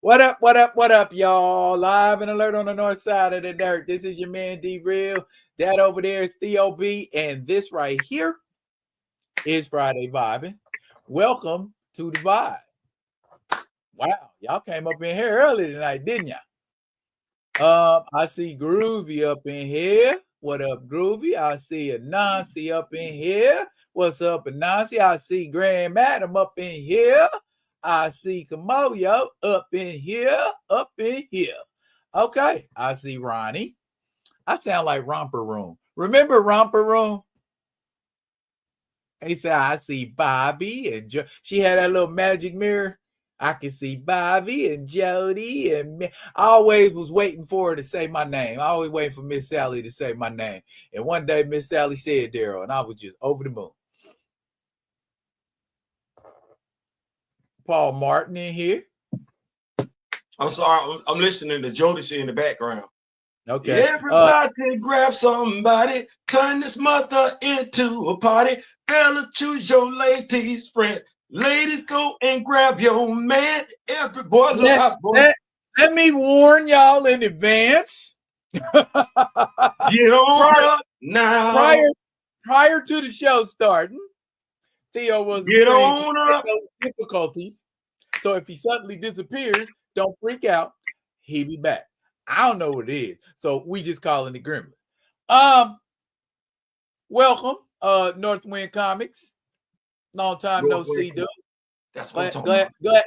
What up, what up, what up, y'all? Live and alert on the north side of the dirt. This is your man D Real. That over there is Theo B. And this right here is Friday Vibin. Welcome to the Vibe. Wow, y'all came up in here early tonight, didn't y'all? I see Groovy up in here. What up, Groovy? I see Anansi up in here. What's up, Anansi? I see Grand Madam up in here. I see Kamoyo up in here, up in here. Okay, I see Ronnie. I sound like Romper Room. Remember Romper Room? He said, I see Bobby and she had that little magic mirror. I can see Bobby and Jody and I always was waiting for her to say my name. I always waiting for Miss Sally to say my name. And one day Miss Sally said Daryl, and I was just over the moon. Paul Martin in here. I'm sorry, I'm listening to Jodeci in the background. Okay. Everybody grab somebody, turn this mother into a party. Fellas, choose your ladies' friend. Ladies, go and grab your man. Every boy, look out, boy. Let me warn y'all in advance. Get on up now. Prior to the show starting, Theo was difficulties. So if he suddenly disappears, don't freak out. He'll be back. I don't know what it is. So we just calling it Gremlins. Welcome, Northwind Comics. Long time no see, dude. That's what I'm talking about.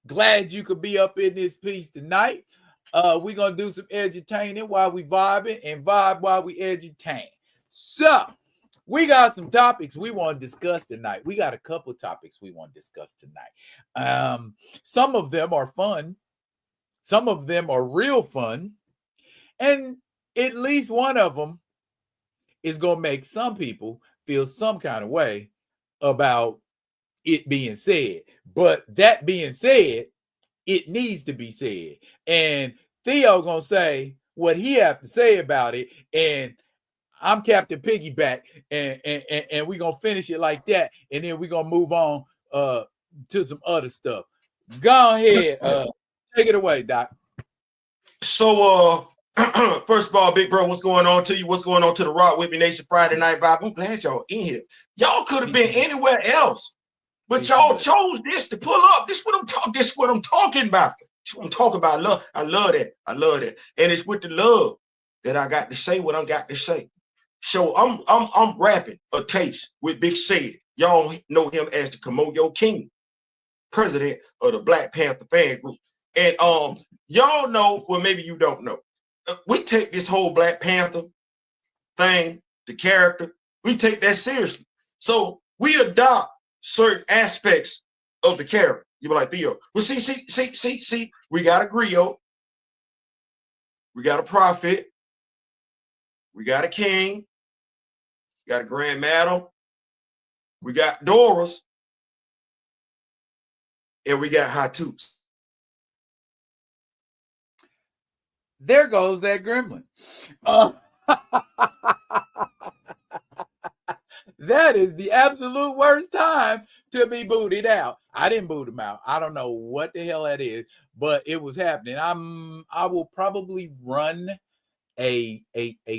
Glad you could be up in this piece tonight. We're gonna do some edutaining while we vibing and vibe while we edutain. So we got some topics we want to discuss tonight. We got a couple topics we want to discuss tonight. Some of them are fun, some of them are real fun, and at least one of them is gonna make some people feel some kind of way about it being said. But that being said, it needs to be said. And Theo gonna say what he have to say about it, and I'm Captain Piggyback, and we're gonna finish it like that, and then we're gonna move on to some other stuff. Go ahead, take it away, Doc. So first of all, big bro, what's going on to you? What's going on to the Rock With Me Nation Friday Night Vibe? I'm glad y'all in here. Y'all could have been anywhere else, but y'all chose this to pull up. This is what I'm talking. This is what I'm talking about. This is what I'm talking about. I love that. I love that. And it's with the love that I got to say what I got to say. So I'm rapping a case with Big Sid. Y'all know him as the Kamoyo King, president of the Black Panther fan group. And y'all know, well, maybe you don't know. We take this whole Black Panther thing, the character, we take that seriously. So we adopt certain aspects of the character. You be like, Theo, well, see, we got a griot, we got a prophet, we got a king, we got a grand madam, we got Doras, and we got Hatus. There goes that gremlin. That is the absolute worst time to be booted out. I didn't boot him out. I don't know what the hell that is, but it was happening. I will probably run a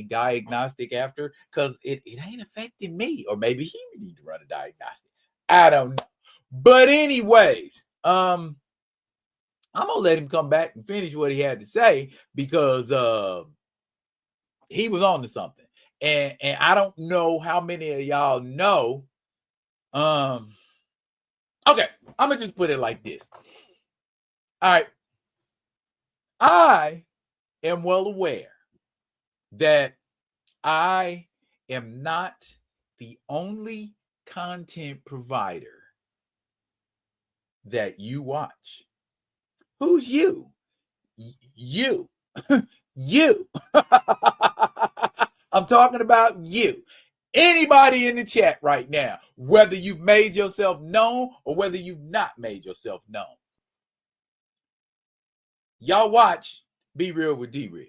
diagnostic after, because it ain't affecting me, or maybe he would need to run a diagnostic. I don't know. But anyways, I'm gonna let him come back and finish what he had to say, because he was on to something. And I don't know how many of y'all know. Okay, I'm gonna just put it like this. All right. I am well aware that I am not the only content provider that you watch. Who's you? You. You. I'm talking about you. Anybody in the chat right now, whether you've made yourself known or whether you've not made yourself known. Y'all watch Be Real with D Real.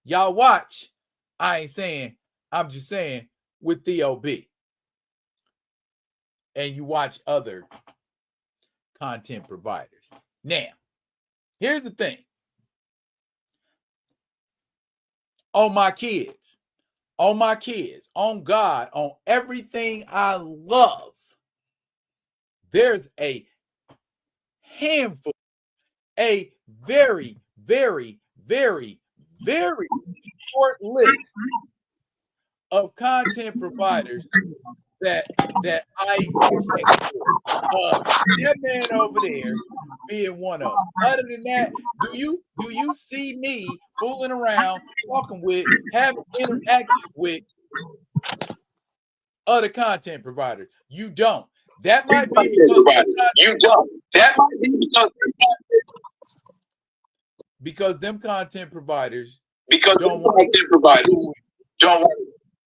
Y'all watch, I ain't saying, I'm just saying, with Theo B. And you watch other content providers. Now, Here's the thing. On my kids, on God, on everything I love, there's a handful, a very, very, very, very short list of content providers that I check for. That man over there being one of them. Other than that, do you see me fooling around, talking with, having interaction with other content providers? You don't. That might be because you don't. That might be because them content providers don't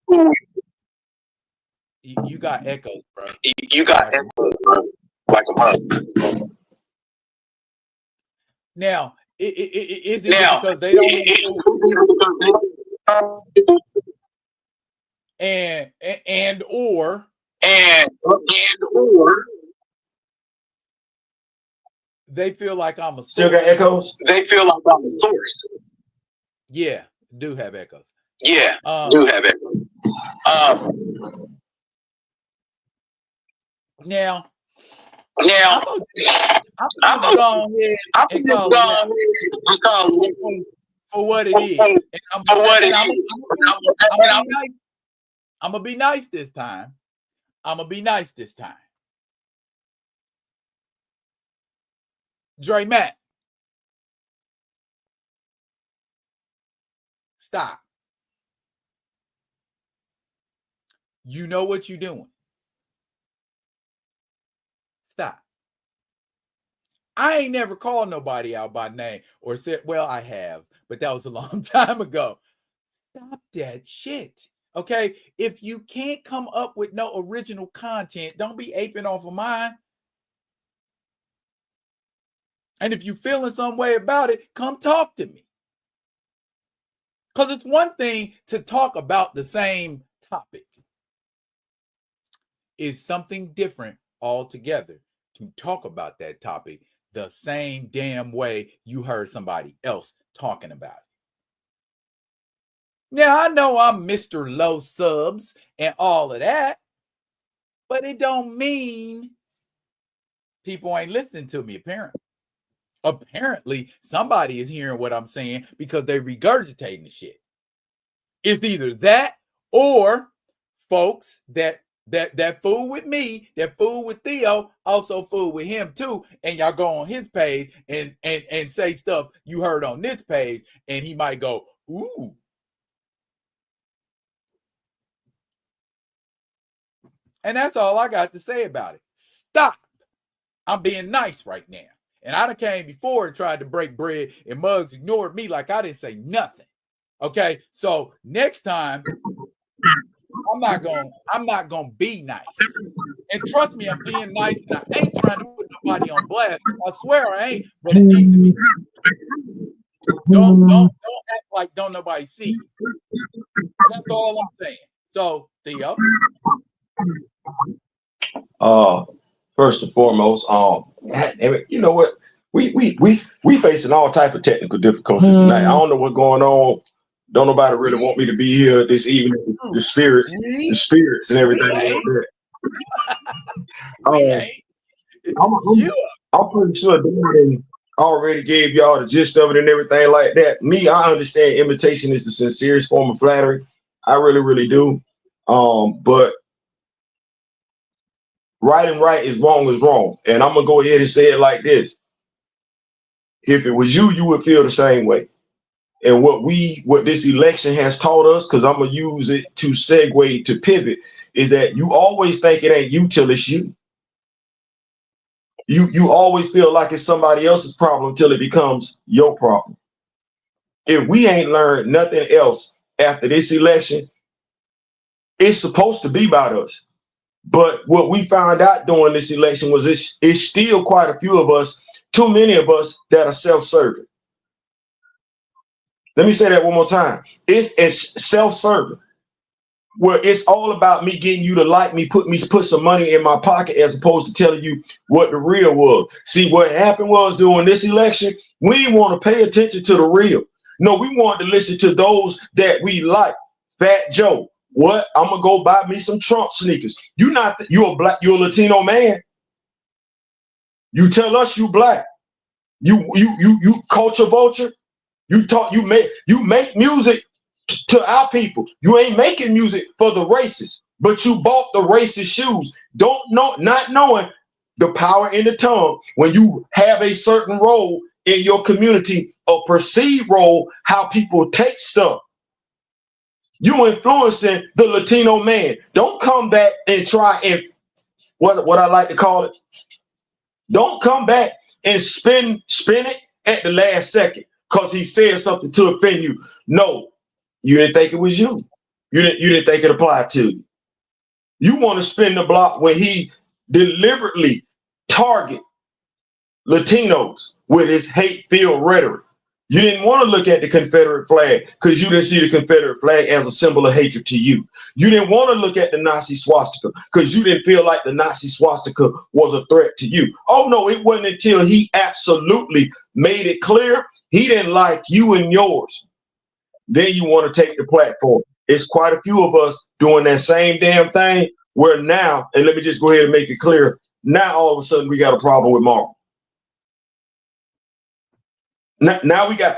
want. You got echoes, bro. You got echoes, bro. Like a mother. Now, is it because they don't and or they feel like I'm a source. Still got echoes? They feel like I'm a source. Yeah, do have echoes. Yeah, do have echoes. Now, I'm gonna go ahead and call it for what it is. I'm gonna be nice this time. Dre Matt, stop. You know what you're doing. Stop. I ain't never called nobody out by name or said, well, I have, but that was a long time ago. Stop that shit. Okay? If you can't come up with no original content, don't be aping off of mine. And if you feeling some way about it, come talk to me. Because it's one thing to talk about the same topic. It's something different altogether to talk about that topic the same damn way you heard somebody else talking about it. Now, I know I'm Mr. Low Subs and all of that, but it don't mean people ain't listening to me, apparently. Apparently, somebody is hearing what I'm saying because they're regurgitating the shit. It's either that or folks that fool with me, that fool with Theo, also fool with him too. And y'all go on his page and say stuff you heard on this page, and he might go, ooh. And that's all I got to say about it. Stop. I'm being nice right now. And I done came before and tried to break bread, and Muggs ignored me like I didn't say nothing. Okay, so next time, I'm not gonna be nice. And trust me, I'm being nice, and I ain't trying to put nobody on blast. I swear I ain't, but it needs to be. Don't act like don't nobody see you. That's all I'm saying. So, Theo. First and foremost, you know what? We facing all type of technical difficulties tonight. I don't know what's going on. Don't nobody really want me to be here this evening. The spirits and everything. I'm pretty sure they already gave y'all the gist of it and everything like that. Me, I understand imitation is the sincerest form of flattery. I really, really do. But right and right is wrong. And I'm gonna go ahead and say it like this. If it was you, you would feel the same way. And what this election has taught us, because I'm gonna use it to segue to pivot, is that you always think it ain't you till it's you. You always feel like it's somebody else's problem till it becomes your problem. If we ain't learned nothing else after this election, it's supposed to be about us. But what we found out during this election was it's still quite a few of us, too many of us, that are self-serving. Let me say that one more time. It's self-serving, where it's all about me getting you to like me, put some money in my pocket, as opposed to telling you what the real was. See, what happened was during this election, We didn't want to pay attention to the real. No, we wanted to listen to those that we like. Fat Joe, what? I'm gonna go buy me some Trump sneakers. You're a black, you're a Latino man. You tell us you black. You culture vulture. You make music to our people. You ain't making music for the racists, but you bought the racist shoes. Not knowing the power in the tongue when you have a certain role in your community, a perceived role, how people take stuff. You influencing the Latino man. Don't come back and try and what I like to call it. Don't come back and spin it at the last second because he said something to offend you. No, you didn't think it was you. You didn't think it applied to you. You want to spin the block when he deliberately target Latinos with his hate-filled rhetoric. You didn't want to look at the Confederate flag because you didn't see the Confederate flag as a symbol of hatred to you. You didn't want to look at the Nazi swastika because you didn't feel like the Nazi swastika was a threat to you. Oh, no, it wasn't until he absolutely made it clear he didn't like you and yours. Then you want to take the platform. It's quite a few of us doing that same damn thing where now, and let me just go ahead and make it clear, now all of a sudden we got a problem with Marvel. Now we got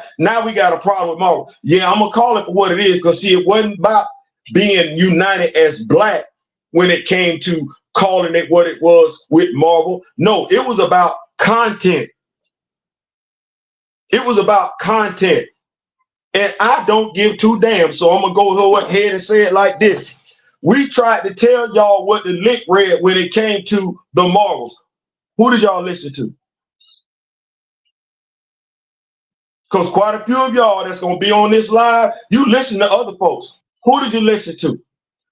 a problem with Marvel. Yeah, I'm gonna call it for what it is, because see, it wasn't about being united as black when it came to calling it what it was with Marvel. No, it was about content. It was about content. And I don't give two damns. So I'm gonna go ahead and say it like this. We tried to tell y'all what the lick read when it came to the Marvels. Who did y'all listen to? Because quite a few of y'all that's going to be on this live, you listen to other folks. Who did you listen to?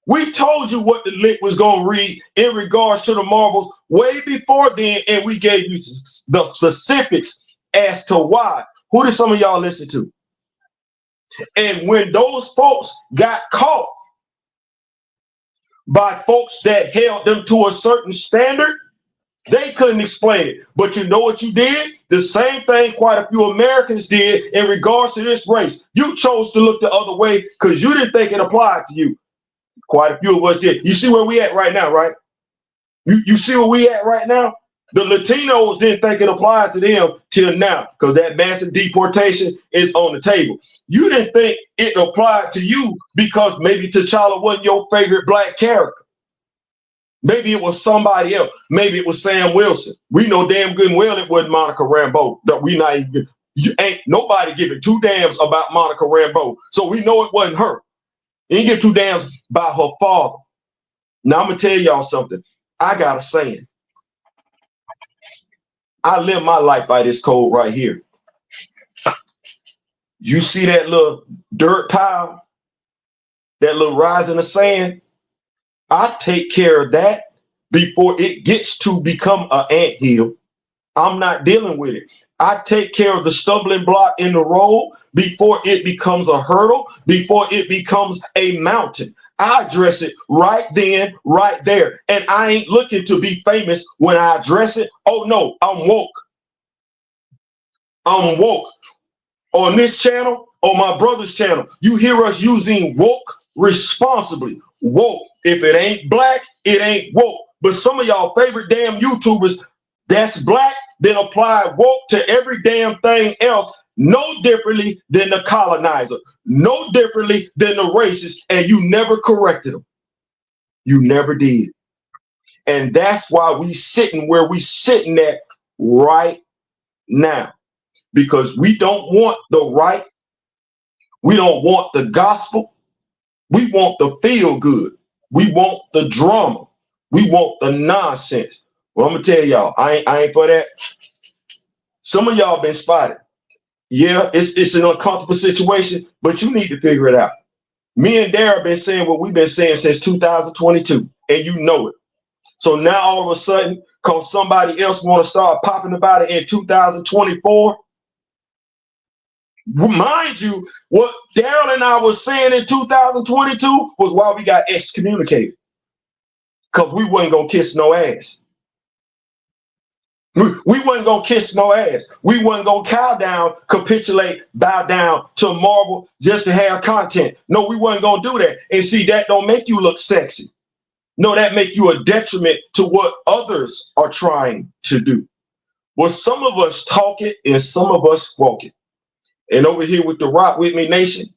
We told you what the lick was going to read in regards to the Marvels way before then, and we gave you the specifics as to why. Who did some of y'all listen to? And when those folks got caught by folks that held them to a certain standard, they couldn't explain it. But you know what you did? The same thing quite a few Americans did in regards to this race. You chose to look the other way because you didn't think it applied to you. Quite a few of us did. You see where we at right now, right? You see where we at right now? The Latinos didn't think it applied to them till now because that massive deportation is on the table. You didn't think it applied to you because maybe T'Challa wasn't your favorite black character. Maybe it was somebody else. Maybe it was Sam Wilson. We know damn good and well it wasn't Monica Rambeau. That we not even, ain't nobody giving two damns about Monica Rambeau. So we know it wasn't her. You ain't give two damns about her father. Now I'm gonna tell y'all something. I got a saying. I live my life by this code right here. You see that little dirt pile, that little rise in the sand? I take care of that before it gets to become an anthill. I'm not dealing with it. I take care of the stumbling block in the road before it becomes a hurdle, before it becomes a mountain. I address it right then, right there. And I ain't looking to be famous when I address it. Oh no, I'm woke. I'm woke. On this channel, on my brother's channel, you hear us using woke responsibly. Woke. If it ain't black, it ain't woke. But some of y'all favorite damn YouTubers that's black, then apply woke to every damn thing else, no differently than the colonizer, no differently than the racist, and you never corrected them. You never did. And that's why we sitting where we sitting at right now. Because we don't want the right. We don't want the gospel. We want the feel good. We want the drama. We want the nonsense. Well, I'm gonna tell y'all, I ain't for that. Some of y'all been spotted. Yeah, it's an uncomfortable situation, but you need to figure it out. Me and Dara been saying what we've been saying since 2022, and you know it. So now all of a sudden, cause somebody else want to start popping about it in 2024. Mind you, what Daryl and I was saying in 2022 was why we got excommunicated. Because we wasn't going to kiss no ass. We wasn't gonna kiss no ass. We wasn't gonna cow down, capitulate, bow down to Marvel just to have content. No, we wasn't gonna do that. And see, that don't make you look sexy. No, that make you a detriment to what others are trying to do. Well, some of us talk it and some of us walk it. And over here with the Rock With Me Nation,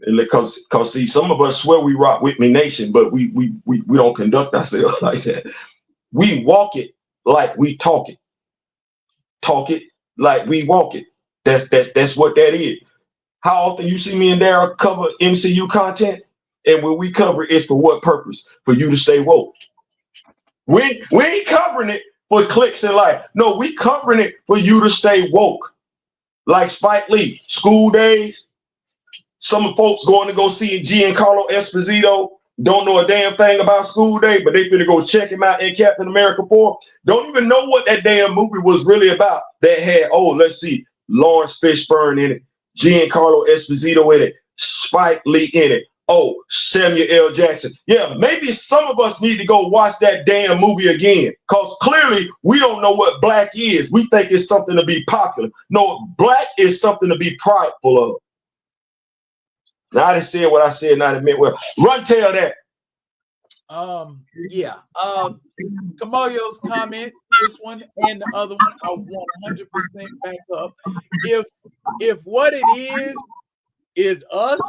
and because see, some of us swear we Rock With Me Nation, but we don't conduct ourselves like that. We walk it like we talk it like we walk it. That's what that is. How often you see me and Daryl cover MCU content, and when we cover it, it's for what purpose? For you to stay woke. We ain't covering it for clicks and like. No, we covering it for you to stay woke. Like Spike Lee, School Days. Some folks going to go see Giancarlo Esposito. Don't know a damn thing about School Day, but they finna go check him out in Captain America 4. Don't even know what that damn movie was really about. That had, let's see, Lawrence Fishburne in it, Giancarlo Esposito in it, Spike Lee in it. Oh, Samuel L. Jackson. Yeah, maybe some of us need to go watch that damn movie again, because clearly we don't know what black is. We think it's something to be popular. No, black is something to be prideful of. Now I didn't say what I said, not admit well. Run tell that. Yeah. Kamoyo's comment, this one and the other one, I 100% back up. If what it is us,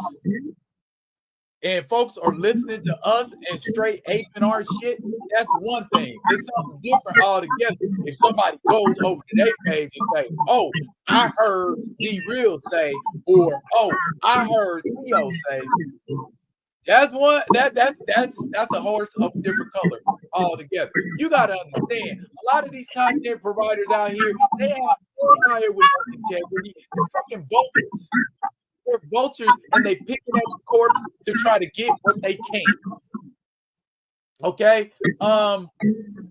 and folks are listening to us and straight aping our shit, that's one thing. It's something different altogether. If somebody goes over to their page and say, oh, I heard D-Real say, or oh, I heard Theo say, that's one that's a horse of a different color altogether. You gotta understand, a lot of these content providers out here, they out here with integrity. They're fucking vultures. They're vultures, and they picking up the corpse to try to get what they can. Okay. And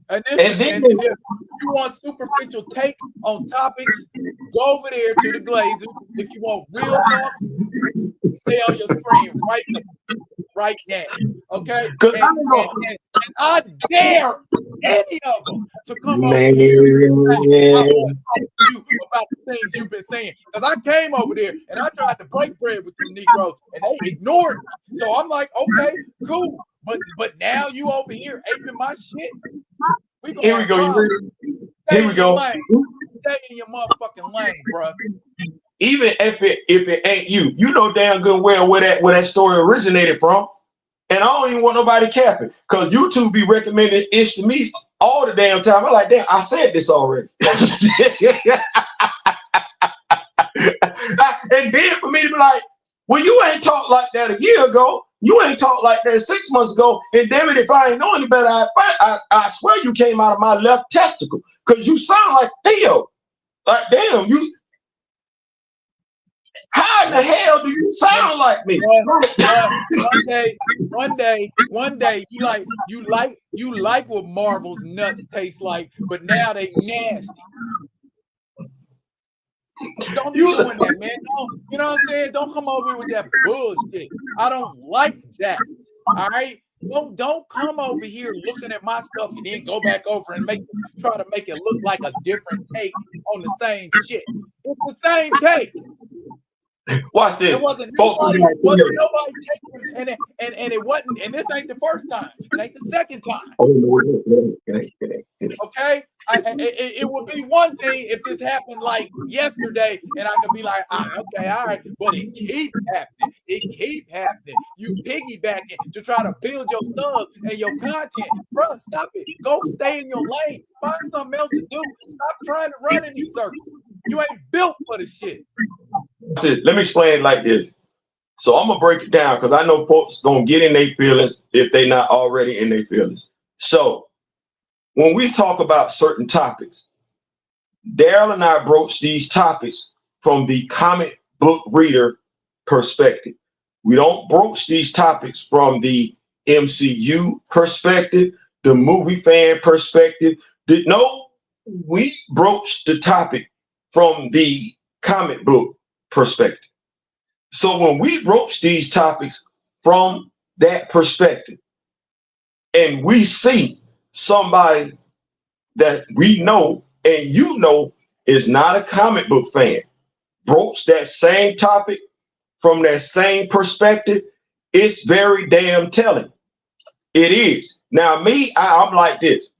if you want superficial takes on topics, go over there to the Glazers. If you want real talk, stay on your screen right now. Okay. And I dare any of them to come over here and say, I want to talk to you about the things you've been saying. Because I came over there and I tried to break bread with them Negroes and they ignored me. So I'm like, okay, cool. But now you over here aping my shit. Here we go. Here we go. Stay in your motherfucking lane, bro. Even if it ain't you, you know damn good well where that story originated from. And I don't even want nobody capping, because YouTube be recommending ish to me all the damn time. I'm like, damn, I said this already. And then for me to be like, well, you ain't talked like that a year ago. You ain't talked like that 6 months ago. And damn it, if I ain't know any better, I swear you came out of my left testicle, because you sound like Theo. Like, damn, you. How in the hell do you sound like me? One day, you like what Marvel's nuts taste like, but now they nasty. Don't be doing that, man. You know what I'm saying? Don't come over here with that bullshit. I don't like that. All right. Don't come over here looking at my stuff and then go back over and try to make it look like a different take on the same shit. It's the same cake. Watch this. It wasn't nobody taking, and it wasn't, and this ain't the first time. It ain't the second time. Okay? It would be one thing if this happened like yesterday, and I could be like, okay, all right, but it keep happening. It keep happening. You piggybacking to try to build your stuff and your content. Bro, stop it. Go stay in your lane. Find something else to do. Stop trying to run in these circles. You ain't built for the shit. Let me explain it like this. So I'm gonna break it down, because I know folks gonna get in their feelings if they not already in their feelings. So when we talk about certain topics, Daryl and I broach these topics from the comic book reader perspective. We don't broach these topics from the MCU perspective, the movie fan perspective. No, we broach the topic from the comic book perspective. So when we broach these topics from that perspective, and we see somebody that we know and you know is not a comic book fan broach that same topic from that same perspective, it's very damn telling. It is. Now, me, I'm like this.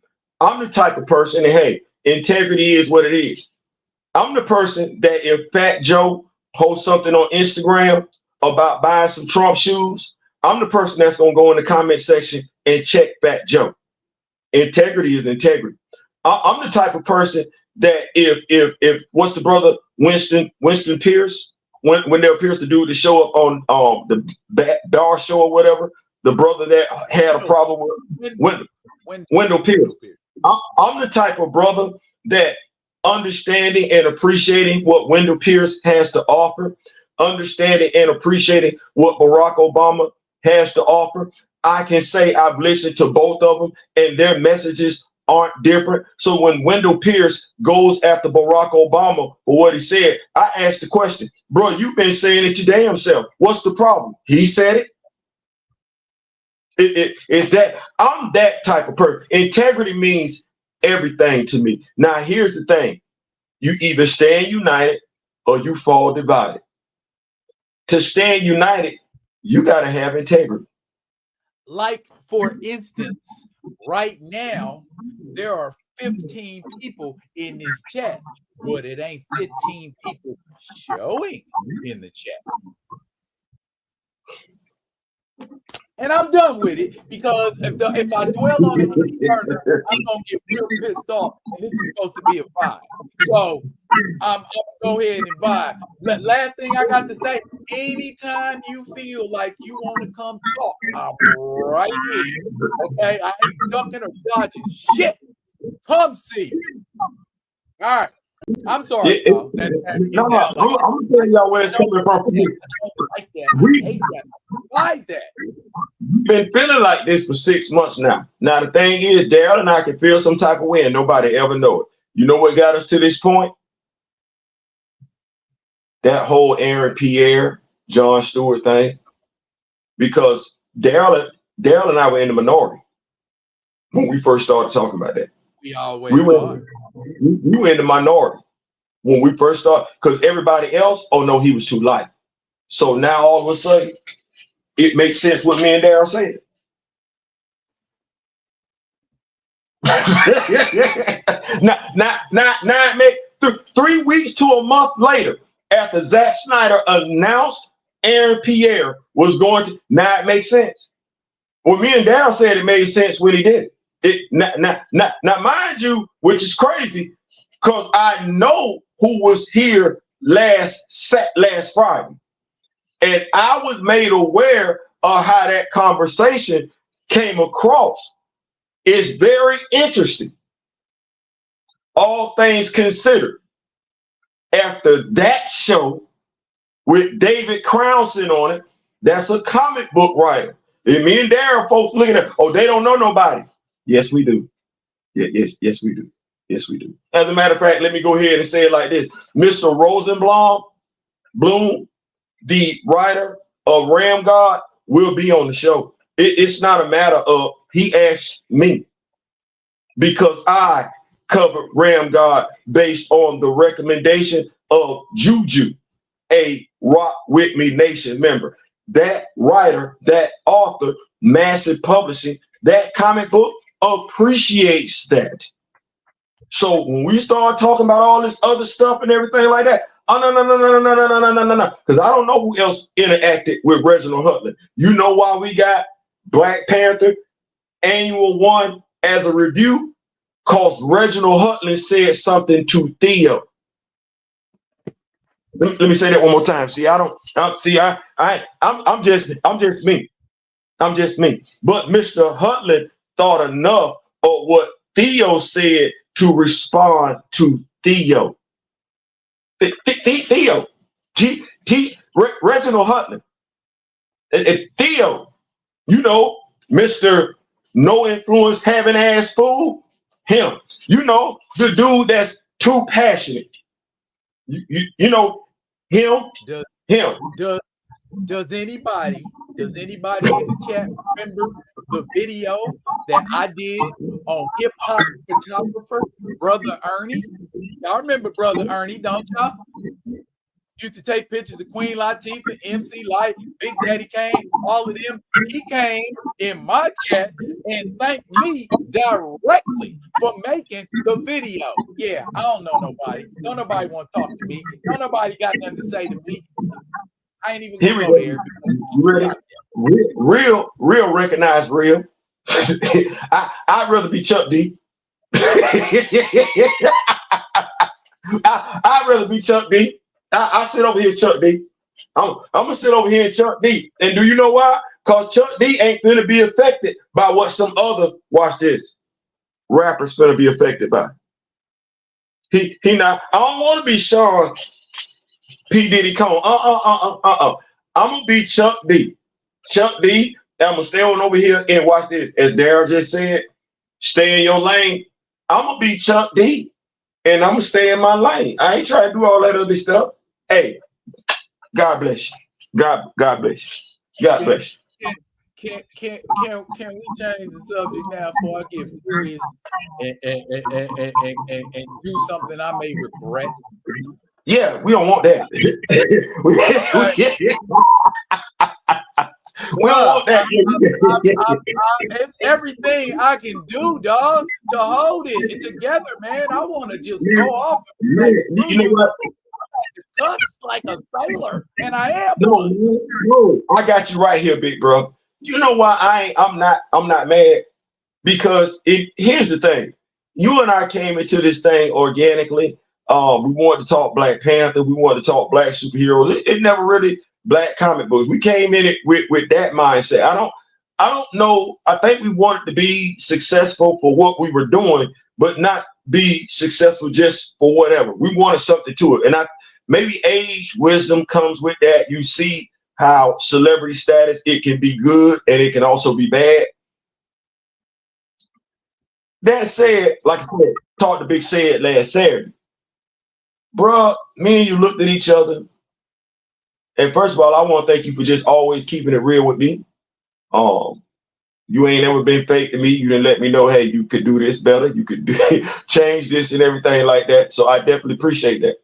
I'm the type of person that, hey, integrity is what it is. I'm the person that if Fat Joe posts something on Instagram about buying some Trump shoes, I'm the person that's going to go in the comment section and check Fat Joe. Integrity is integrity. I'm the type of person that if what's the brother Winston Pierce, when there appears to do the show up on the bar show or whatever, the brother that had a problem with Wendell Pierce. I'm the type of brother that understanding and appreciating what Wendell Pierce has to offer, understanding and appreciating what Barack Obama has to offer. I can say I've listened to both of them and their messages aren't different. So when Wendell Pierce goes after Barack Obama for what he said, I asked the question, bro, you've been saying it your damn self. What's the problem? He said it. It's that I'm that type of person. Integrity means everything to me. Now, here's the thing. You either stand united or you fall divided. To stand united, you got to have integrity. Like, for instance, right now, there are 15 people in this chat, but it ain't 15 people showing in the chat. And I'm done with it because if I dwell on it any further, I'm going to get real pissed off. And this is supposed to be a vibe. So I'm going to go ahead and vibe. Last thing I got to say, anytime you feel like you want to come talk, I'm right here. Okay? I ain't ducking or dodging shit. Come see. All right. I'm sorry, y'all. I'm going to tell y'all where it's coming from. I don't like that. I hate that. Why is that? We've been feeling like this for 6 months now. Now, the thing is, Daryl and I can feel some type of way and nobody ever know it. You know what got us to this point? That whole Aaron Pierre, Jon Stewart thing. Because Daryl and I were in the minority when we first started talking about that. We always are. We were in the minority when we first started because everybody else, oh no, he was too light. So now all of a sudden, it makes sense what me and Daryl said. now, it made 3 weeks to a month later, after Zack Snyder announced Aaron Pierre was going to, now it makes sense. Well, me and Daryl said it made sense when he did it. Now, mind you, which is crazy, because I know who was here last Friday. And I was made aware of how that conversation came across. It's very interesting. All things considered, after that show with David Crownson on it, that's a comic book writer. And me and Darren folks looking at, oh, they don't know nobody. Yes, we do. Yes, we do. Yes, we do. As a matter of fact, let me go ahead and say it like this. Mr. Bloom, the writer of Ram God, will be on the show. It's not a matter of he asked me because I covered Ram God based on the recommendation of Juju, a Rock With Me Nation member. That writer, that author, Massive Publishing, that comic book appreciates that. So when we start talking about all this other stuff and everything like that, oh no. Because I don't know who else interacted with Reginald Hutland. You know why we got Black Panther Annual 1 as a review? Because Reginald Hutland said something to Theo. Let me say that one more time. See, I'm just me. I'm just me. But Mr. Hutland thought enough of what Theo said to respond to Theo. Theo, Reginald Hutland, and Theo, you know, Mr. No Influence Having Ass Fool, him. You know, the dude that's too passionate. You know, him. Does anybody in the chat remember the video that I did on hip hop photographer, Brother Ernie. Y'all remember Brother Ernie, don't y'all? Used to take pictures of Queen Latifah, MC Light, Big Daddy Kane, all of them. He came in my chat and thanked me directly for making the video. Yeah, I don't know nobody. Don't nobody want to talk to me. Don't nobody got nothing to say to me. I ain't even gonna go there. Real recognize real. I'd rather be Chuck D. I'd rather be Chuck D. I sit over here, Chuck D. I'm gonna sit over here and Chuck D. And do you know why? Because Chuck D ain't gonna be affected by what some other, watch this, rappers gonna be affected by. He not. I don't want to be Sean P. Diddy Cone. I'm gonna be Chuck D. Chuck D. I'm gonna stay on over here and watch this. As Daryl just said, stay in your lane. I'm gonna be Chuck D. And I'm gonna stay in my lane. I ain't trying to do all that other stuff. Hey, God bless you. God bless you. God bless you. Can we change the subject now before I get serious and do something I may regret? Yeah, we don't want that. We don't want that. It's everything I can do, dog, to hold it together, man. I want to just go off and you know what? cuss like a sailor, and I am. No, I got you right here, big bro. You know why I'm not mad? Because here's the thing. You and I came into this thing organically. We wanted to talk Black Panther. We wanted to talk Black superheroes. It never really Black comic books. We came in it with that mindset. I don't know. I think we wanted to be successful for what we were doing, but not be successful just for whatever. We wanted something to it. And maybe age, wisdom comes with that. You see how celebrity status, it can be good and it can also be bad. That said, like I said, talked to Big Said last Saturday. Bruh, me and you looked at each other. And first of all, I want to thank you for just always keeping it real with me. You ain't ever been fake to me. You didn't let me know, hey, you could do this better. You could change this and everything like that. So I definitely appreciate that.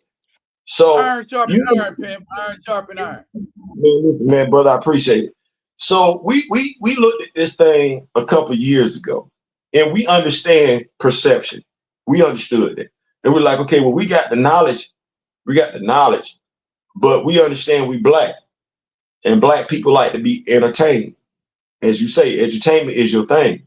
So iron sharpen iron, pimp. Iron sharpen iron. Man, brother, I appreciate it. So we looked at this thing a couple years ago, and we understand perception. We understood it. And we're like, okay, well, we got the knowledge, but we understand we Black. And Black people like to be entertained. As you say, entertainment is your thing.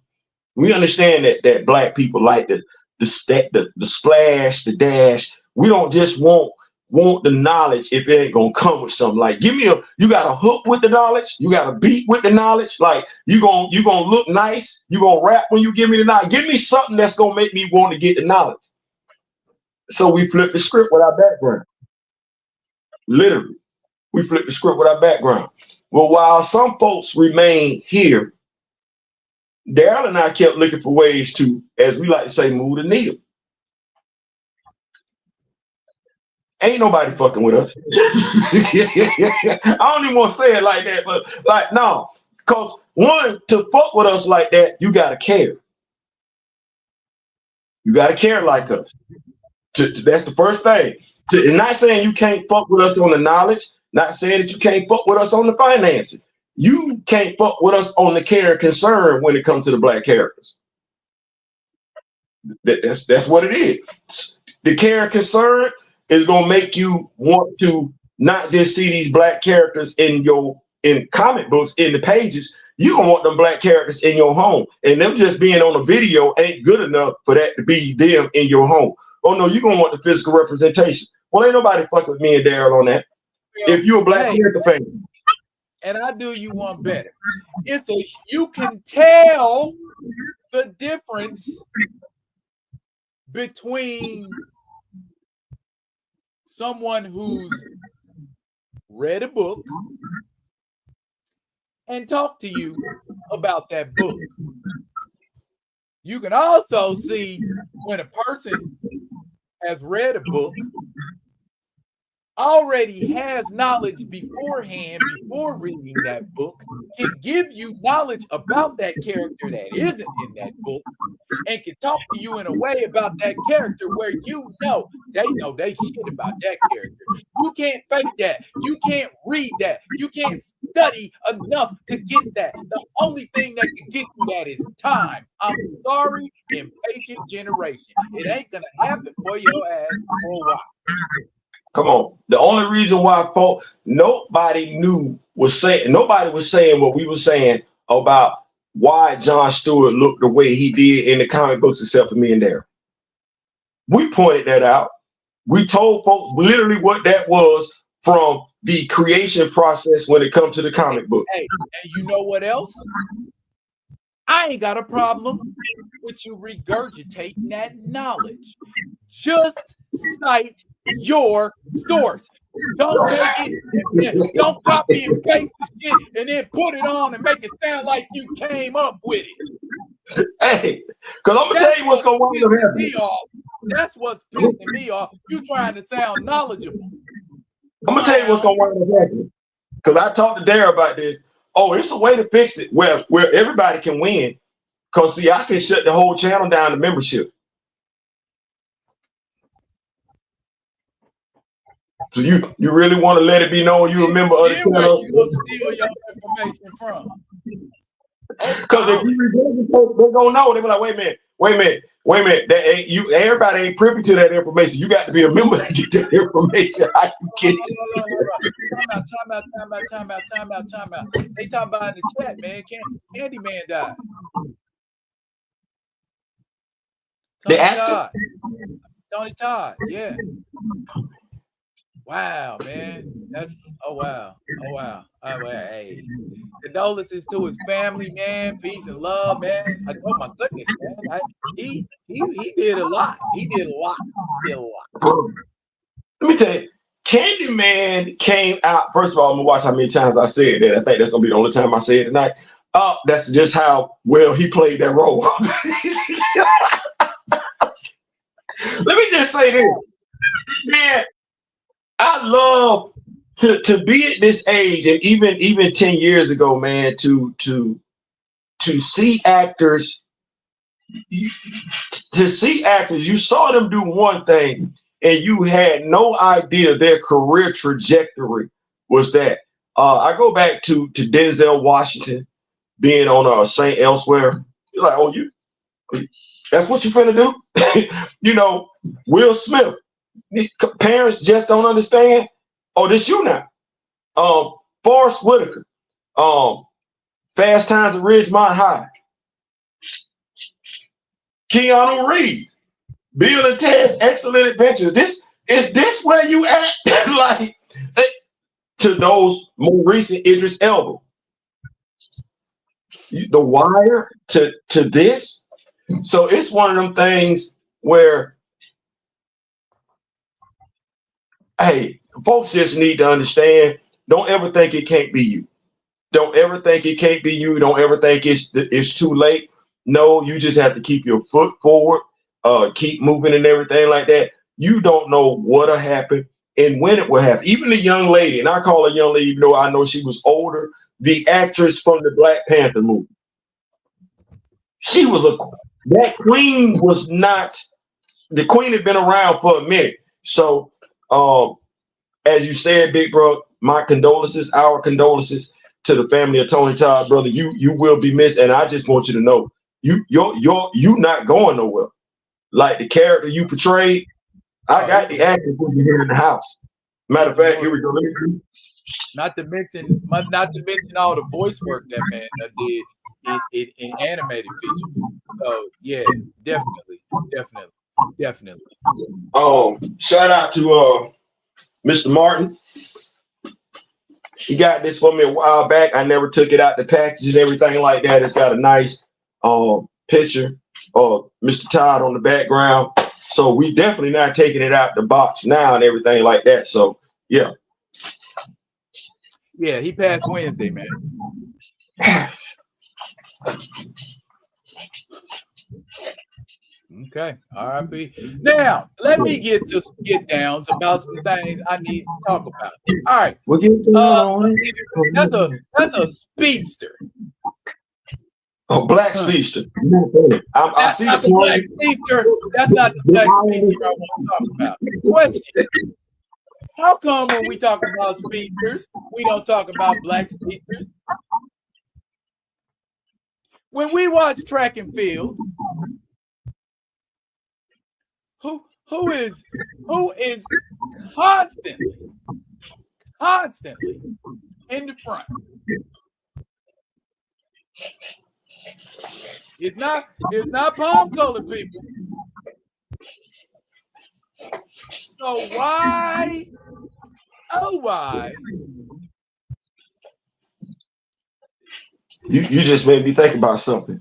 We understand that Black people like the splash, the dash. We don't just want the knowledge if it ain't gonna come with something. Like, you got a hook with the knowledge, you got a beat with the knowledge. Like, you gonna look nice, you gonna rap when you give me the knowledge. Give me something that's gonna make me want to get the knowledge. So we flip the script with our background. Literally, we flip the script with our background. Well, while some folks remain here, Daryl and I kept looking for ways to, as we like to say, move the needle. Ain't nobody fucking with us. I don't even want to say it like that, but like, no. Because one, to fuck with us like that, you got to care. You got to care like us. That's the first thing. And not saying you can't fuck with us on the knowledge, not saying that you can't fuck with us on the financing. You can't fuck with us on the care and concern when it comes to the Black characters. That's what it is. The care and concern is gonna make you want to not just see these Black characters in comic books in the pages. You gonna want them Black characters in your home, and them just being on a video ain't good enough for that to be them in your home. Oh no, you gonna want the physical representation. Well, ain't nobody fucking with me and Daryl on that. If you're a Black Panther fan, and I do you one better. You can tell the difference between someone who's read a book and talk to you about that book. You can also see when a person has read a book already has knowledge beforehand, before reading that book, can give you knowledge about that character that isn't in that book, and can talk to you in a way about that character where they know they shit about that character. You can't fake that. You can't read that. You can't study enough to get that. The only thing that can get you that is time. I'm sorry, impatient generation. It ain't gonna happen for your ass for a while. Come on. The only reason why nobody was saying what we were saying about why Jon Stewart looked the way he did in the comic books, except for me and Darren. We pointed that out. We told folks literally what that was from the creation process when it comes to the comic book. Hey, and you know what else? I ain't got a problem with you regurgitating that knowledge. Just cite your source. Don't take it, don't copy and paste the shit and then put it on and make it sound like you came up with it. Hey, because I'm gonna tell you what's gonna piss me off. That's what's pissing me off. You trying to sound knowledgeable. I'm gonna tell you what's gonna wind up happening. Because I talked to Darren about this. Oh, it's a way to fix it where everybody can win. Because see, I can shut the whole channel down to membership. So you really want to let it be known you remember other channels? You gonna steal your information from? Because if you regurgitate, they're gonna know. They're like, wait a minute. That ain't you. Everybody ain't privy to that information. You got to be a member to get that information. How you kidding? Time out. They talking about in the chat, man. Candyman died. Tony Todd, yeah. Wow, man. Oh wow. Hey. Condolences to his family, man. Peace and love, man. Oh my goodness, man. He did a lot. He did a lot. Let me tell you, Candyman came out. First of all, I'm gonna watch how many times I said that. I think that's gonna be the only time I say it tonight. That's just how well he played that role. Let me just say this, man. I love to be at this age, and even 10 years ago, man, to see actors, you saw them do one thing, and you had no idea their career trajectory was that. I go back to Denzel Washington being on Saint Elsewhere. You're like, oh, that's what you finna do? Will Smith. Parents just don't understand. Oh, this you now. Forrest Whitaker. Fast Times at Ridgemont High. Keanu Reeves. Bill and Ted's Excellent Adventures. Is this where you at? Like to those more recent Idris Elba. The Wire to this. So it's one of them things where, hey, folks just need to understand. Don't ever think it can't be you. Don't ever think it can't be you. Don't ever think it's too late. No, you just have to keep your foot forward, keep moving and everything like that. You don't know what'll happen and when it will happen. Even the young lady, and I call her young lady, even though I know she was older, the actress from the Black Panther movie. She was that queen was not, the queen had been around for a minute. So, as you said, big bro, our condolences to the family of Tony Todd, brother. You will be missed, and I just want you to know you not going nowhere. Like the character you portrayed, I got the acting for you here in the house. Matter of fact, here we go. Not to mention all the voice work that man did in animated features. So yeah, definitely. Shout out to Mr. Martin. He got this for me a while back. I never took it out the package and everything like that. It's got a nice picture of Mr. Todd on the background. So we definitely not taking it out the box now and everything like that. So yeah. Yeah, he passed Wednesday, man. Okay, R.I.P. Now, let me get to get downs about some things I need to talk about. All right, We'll get on it. that's a speedster. A black speedster. I That's see not the the black point. speedster. That's not the black speedster I want to talk about. Question: how come when we talk about speedsters, we don't talk about black speedsters? When we watch track and field, who is constantly in the front? It's not palm colored people. So why? Oh, why? You just made me think about something.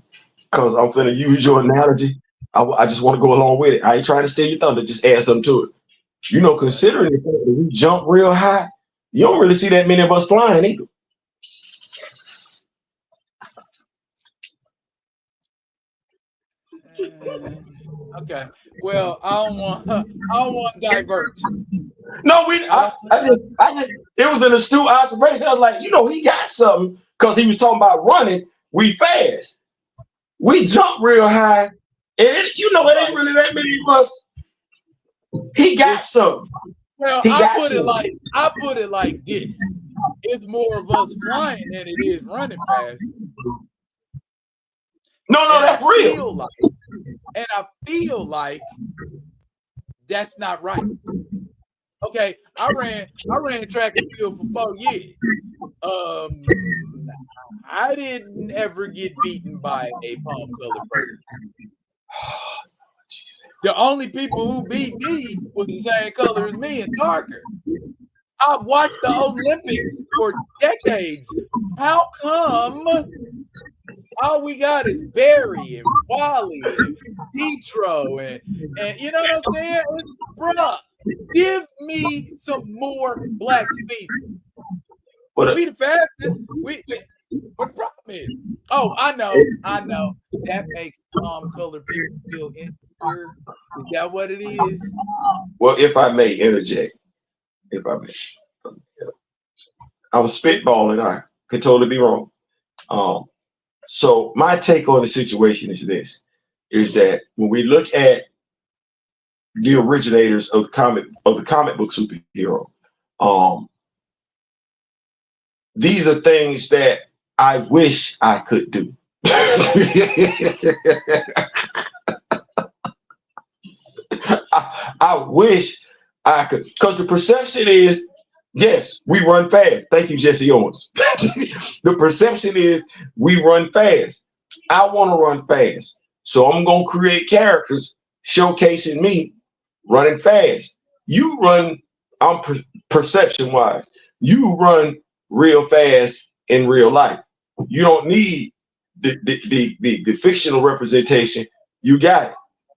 Because I'm finna use your analogy. I just want to go along with it. I ain't trying to steal your thunder, just add something to it. You know, considering the fact that we jump real high, you don't really see that many of us flying either. Okay. Well, I don't want to divert. No, it was an astute observation. I was like, he got something because he was talking about running. We fast. We jump real high. And it ain't really that many of us. He got something. Well, I put it like this. It's more of us flying than it is running fast. No, that's real. I feel like that's not right. Okay, I ran track and field for 4 years. I didn't ever get beaten by a palm colored person. The only people who beat me was the same color as me and darker. I've watched the Olympics for decades. How come all we got is Barry and Wally and Petro and you know what I'm saying? It's, bruh, give me some more black species. We the fastest. What the problem is? Oh, I know. That makes colored people feel insecure. Is that what it is? Well, if I may interject, I'm spitballing. I could totally be wrong. So my take on the situation is this: is that when we look at the originators of the comic book superhero, these are things that I wish I could do. I wish I could, because the perception is, yes, we run fast. Thank you, Jesse Owens. The perception is we run fast. I want to run fast. So I'm going to create characters showcasing me running fast. You run, perception wise, you run real fast in real life. You don't need the fictional representation. You got it.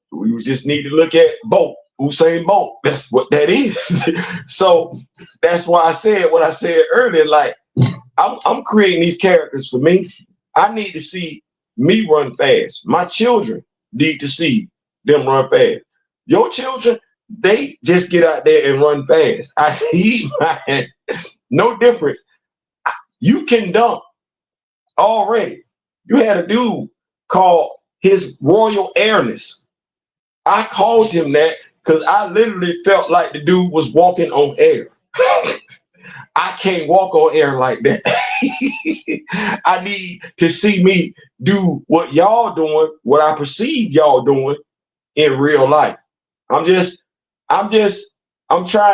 We just need to look at Bolt, Usain Bolt. That's what that is. So that's why I said what I said earlier. Like, I'm creating these characters for me. I need to see me run fast. My children need to see them run fast. Your children, they just get out there and run fast. I need mine. No difference. You can dunk already. You had a dude called his Royal Airness. I called him that because I literally felt like the dude was walking on air. I can't walk on air like that. I need to see me do what y'all doing, what I perceive y'all doing in real life. I'm trying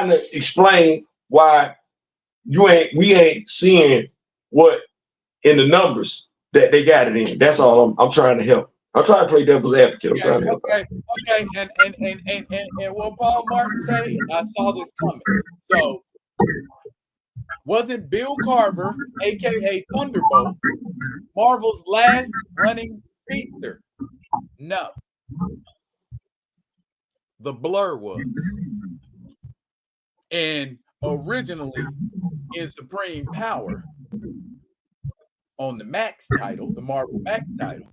to explain why we ain't seeing what in the numbers that they got it in. That's all I'm trying to help. I'm trying to play devil's advocate. I'm trying to help. Okay. And what Paul Martin say? I saw this coming. So wasn't Bill Carver, aka Thunderbolt, Marvel's last running speedster? No. The Blur was. And originally in Supreme Power on the Marvel Max title,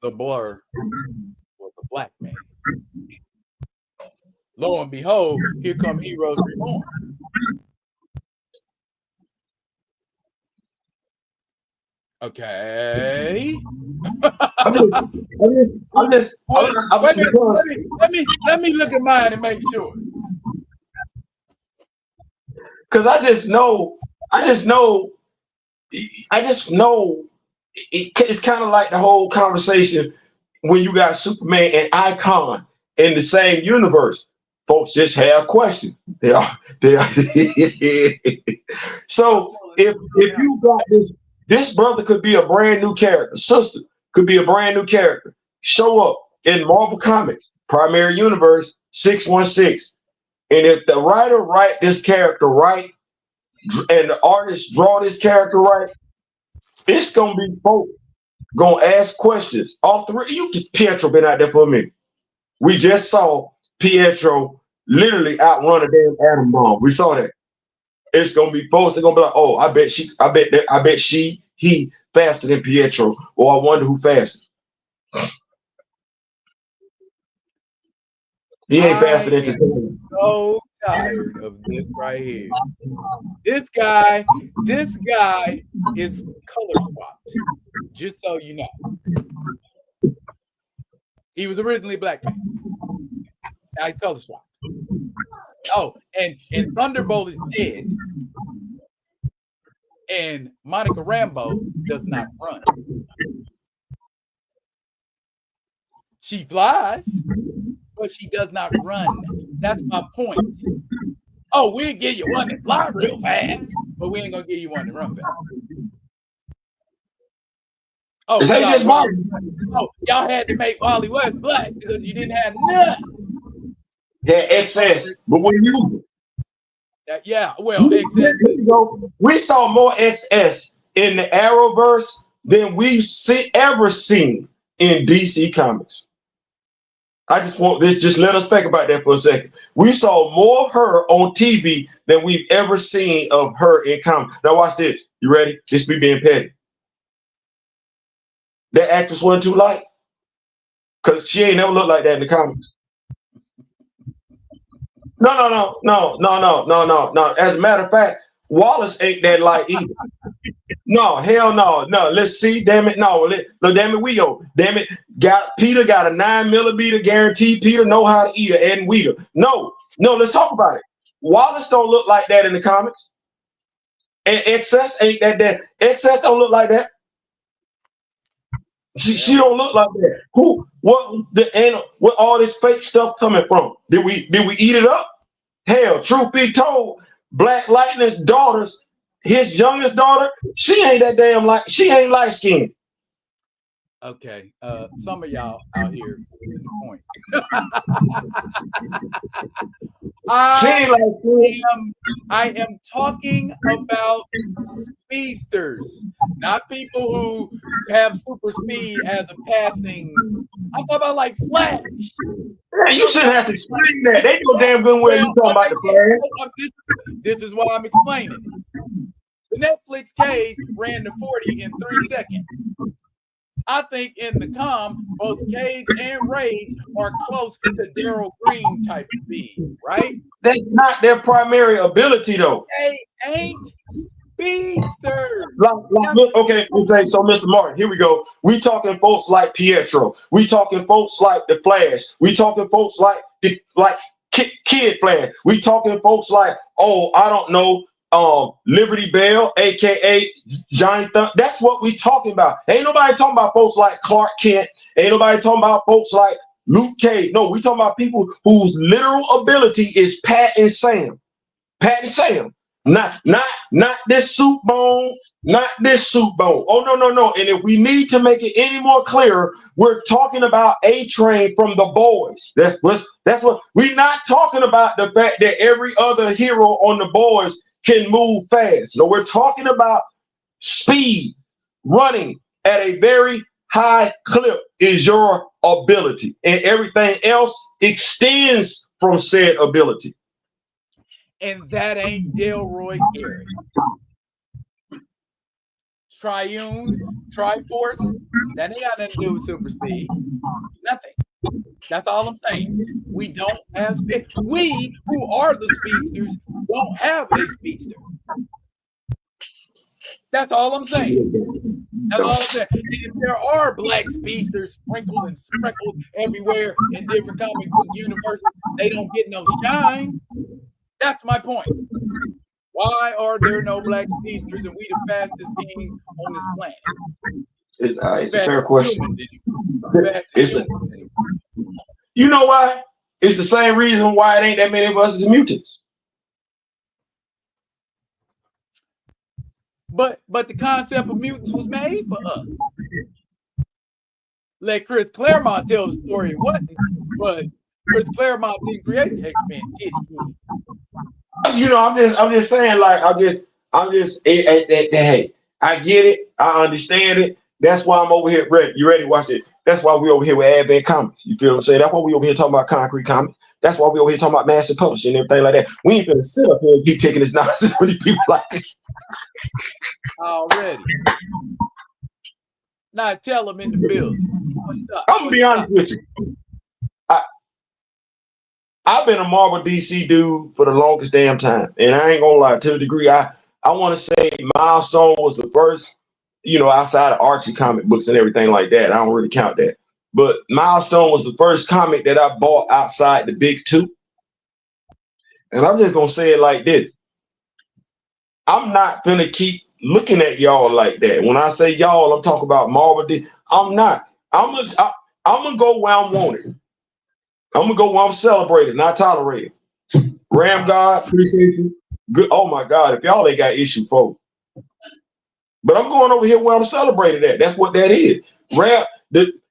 the Blur was a black man. Lo and behold, here come Heroes Reborn. Okay. Let me look at mine and make sure. Because I just know it's kind of like the whole conversation when you got Superman and Icon in the same universe. Folks just have questions. They are. So if you got this brother could be a brand new character, sister could be a brand new character, show up in Marvel Comics, Primary Universe 616. And if the writer write this character right and the artist draw this character right, it's gonna be folks gonna ask questions. All three, you just Pietro been out there for a minute. We just saw Pietro literally outrun a damn atom bomb. We saw that. It's gonna be folks. They're gonna be like, "Oh, I bet he faster than Pietro," or "I wonder who faster." He ain't faster than Taylor. So tired of this right here. This guy is color swapped. Just so you know, he was originally black man. Now he's color swapped. Oh, and Thunderbolt is dead. And Monica Rambeau does not run. She flies, but she does not run. That's my point. Oh, we'll give you one that fly real fast, but we ain't gonna give you one that run fast. Oh, y'all had to make Wally West black because you didn't have none. Yeah, excess, but we use it. Yeah, well, excess. We saw more XS in the Arrowverse than we've ever seen in DC Comics. I just want this. Just let us think about that for a second. We saw more her on TV than we've ever seen of her in comics. Now watch this. You ready? This be being petty. That actress wasn't too light because she ain't never looked like that in the comics. No. As a matter of fact, Wallace ain't that light either. No, hell no. Let's see. Damn it. No, damn it, damn it. Peter got a 9mm guarantee. Peter know how to eat it, and Weeder. No, let's talk about it. Wallace don't look like that in the comics. And Excess ain't that. Excess don't look like that. She don't look like that. What all this fake stuff coming from? Did we eat it up? Hell, truth be told, Black Lightning's daughters, his youngest daughter, she ain't that damn she ain't light skinned. Okay, some of y'all out here getting the point. I am talking about speedsters, not people who have super speed as a passing. I'm talking about like Flash. Yeah, you shouldn't have to explain that. They know damn good where you talking about the Flash. This is why I'm explaining it. The Netflix Cage ran to 40 in 3 seconds. I think in the both Cage and Rage are close to Daryl Green type of speed, right? That's not their primary ability, though. They ain't speedsters. Okay, so Mr. Martin, here we go. We talking folks like Pietro. We talking folks like the Flash. We talking folks like Kid Flash. We talking folks like, I don't know, Liberty Bell, aka Johnny Thumb. That's what we talking about. Ain't nobody talking about folks like Clark Kent. Ain't nobody talking about folks like Luke Cage. No, we talking about people whose literal ability is Pat and Sam. Pat and Sam. Not this soup bone. Not this soup bone. Oh, no. And if we need to make it any more clearer, we're talking about A-Train from The Boys. That's what we're not talking about, the fact that every other hero on The Boys can move fast. No, we're talking about speed. Running at a very high clip is your ability, and everything else extends from said ability. And that ain't Delroy Gary. Triune, Triforce, that ain't got nothing to do with super speed. Nothing. That's all I'm saying. We don't have we who are the speedsters don't have a speedster. That's all I'm saying. That's all I'm saying. And if there are black speedsters sprinkled and speckled everywhere in different comic book universes, they don't get no shine. That's my point. Why are there no black speedsters and we the fastest beings on this planet? It's a fair question. It's you know why? It's the same reason why it ain't that many of us as mutants. But the concept of mutants was made for us. Let Chris Claremont tell the story. It wasn't, but Chris Claremont didn't create the X-Men, did he? You know, I'm just saying, like, hey, I get it, I understand it. That's why I'm over here. You ready? Watch it. That's why we over here with Advent Comics. You feel what I'm saying? That's why we over here talking about Concrete Comics. That's why we over here talking about massive publishing and everything like that. We ain't gonna sit up here and keep taking this nonsense for these people like this. Already. Now tell them in the building. What's up? I'm gonna be honest with you. I've been a Marvel DC dude for the longest damn time, and I ain't gonna lie, to a degree, I want to say Milestone was the first, you know, outside of Archie comic books and everything like that. I don't really count that, but Milestone was the first comic that I bought outside the big two. And I'm just gonna say it like this: I'm not gonna keep looking at y'all like that. When I say y'all, I'm talking about Marvel. I'm not. I'm gonna go where I'm wanted. I'm gonna go where I'm celebrated, not tolerated. Ram God, appreciate you. Good. Oh my God, if y'all ain't got issue, folks. But I'm going over here where I'm celebrated at. That's what that is. Ram,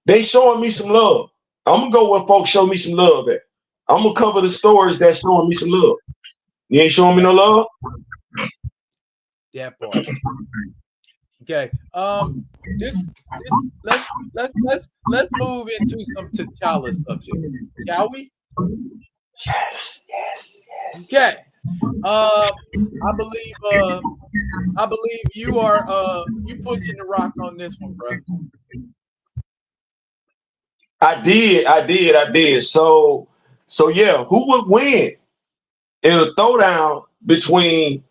they showing me some love. I'm gonna go where folks show me some love at. I'm gonna cover the stories that's showing me some love. You ain't showing me no love? Yeah, part. Okay. Let's move into some T'Challa subject, shall we? Yes. Okay. I believe you are you pushing the rock on this one, bro. I did. So yeah, who would win in a throwdown between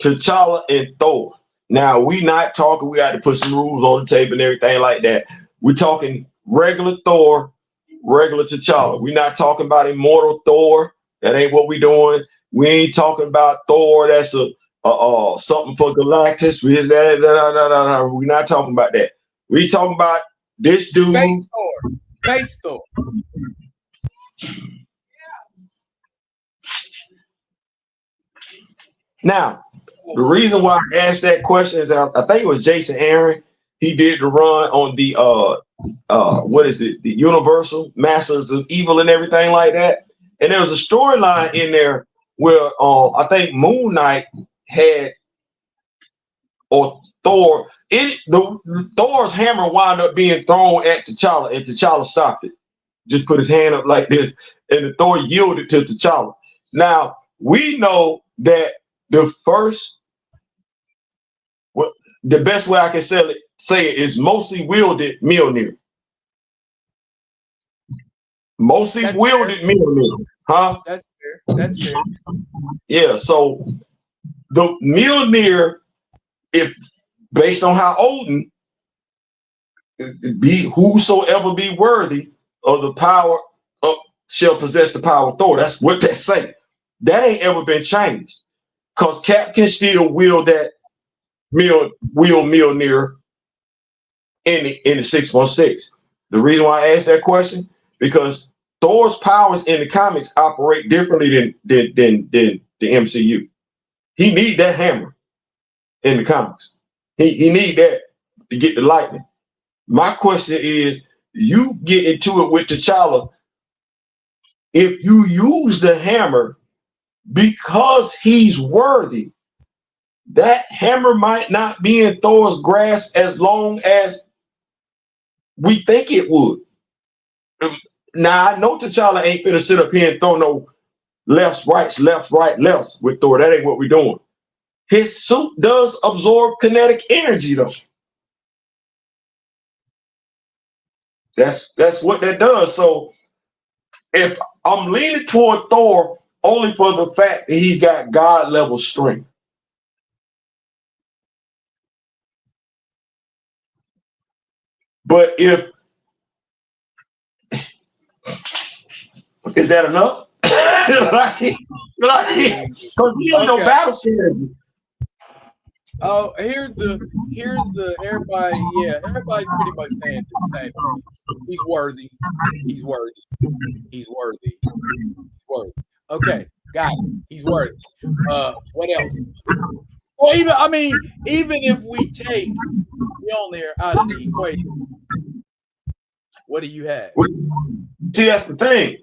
T'Challa and Thor? Now, we not talking, we got to put some rules on the table and everything like that. We're talking regular Thor, regular T'Challa. We're not talking about immortal Thor. That ain't what we doing. We ain't talking about Thor that's a something for Galactus. We're not talking about that. We talking about this dude. Base Thor. Now, the reason why I asked that question is I think it was Jason Aaron. He did the run on the what is it? The Universal Masters of Evil and everything like that. And there was a storyline in there where I think Moon Knight had or Thor. Thor's hammer wound up being thrown at T'Challa, and T'Challa stopped it. Just put his hand up like this, and the Thor yielded to T'Challa. Now we know that the best way I can say it is mostly wielded Mjolnir. Mostly wielded Mjolnir, huh? That's fair. Yeah. So the Mjolnir, if based on how Odin be whosoever be worthy of the power of shall possess the power of Thor. That's what that say. That ain't ever been changed. Because Cap can still wield that Mjolnir in the 616. The reason why I asked that question, because Thor's powers in the comics operate differently than the MCU. He need that hammer in the comics. He need that to get the lightning. My question is, you get into it with T'Challa. If you use the hammer because he's worthy, that hammer might not be in Thor's grasp as long as we think it would. Now, I know T'Challa ain't gonna sit up here and throw no lefts, rights, lefts, right, lefts with Thor. That ain't what we're doing. His suit does absorb kinetic energy, though. That's what that does. So if I'm leaning toward Thor only for the fact that he's got God level strength. But if is that enough? Because he ain't no battle strategy. Oh, here's the everybody. Yeah, everybody's pretty much saying the same thing. He's worthy. He's worthy. He's worthy. He's worthy. Okay, got it. He's worthy. What else? Well, even if we take Mjolnir out of the equation, what do you have? See, that's the thing.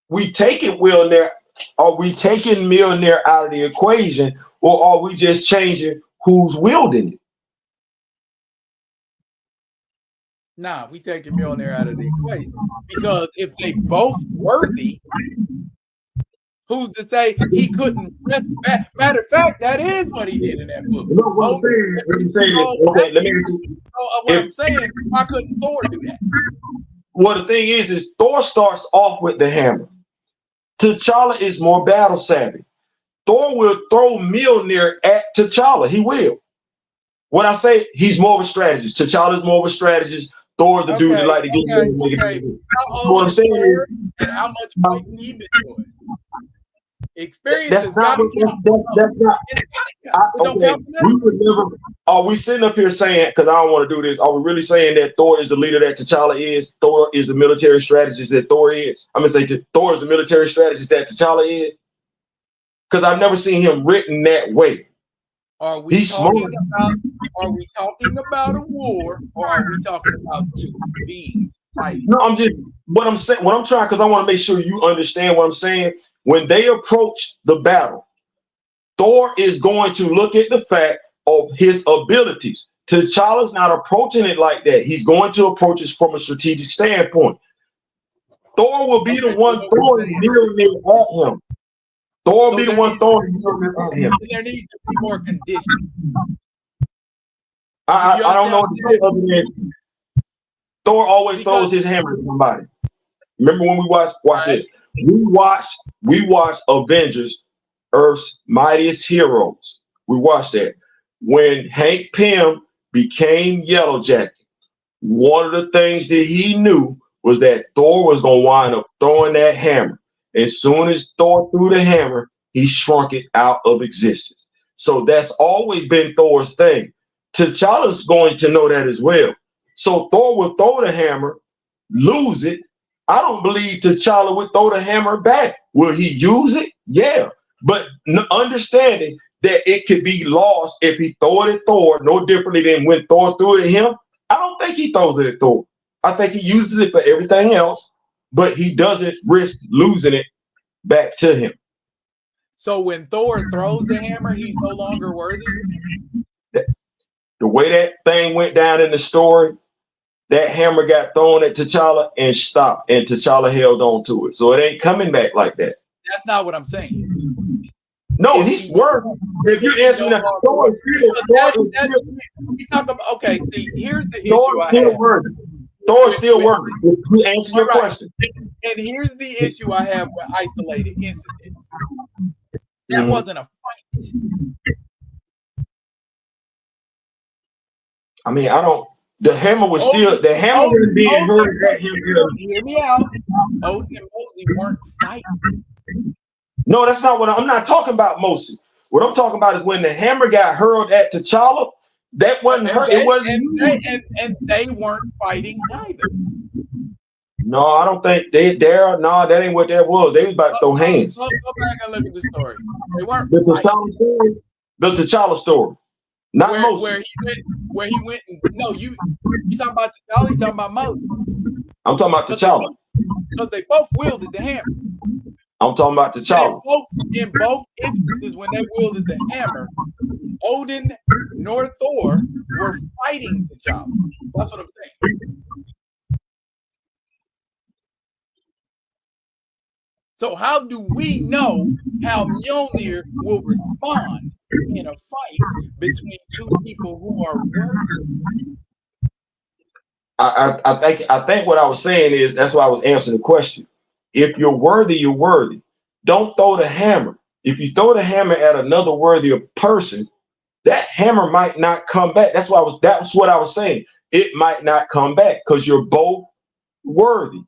We taking Mjolnir. Are we taking Mjolnir out of the equation, or are we just changing who's wielding it? Nah, we taking Mjolnir out of the equation because if they both worthy, who's to say he couldn't? Matter of fact, that is what he did in that book. No, what I'm saying is, okay, let me. What I'm saying, why couldn't Thor do that? Well, the thing is Thor starts off with the hammer. T'Challa is more battle savvy. Thor will throw Mjolnir at T'Challa. He will. When I say he's more of a strategist, T'Challa is more of a strategist. Thor's the dude that like to get okay. What I'm saying is, and how much fighting he been doing? Experience that's not. That's not. Okay. We would never. Are we sitting up here saying? Because I don't want to do this. Are we really saying that Thor is the leader that T'Challa is? Thor is the military strategist that Thor is. I'm gonna say Thor is the military strategist that T'Challa is. Because I've never seen him written that way. Are we talking about a war, or are we talking about two beings fighting? No, I'm just what I'm saying. What I'm trying, because I want to make sure you understand what I'm saying. When they approach the battle, Thor is going to look at the fact of his abilities. T'Challa's not approaching it like that. He's going to approach it from a strategic standpoint. Thor will be the one throwing Mjolnir at him. Thor will be the one throwing Mjolnir at him. There needs to be more conditions. I don't know what to say other than Thor always throws his hammer at somebody. Remember when we watch this? We watched Avengers, Earth's Mightiest Heroes. We watched that. When Hank Pym became Yellow Jacket, one of the things that he knew was that Thor was going to wind up throwing that hammer. As soon as Thor threw the hammer, he shrunk it out of existence. So that's always been Thor's thing. T'Challa's going to know that as well. So Thor will throw the hammer, lose it. I don't believe T'Challa would throw the hammer back. Will he use it? Yeah. But understanding that it could be lost if he throw it at Thor, no differently than when Thor threw it at him. I don't think he throws it at Thor. I think he uses it for everything else, but he doesn't risk losing it back to him. So when Thor throws the hammer, he's no longer worthy? The way that thing went down in the story, that hammer got thrown at T'Challa and stopped, and T'Challa held on to it. So it ain't coming back like that. That's not what I'm saying. No, he's worthy. If you're answering that, Thor is still okay, see, here's the issue I have. Thor is still worthy. He answers your question. And here's the issue I have with isolated incidents. That wasn't a fight. I mean, the hammer was still, the hammer was being heard at him. Hear me out. Odin and Mosey weren't fighting. No, that's not what I'm not talking about, Mosey. What I'm talking about is when the hammer got hurled at T'Challa, that wasn't her. It wasn't. And they weren't fighting either. No, I don't think no, that ain't what that was. They was about to throw hands. Go back and look at the story. They weren't the T'Challa story. Not Mosey. Where he went no, you talking about T'Challa, you talking about Moses. I'm talking about T'Challa. Because they both wielded the hammer. I'm talking about T'Challa. In both instances, when they wielded the hammer, Odin nor Thor were fighting T'Challa. That's what I'm saying. So how do we know how Mjolnir will respond in a fight between two people who are worthy? I think what I was saying is that's why I was answering the question. If you're worthy, you're worthy. Don't throw the hammer. If you throw the hammer at another worthy person, that hammer might not come back. That's what I was saying. It might not come back because you're both worthy.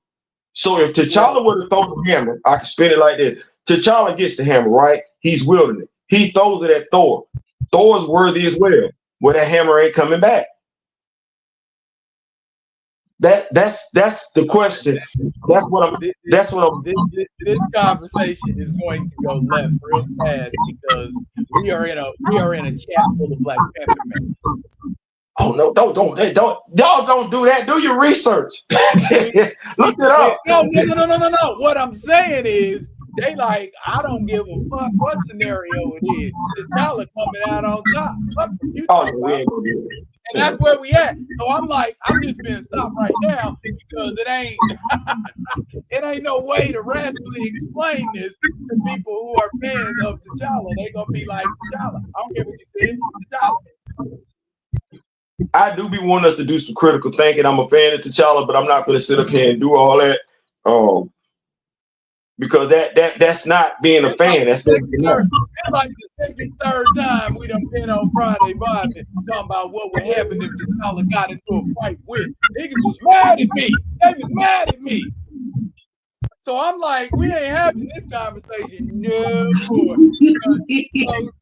So if T'Challa were to throw the hammer, I can spin it like this. T'Challa gets the hammer, right? He's wielding it. He throws it at Thor. Thor's worthy as well. Well, that hammer ain't coming back. That's the question. That's what I'm. This conversation is going to go left real fast because we are in a chat full of Black Panther members. Oh no! Don't y'all don't do that. Do your research. Look it up. No. What I'm saying is they like, I don't give a fuck what scenario it is. T'Challa coming out on top. What you talking about? And that's where we at. So I'm like, I'm just gonna stop right now because it ain't no way to rationally explain this to people who are fans of T'Challa. They gonna be like, T'Challa. I don't care what you said, T'Challa. I do be wanting us to do some critical thinking. I'm a fan of T'Challa, but I'm not gonna sit up here and do all that. Because that's not being a fan. That's like the second, third time we done been on Friday Vibin talking about what would happen if T'Challa got into a fight with. Niggas was mad at me. They was mad at me. So I'm like, we ain't having this conversation no more. Because they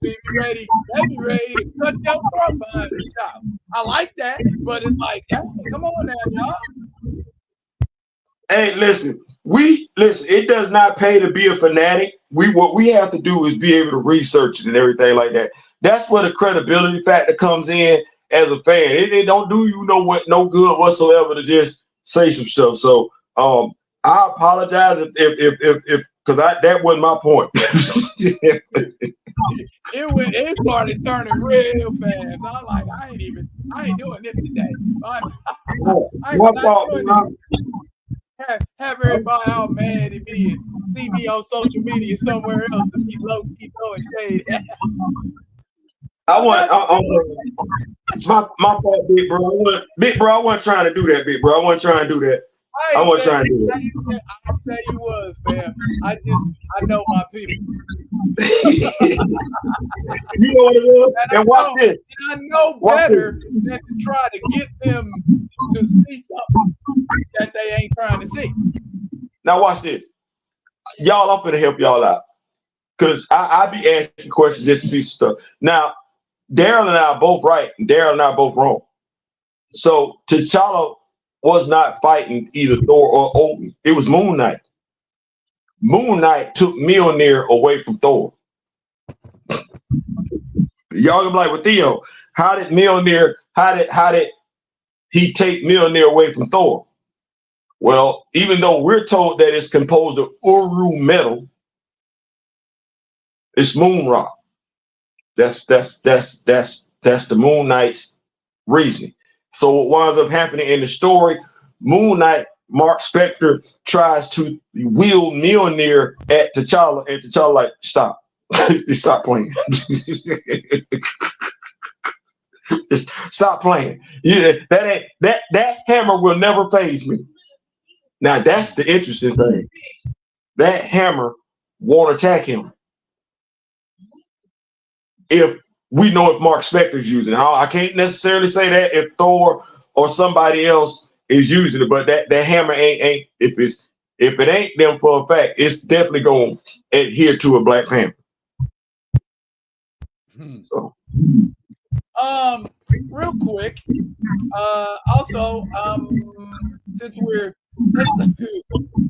be ready to cut your throat behind T'Challa. I like that, but it's like, come on now, y'all. Hey, listen. It does not pay to be a fanatic. What we have to do is be able to research it and everything like that. That's where the credibility factor comes in as a fan. It don't do you no good whatsoever to just say some stuff. So I apologize if because that wasn't my point. It started turning real fast. I'm like, I ain't doing this today. My fault. Have everybody all mad at me and see me on social media somewhere else and keep throwing shade. It's my fault, big bro. I wasn't trying to do that, big bro. I wasn't trying to do that. I wasn't trying to do that. I tell you what, fam. I know my people. You know what it is? And watch this. I know better than to try to get them to see something that they ain't trying to see. Now watch this. Y'all, I'm gonna help y'all out. Because I be asking questions just to see stuff. Now, Daryl and I are both right, and Daryl and I are both wrong. So T'Challa was not fighting either Thor or Odin. It was Moon Knight. Moon Knight took Mjolnir away from Thor. Y'all gonna be like, well, Theo, how did he take Mjolnir away from Thor? Well, even though we're told that it's composed of Uru metal, it's moon rock. That's the Moon Knight's reason. So what winds up happening in the story, Moon Knight, Mark Spector tries to wield Mjolnir at T'Challa, and T'Challa like, stop. Stop playing. Stop playing. Yeah, that hammer will never faze me. Now that's the interesting thing. That hammer won't attack him. If we know if Mark Spector's using it. I can't necessarily say that if Thor or somebody else is using it, but that hammer ain't if it ain't them for a fact, it's definitely going to adhere to a Black Panther. So real quick, also, since we're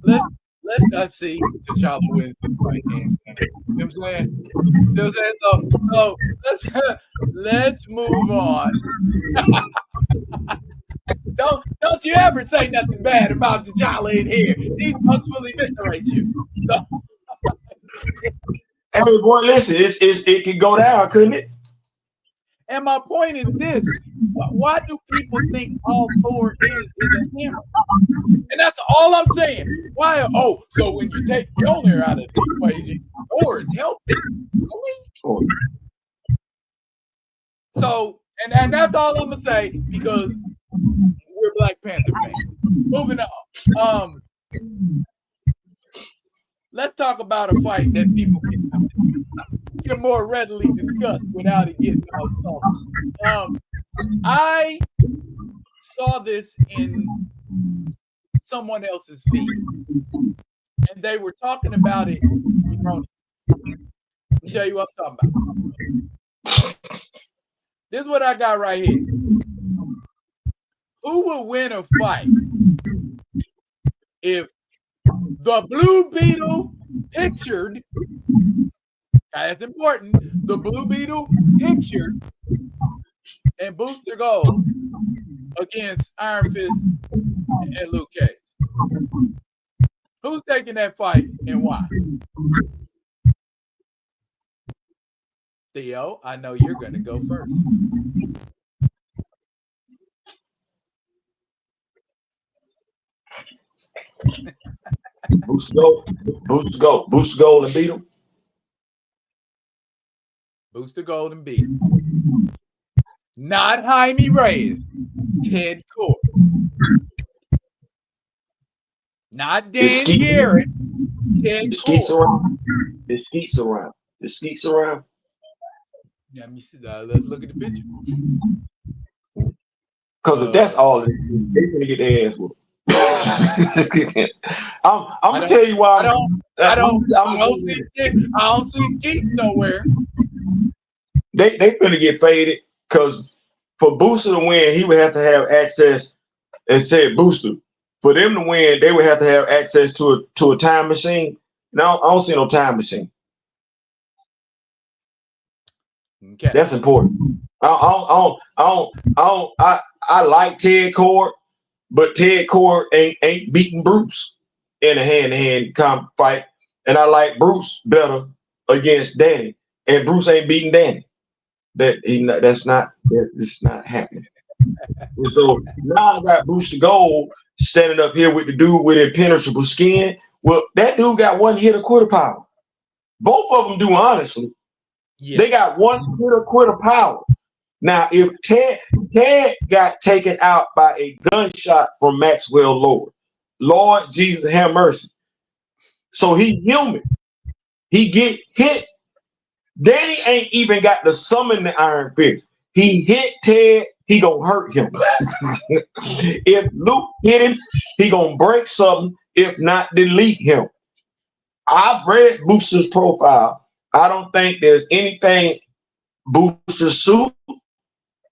let's not see T'Challa wins the fight. You know what I'm saying? You know what I'm saying? So let's move on. Don't you ever say nothing bad about T'Challa in here. These folks will eviscerate you. So. Hey boy, listen, it could go down, couldn't it? And my point is this: why do people think all Thor is a hammer? And that's all I'm saying. Why? Oh, so when you take Mjolnir out of the equation, Thor is helpless. Really? So, and that's all I'm gonna say because we're Black Panther fans. Moving on. let's talk about a fight that people can more readily discuss without it getting all soft. I saw this in someone else's feed, and they were talking about it. Let me tell you what I'm talking about. This is what I got right here. Who will win a fight if the Blue Beetle pictured, that's important, the Blue Beetle pictured and Booster Gold against Iron Fist and Luke Cage? Who's taking that fight and why? Theo, I know you're going to go first. Booster Gold, and beat him. Booster Gold and beat him. Not Jaime Reyes, Ted Core. Not Dan Garrett, Ted Core. The skeets around. Let me see. Let's look at the picture. Because if that's all, they're gonna get their ass whooped. I'm gonna tell you why. I don't see skeets nowhere. They finna get faded because for Booster to win, he would have to have access. And said Booster, for them to win, they would have to have access to a time machine. Now I don't see no time machine. Okay. That's important. I like Ted Core, but Ted Core ain't beating Bruce in a hand-to-hand fight, and I like Bruce better against Danny, and Bruce ain't beating Danny. It's not happening. And so now I got Booster Gold standing up here with the dude with impenetrable skin. Well, that dude got one hit of quitter power. Both of them do, honestly. Yes. They got one hit of quitter power. Now, if Ted got taken out by a gunshot from Maxwell Lord Jesus have mercy. So he human. He get hit. Danny ain't even got to summon the Iron Fist. He hit Ted, he gonna hurt him. If Luke hit him, he gonna break something, if not delete him. I've read Booster's profile. I don't think there's anything Booster's suit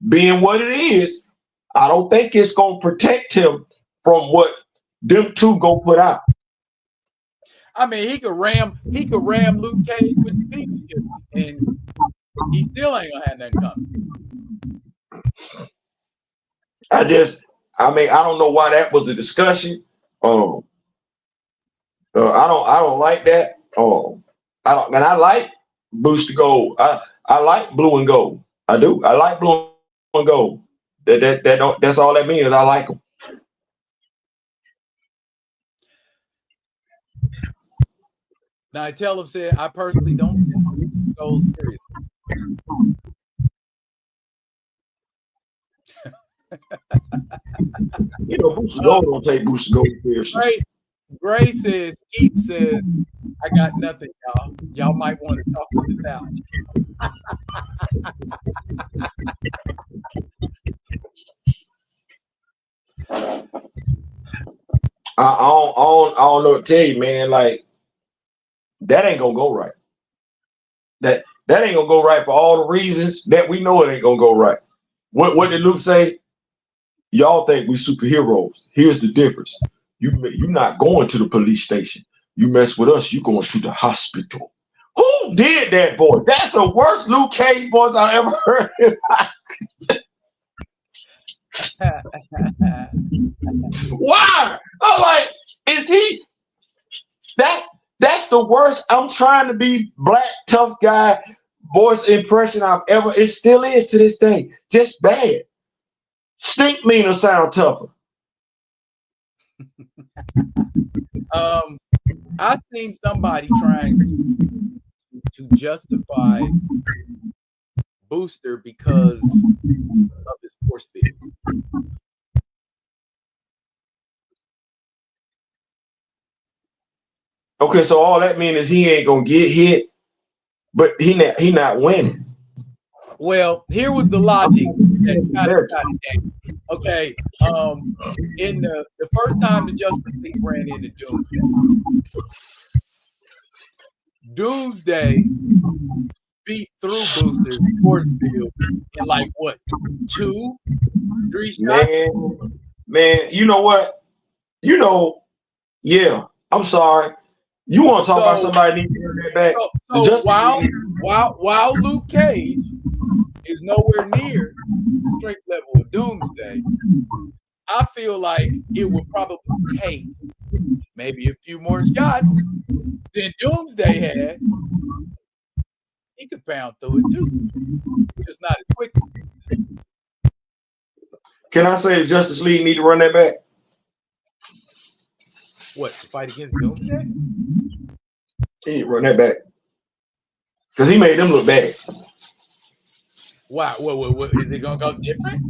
being what it is. I don't think it's gonna protect him from what them two go put out. I mean, he could ram Luke Cage with the beat, and he still ain't gonna have nothing coming. I don't know why that was a discussion. I don't like that. I like Booster Gold. I like blue and gold. I do. I like blue and gold. That's all that means. I like them. Now I tell him, said I personally don't take gold seriously. Booster Gold don't take Booster Gold seriously. Gray says, Keith says, I got nothing, y'all. Y'all might want to talk this out. I don't know what to tell you, man. Like, that ain't gonna go right. That ain't gonna go right for all the reasons that we know it ain't gonna go right. What did Luke say? Y'all think we superheroes. Here's the difference. You're not going to the police station. You mess with us, you going to the hospital. Who did that voice? That's the worst Luke Cage voice I ever heard. Why? I'm like, is he that's the worst. I'm trying to be black tough guy voice impression I've ever. It still is to this day. Just bad. Stink mean or sound tougher. I've seen somebody trying to justify Booster because of his force field. Okay, so all that means is he ain't gonna get hit, but he not winning. Well, here was the logic that kind of got it down. Okay, in the first time the Justice League ran into Doomsday beat through Booster's force field in like what, 2, 3 shots? Man, you know what? Yeah, I'm sorry. You want to talk about somebody needs to get that back? So while Luke Cage is nowhere near the strength level of Doomsday, I feel like it would probably take maybe a few more shots than Doomsday had. He could pound through it too, just not as quickly. Can I say the Justice League need to run that back? What, the fight against Doomsday? He need to run that back because he made them look bad. Wow, what is it gonna go different?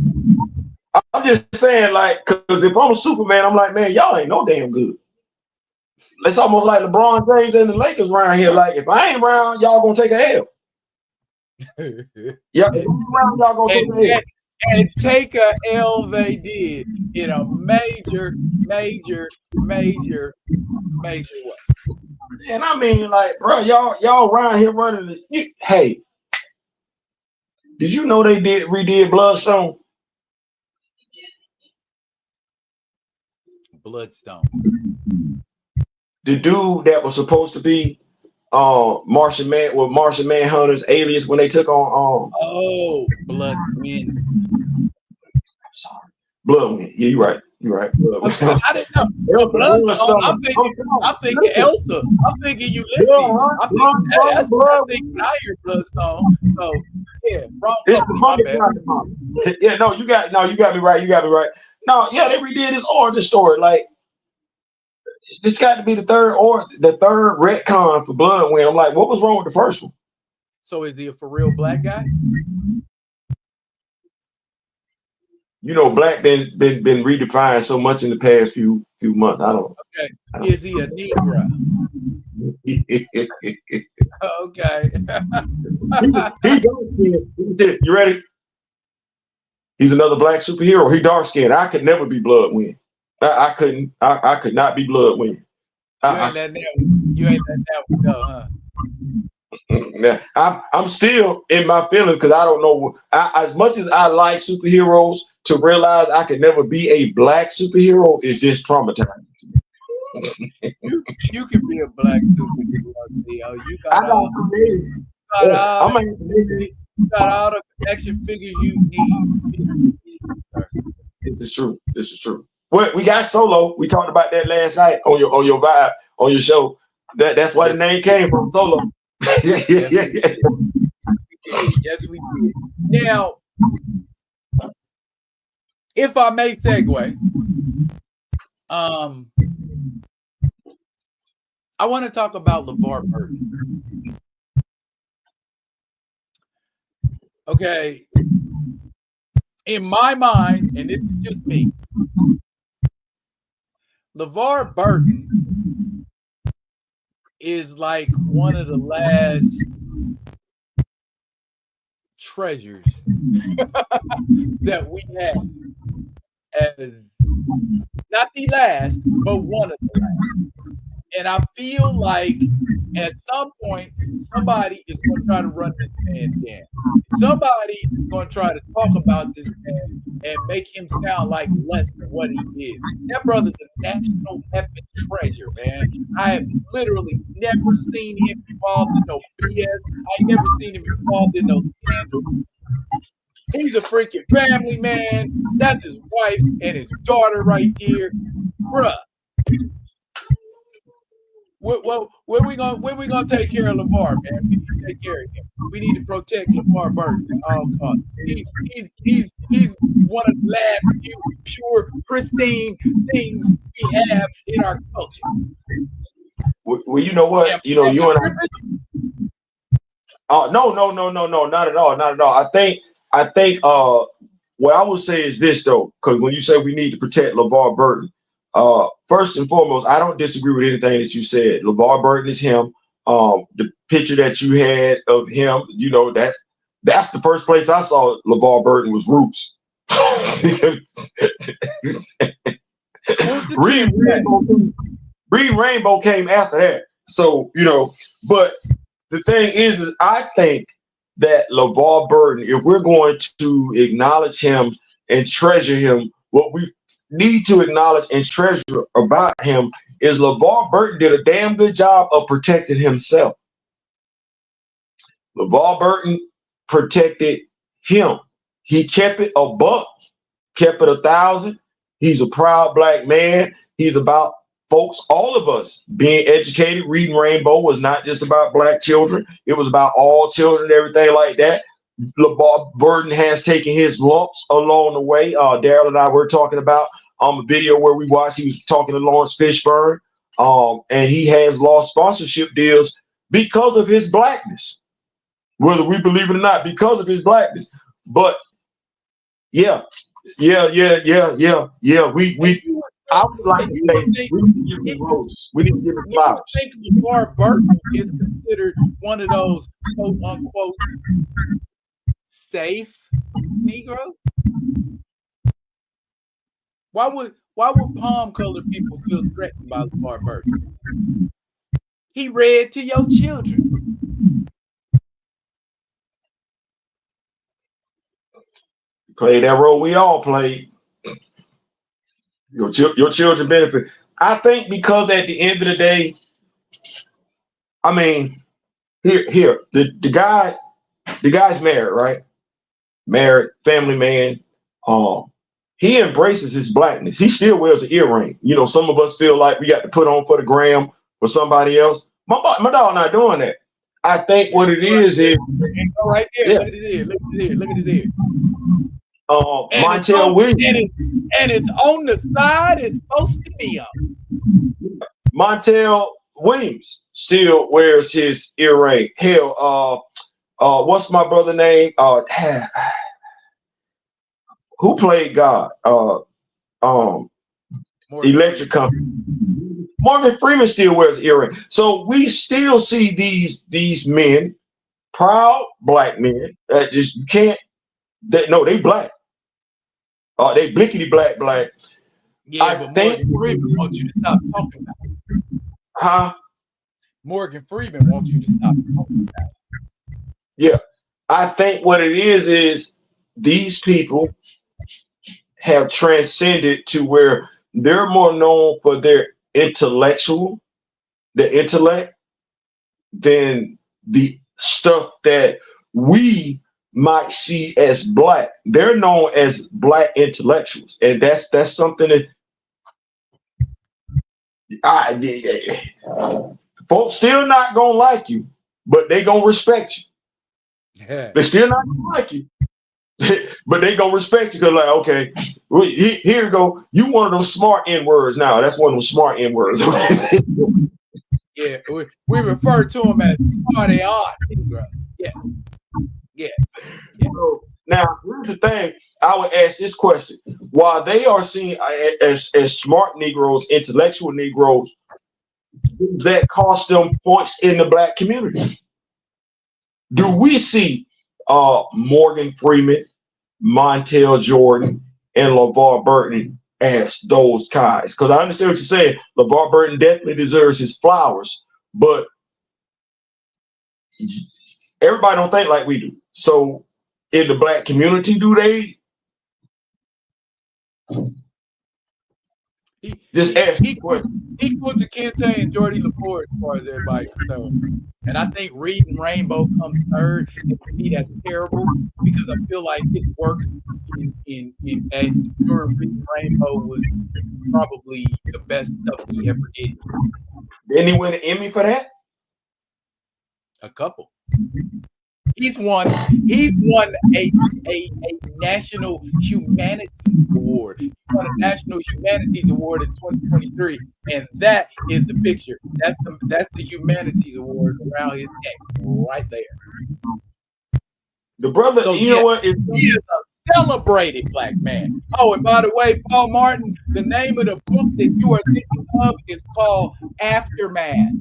I'm just saying, like, because if I'm a Superman, I'm like, man, y'all ain't no damn good. It's almost like LeBron James and the Lakers around here. Like, if I ain't around, y'all gonna take a L. Yeah, y'all gonna take a L. And take a L they did in a major what? And I mean, like, bro, y'all around here running this. Hey, did you know they redid Bloodstone? Bloodstone. The dude that was supposed to be Martian Manhunter's alias when they took on Bloodwind. I'm sorry. Bloodwind. Yeah, you're right. Okay, I didn't know. Bloodstone. I'm thinking Elsa. I'm thinking Ulysses. I'm thinking I hear Bloodstone. So yeah, wrong company. My bad. Yeah, you got me right. No, yeah, they redid his origin story. Like, this got to be the third retcon for Bloodwind. I'm like, what was wrong with the first one? So is he a for real black guy? You know, black been redefined so much in the past few months. I don't. Okay, is he a Negro? Okay. he dark skinned. You ready? He's another black superhero. He dark skinned. I could never be Bloodwind. I couldn't. I could not be Bloodwind. You ain't letting that one go, huh? Yeah, I'm still in my feelings because I don't know. As much as I like superheroes, to realize I could never be a black superhero is just traumatizing. You can be a black superhero, Theo. You got all the action figures you need. This is true. Well, we got Solo. We talked about that last night on your vibe on your show. That's why the name came from, Solo. Yes, we did. Now, if I may segue, I want to talk about LeVar Burton. Okay. In my mind, and this is just me, LeVar Burton is like one of the last treasures that we have, as not the last, but one of the last. And I feel like at some point somebody is going to try to run this man down. Somebody is going to try to talk about this man and make him sound like less than what he is. That brother's a national epic treasure, man. I have literally never seen him involved in no BS. I never seen him involved in no scandal. He's a freaking family man. That's his wife and his daughter right there. Bruh. Where we gonna take care of LeVar, man? We need to take care of him. We need to protect LeVar Burton at all costs. He's one of the last few pure, pristine things we have in our culture. Well, you know what? Yeah, you and I. No, not at all. I think what I would say is this though, because when you say we need to protect LeVar Burton, First and foremost, I don't disagree with anything that you said. LeVar Burton is him. The picture that you had of him, you know, that's the first place I saw LeVar Burton was Roots. Reading Rainbow came after that. So, you know, but the thing is I think that LeVar Burton, if we're going to acknowledge him and treasure him, what we need to acknowledge and treasure about him is LeVar Burton did a damn good job of protecting himself. LeVar Burton protected him. He kept it a buck, kept it 1,000. He's a proud black man. He's about folks, all of us being educated. Reading Rainbow was not just about black children. It was about all children, everything like that. LeVar Burton has taken his lumps along the way. Daryl and I were talking about a video where we watched, he was talking to Lawrence Fishburne, and he has lost sponsorship deals because of his blackness, whether we believe it or not, because of his blackness. But yeah. We I would like to say we need to give him roses. We need to give him flowers. I think LeVar Burton is considered one of those quote unquote safe Negroes. Why would palm colored people feel threatened by LeVar Burton? He read to your children. Play that role we all played. Your children benefit. I think because at the end of the day, I mean, the guy's married, right? Married, family man. He embraces his blackness. He still wears an earring. You know, some of us feel like we got to put on for the gram for somebody else. My dog not doing that. I think what it is right there. Yeah. Look at his ear. Look at his ear. Montel Williams. And it's on the side. It's supposed to be on. Montel Williams still wears his earring. Hell, what's my brother name? Who played God? Electric Company. Morgan Freeman still wears earring. So we still see these men, proud black men that just you can't. They black. They blickety black. Yeah, but Morgan Freeman wants you to stop talking about it. Huh? Morgan Freeman wants you to stop talking about it. Yeah. I think what it is these people have transcended to where they're more known for their intellect than the stuff that we might see as black. They're known as black intellectuals, and that's something that folks still not gonna like you, but they gonna respect you. Yeah. They're still not gonna like you, but they gonna respect you because, like, okay, here you go. You one of those smart N words now. That's one of those smart N words. Yeah, we refer to them as smarty art. Yeah. Yeah. So, now, here's the thing. I would ask this question: while they are seen as smart Negroes, intellectual Negroes, that cost them points in the black community? Do we see Morgan Freeman, Montel Jordan, and LeVar Burton as those guys? Because I understand what you're saying. LeVar Burton definitely deserves his flowers, but everybody don't think like we do. So in the black community, do they? He quit to Kente and Jordy LaFord as far as everybody's concerned. And I think Reading Rainbow comes third. And for me, that's terrible because I feel like his work during Reading Rainbow was probably the best stuff he ever did. Didn't he win an Emmy for that? A couple. He's won a National Humanities Award. He won a National Humanities Award in 2023, and that is the picture. That's the Humanities Award around his neck, right there. The brother, so, you know what? He is a celebrated black man. Oh, and by the way, Paul Martin, the name of the book that you are thinking of is called Aftermath.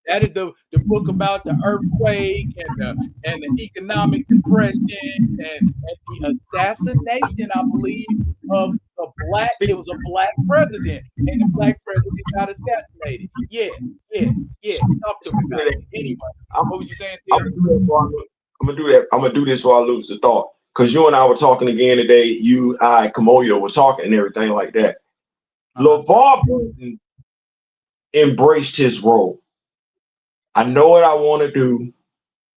That is the book about the earthquake and the economic depression and the assassination, I believe, of a black. It was a black president, and the black president got assassinated. Yeah, yeah, yeah. Talk to me about it. Anyway, what was you saying, Theo? I'm gonna do that. I'm gonna do this while I lose the thought. Because you and I were talking again today. You, I, Kamoyo were talking and everything like that. LeVar Burton embraced his role. I know what I want to do.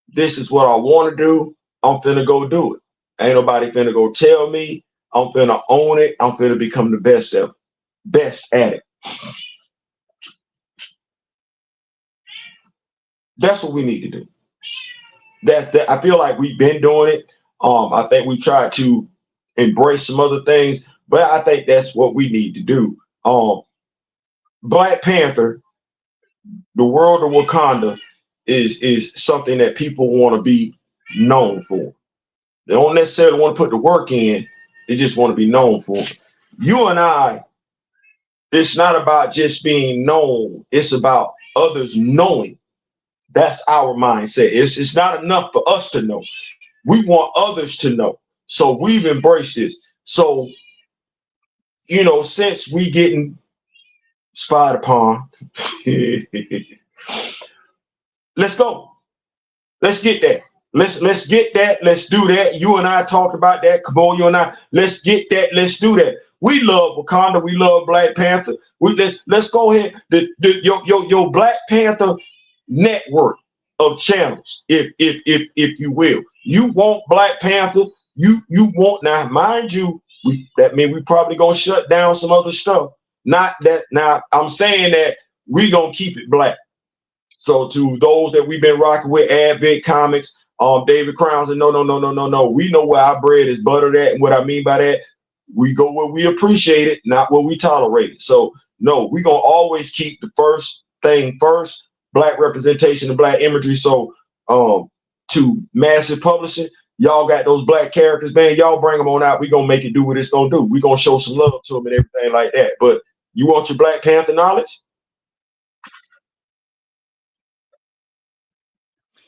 This is what I want to do. I'm finna go do it. Ain't nobody finna go tell me. I'm finna own it. I'm finna become the best at it. That's what we need to do. That I feel like we've been doing it. I think we tried to embrace some other things, but I think that's what we need to do. Black Panther, the world of Wakanda, is something that people want to be known for. They don't necessarily want to put the work in. They just want to be known for it. You and I, it's not about just being known. It's about others knowing. That's our mindset. It's not enough for us to know. We want others to know. So we've embraced this. So, since we getting spied upon, let's go. Let's get that. Let's get that. Let's do that. You and I talked about that. Kabul, you and I. Let's get that. Let's do that. We love Wakanda. We love Black Panther. Let's go ahead. Your Black Panther network of channels, if you will. You want Black Panther. You want, now, mind you, that means we probably gonna shut down some other stuff. Not that now. I'm saying that we gonna keep it black. So to those that we've been rocking with, Advent Comics, David Crowns, and no. We know where our bread is buttered at, and what I mean by that, we go where we appreciate it, not where we tolerate it. So no, we gonna always keep the first thing first, black representation and black imagery. So to Massive Publishing, y'all got those black characters, man. Y'all bring them on out. We gonna make it do what it's gonna do. We gonna show some love to them and everything like that. But you want your Black Panther knowledge?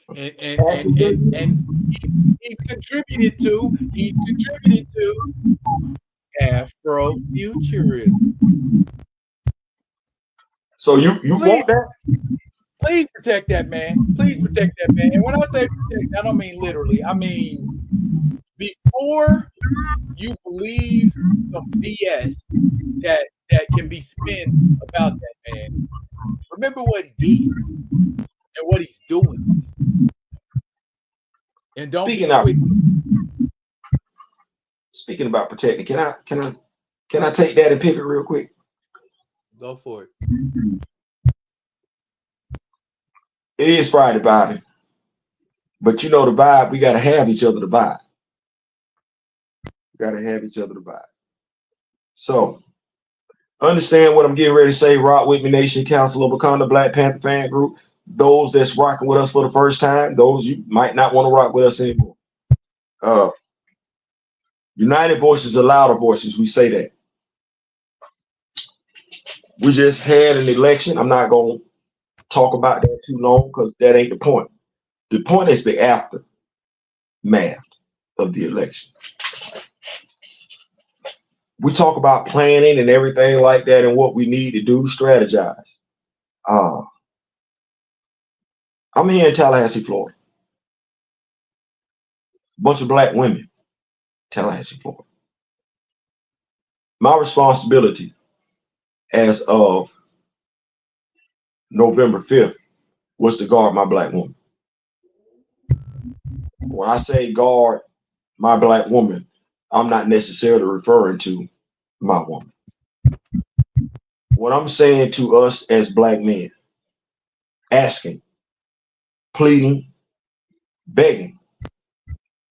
And he's contributed to Afrofuturism. So you want that? Please protect that man. Please protect that man. And when I say protect, I don't mean literally. I mean before you believe some BS that can be spin about that man. Remember what he did and what he's doing. And don't be quick. Speaking about protecting, can I take that and pivot real quick? Go for it. It is Friday vibing, but you know the vibe. We gotta have each other to vibe. We gotta have each other to vibe. So understand what I'm getting ready to say. Rock with me, Nation, Council of Wakanda, Black Panther fan group. Those that's rocking with us for the first time, those you might not want to rock with us anymore. United voices are louder voices. We say that. We just had an election. I'm not going to talk about that too long because that ain't the point. The point is the aftermath of the election. We talk about planning and everything like that and what we need to do, strategize. I'm here in Tallahassee, Florida. Bunch of black women, Tallahassee, Florida. My responsibility as of November 5th was to guard my black woman. When I say guard my black woman, I'm not necessarily referring to my woman. What I'm saying to us as black men, asking, pleading, begging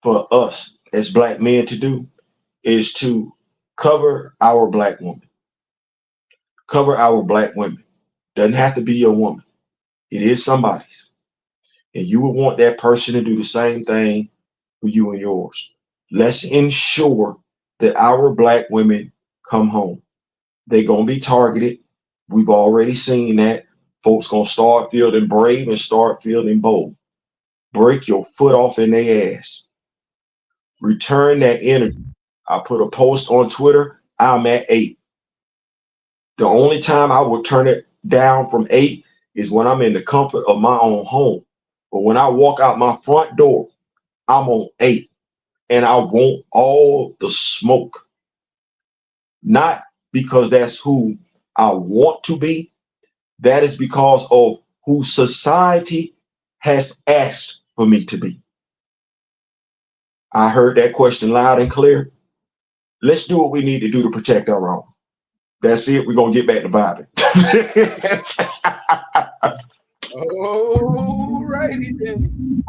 for us as black men to do is to cover our black woman. Cover our black women. Doesn't have to be your woman. It is somebody's. And you would want that person to do the same thing for you and yours. Let's ensure that our black women come home. They're gonna be targeted. We've already seen that. Folks gonna start feeling brave and start feeling bold. Break your foot off in their ass. Return that energy. I put a post on Twitter. I'm at 8. The only time I will turn it down from 8 is when I'm in the comfort of my own home. But when I walk out my front door, I'm on 8. And I want all the smoke. Not because that's who I want to be. That is because of who society has asked for me to be. I heard that question loud and clear. Let's do what we need to do to protect our own. That's it. We're going to get back to vibing. All righty then.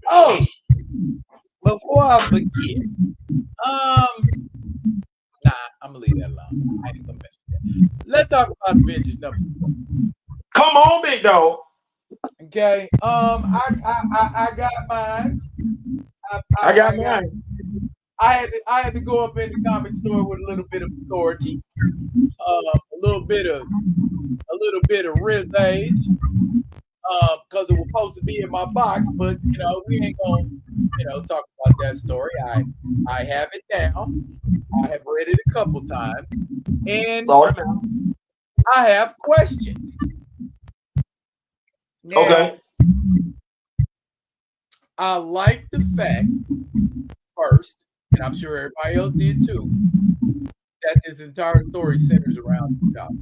Oh, before I forget, nah, I'm gonna leave that alone. I ain't gonna mess with that. Let's talk about Avengers number 4. Come on, big dog. Okay. I got mine. I got mine. I had to go up in the comic store with a little bit of authority, a little bit of Riz age, because it was supposed to be in my box, but we ain't gonna talk about that story. I have it down. I have read it a couple times, and I have questions. Now, okay. I like the fact, first, and I'm sure everybody else did too, that this entire story centers around T'Challa.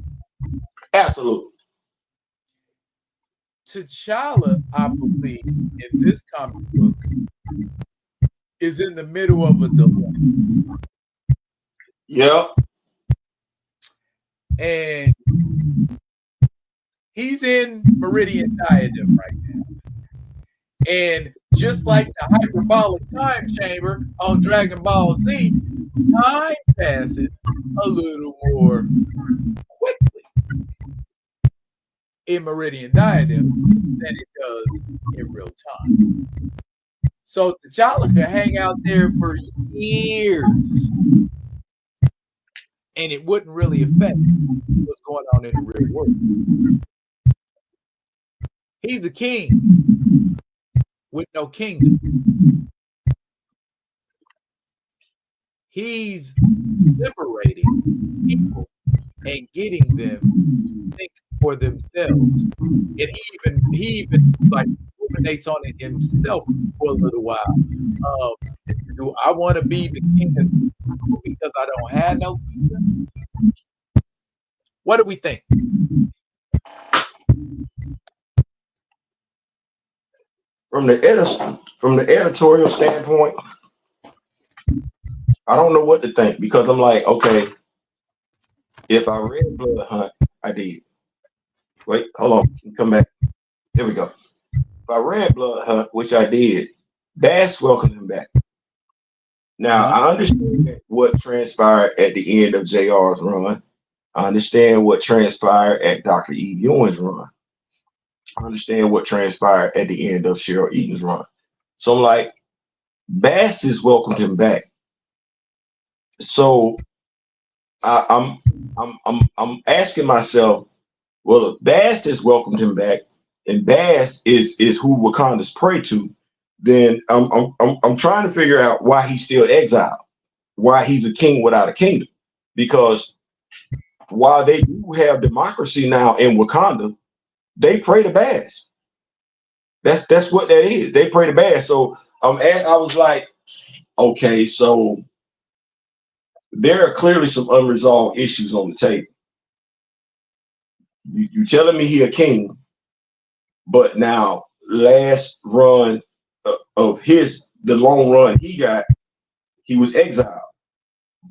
Absolutely. T'Challa, I believe, in this comic book, is in the middle of a dilemma. Yep. And he's in Meridian Diadem right now. And just like the hyperbolic time chamber on Dragon Ball Z, time passes a little more quickly in Meridian Diadem than it does in real time. So T'Challa can hang out there for years, and it wouldn't really affect what's going on in the real world. He's a king with no kingdom. He's liberating people and getting them to think for themselves. And he even like ruminates on it himself for a little while. Do I want to be the king of people because I don't have no kingdom? What do we think? From the editorial standpoint, I don't know what to think, because I'm like, okay, if I read Blood Hunt, I did. Wait, hold on, come back. There we go. If I read Blood Hunt, which I did, Bass welcomed him back. Now, I understand what transpired at the end of JR's run. I understand what transpired at Dr. Eve Ewing's run. I understand what transpired at the end of Cheryl Eaton's run. So I'm like, Bass has welcomed him back. So I'm asking myself, well, if Bass has welcomed him back, and Bass is who Wakanda's prey to, then I'm trying to figure out why he's still exiled, why he's a king without a kingdom. Because while they do have democracy now in Wakanda, they pray to Bass. That's what that is. They pray to Bass. So I was like, okay, so there are clearly some unresolved issues on the table. You telling me he a king, but now last run of the long run he got, he was exiled.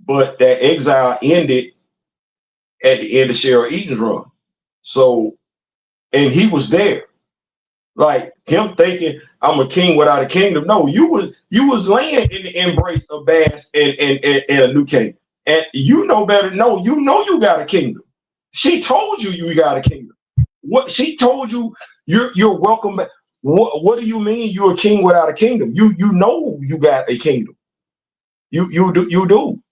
But that exile ended at the end of Cheryl Eaton's run. So, and he was there. Like him thinking I'm a king without a kingdom. No, you was laying in the embrace of Bass and a new king. And you know better. No, you know you got a kingdom. She told you got a kingdom. What she told you, you're welcome back. What do you mean you're a king without a kingdom? You know you got a kingdom. You do.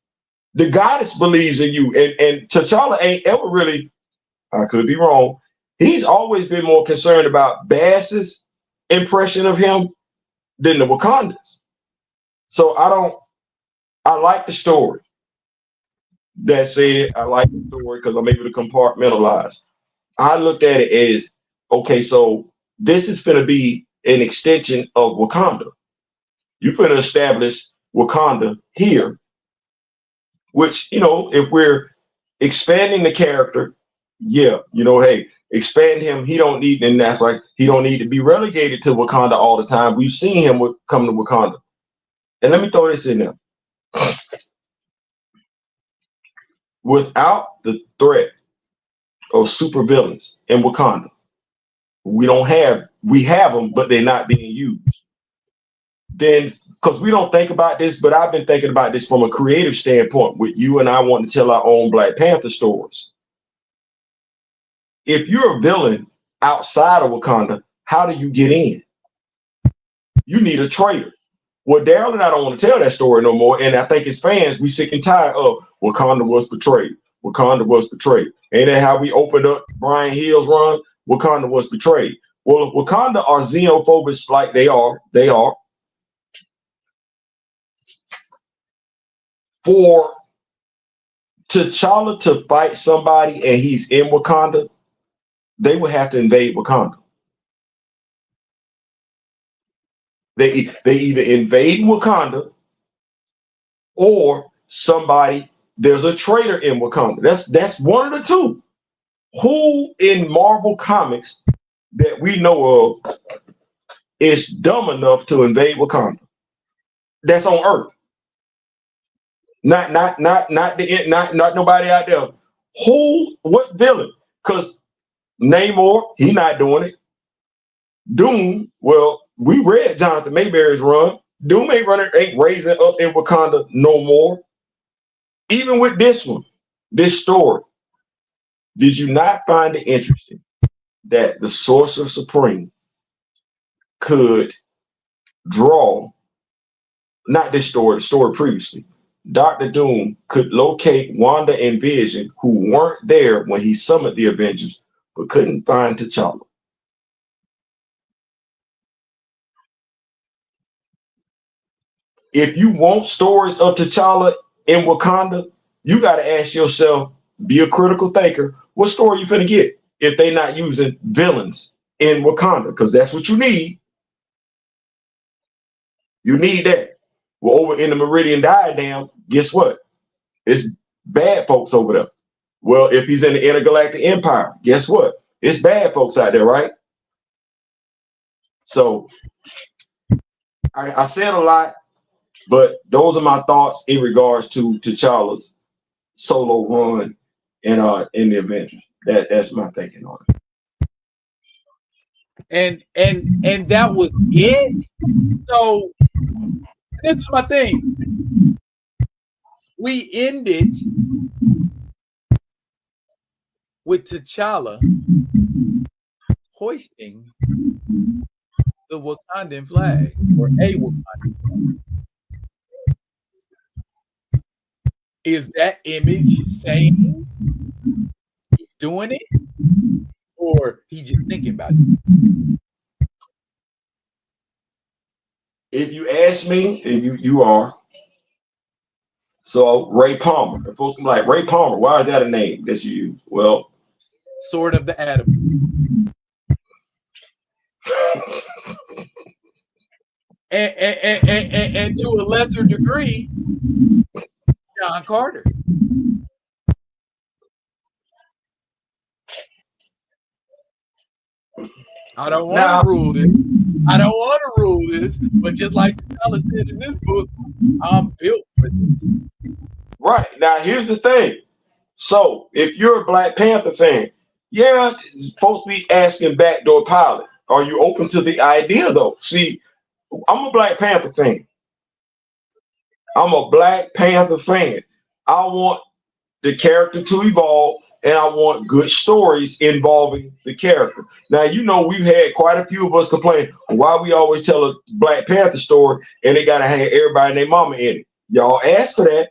The goddess believes in you, and T'Challa ain't ever really. I could be wrong. He's always been more concerned about Bass's impression of him than the Wakandans. So I like the story. That said, I like the story because I'm able to compartmentalize. I looked at it as, okay, so this is going to be an extension of Wakanda. You're going to establish Wakanda here, which, if we're expanding the character, yeah, hey, expand him. He don't need, and that's like, he don't need to be relegated to Wakanda all the time. We've seen him come to Wakanda. And let me throw this in there. Without the threat of supervillains in Wakanda, we have them, but they're not being used. Then, because we don't think about this, but I've been thinking about this from a creative standpoint with you and I want to tell our own Black Panther stories. If you're a villain outside of Wakanda, how do you get in? You need a traitor. Well, Daryl and I don't want to tell that story no more. And I think as fans, we sick and tired of Wakanda was betrayed. Wakanda was betrayed. Ain't that how we opened up Brian Hill's run? Wakanda was betrayed. Well, if Wakanda are xenophobic like they are. For T'Challa to fight somebody and he's in Wakanda, they would have to invade Wakanda. They either invade Wakanda or there's a traitor in Wakanda. That's one of the two. Who in Marvel Comics that we know of is dumb enough to invade Wakanda? That's on Earth. Not nobody out there. What villain? Because Namor, he not doing it. Doom, well, we read Jonathan Mayberry's run. Doom ain't raising up in Wakanda no more. Even with this story, did you not find it interesting that the Sorcerer Supreme could draw, not this story, the story previously, Dr. Doom could locate Wanda and Vision, who weren't there when he summoned the Avengers, but couldn't find T'Challa. If you want stories of T'Challa in Wakanda, you got to ask yourself, be a critical thinker, what story you finna get if they not using villains in Wakanda? Because that's what you need. You need that. Well, over in the Meridian Diadem, guess what? It's bad folks over there. Well, if he's in the Intergalactic Empire, guess what? It's bad folks out there, right? So I said a lot, but those are my thoughts in regards to T'Challa's solo run in the Avengers. That's my thinking on it. And that was it. So that's my thing. We ended with T'Challa hoisting the Wakandan flag, or a Wakandan flag. Is that image saying he's doing it, or he's just thinking about it? If you ask me, and you are, so Ray Palmer. The folks be like, Ray Palmer, why is that a name that you use? Well, Sword of the Atom. And to a lesser degree, John Carter. I don't want to rule this. I don't want to rule this, but just like T'Challa said in this book, I'm built for this. Right. Now, here's the thing. So, if you're a Black Panther fan, yeah, it's supposed to be asking backdoor pilot. Are you open to the idea, though? See, I'm a Black Panther fan. I'm a Black Panther fan. I want the character to evolve, and I want good stories involving the character. Now, you know, we've had quite a few of us complain why we always tell a Black Panther story and they got to have everybody and their mama in it. Y'all asked for that.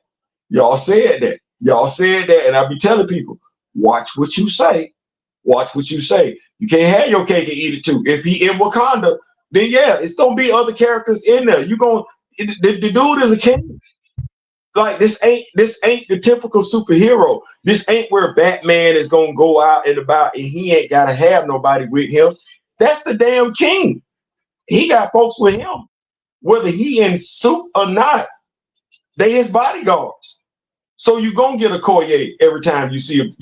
Y'all said that. Y'all said that. And I be telling people, watch what you say. Watch what you say. You can't have your cake and eat it too. If he in Wakanda, then yeah, it's gonna be other characters in there. You gonna the dude is a king. Like this ain't the typical superhero. This ain't where Batman is gonna go out and about and he ain't gotta have nobody with him. That's the damn king. He got folks with him, whether he in suit or not. They his bodyguards. So you gonna get a Okoye every time you see him.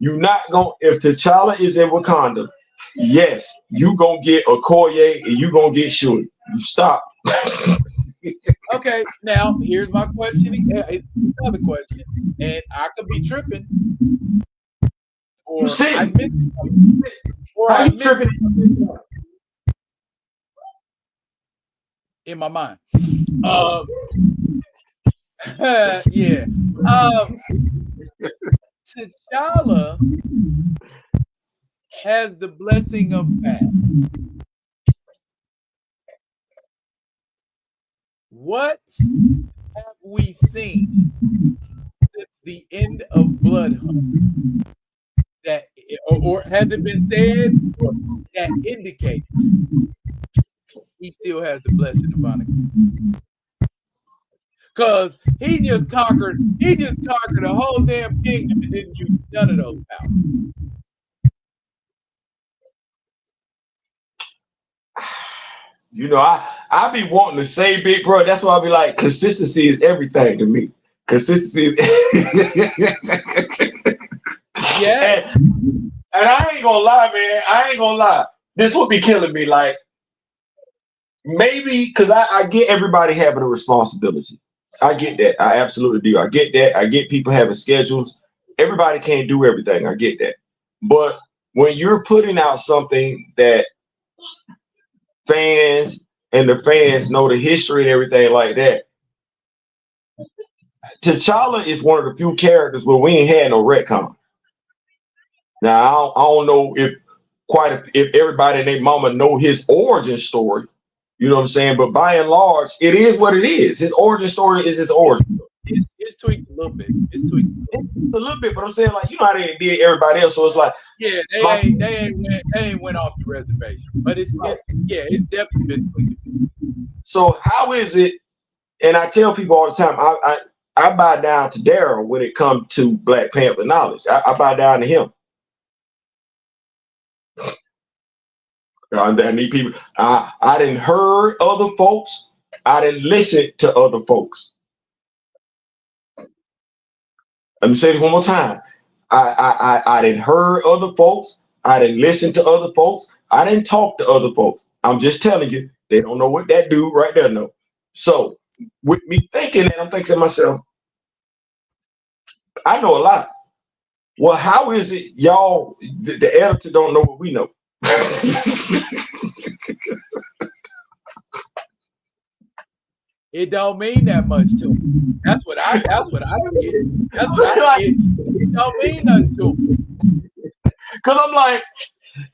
You not gonna, if T'Challa is in Wakanda, yes, you gonna get a Okoye and you gonna get Shuri. You stop. Okay, now here's my question. It's another question, and I could be tripping, or You see, I missed something, or how I you missed tripping? in my mind. Yeah. T'Challa has the blessing of past. What have we seen since the end of Blood Hunt that, or has it been said that indicates he still has the blessing of honor? Because he just conquered a whole damn kingdom and didn't use none of those powers. You know, I be wanting to say, big bro. That's why I be like, consistency is everything to me. Consistency is Yes. and I ain't gonna lie, man. I ain't gonna lie. This would be killing me. Like, maybe because I get everybody having a responsibility. I get that. I absolutely do. I get that. I get people having schedules. Everybody can't do everything. I get that. But when you're putting out something that fans and the fans know the history and everything like that, T'Challa is one of the few characters where we ain't had no retcon. Now I don't know if everybody and their mama know his origin story. You know what I'm saying? But by and large, it is what it is. His origin story is his origin. It's tweaked a little bit. It's tweaked. It's a little bit, but I'm saying, like, you know how they did everybody else. So it's like, yeah, they ain't went off the reservation. But it's definitely been tweaked. So how is it? And I tell people all the time, I buy down to Daryl when it comes to Black Panther knowledge. I buy down to him. I need people. I didn't heard other folks. I didn't listen to other folks. Let me say it one more time. I didn't heard other folks. I didn't listen to other folks. I didn't talk to other folks. I'm just telling you, they don't know what that dude right there know. So with me thinking that, I'm thinking to myself, I know a lot. Well, how is it y'all, the editor don't know what we know? It don't mean that much to him. That's what I get. That's what I get. It don't mean nothing to him. Because I'm like,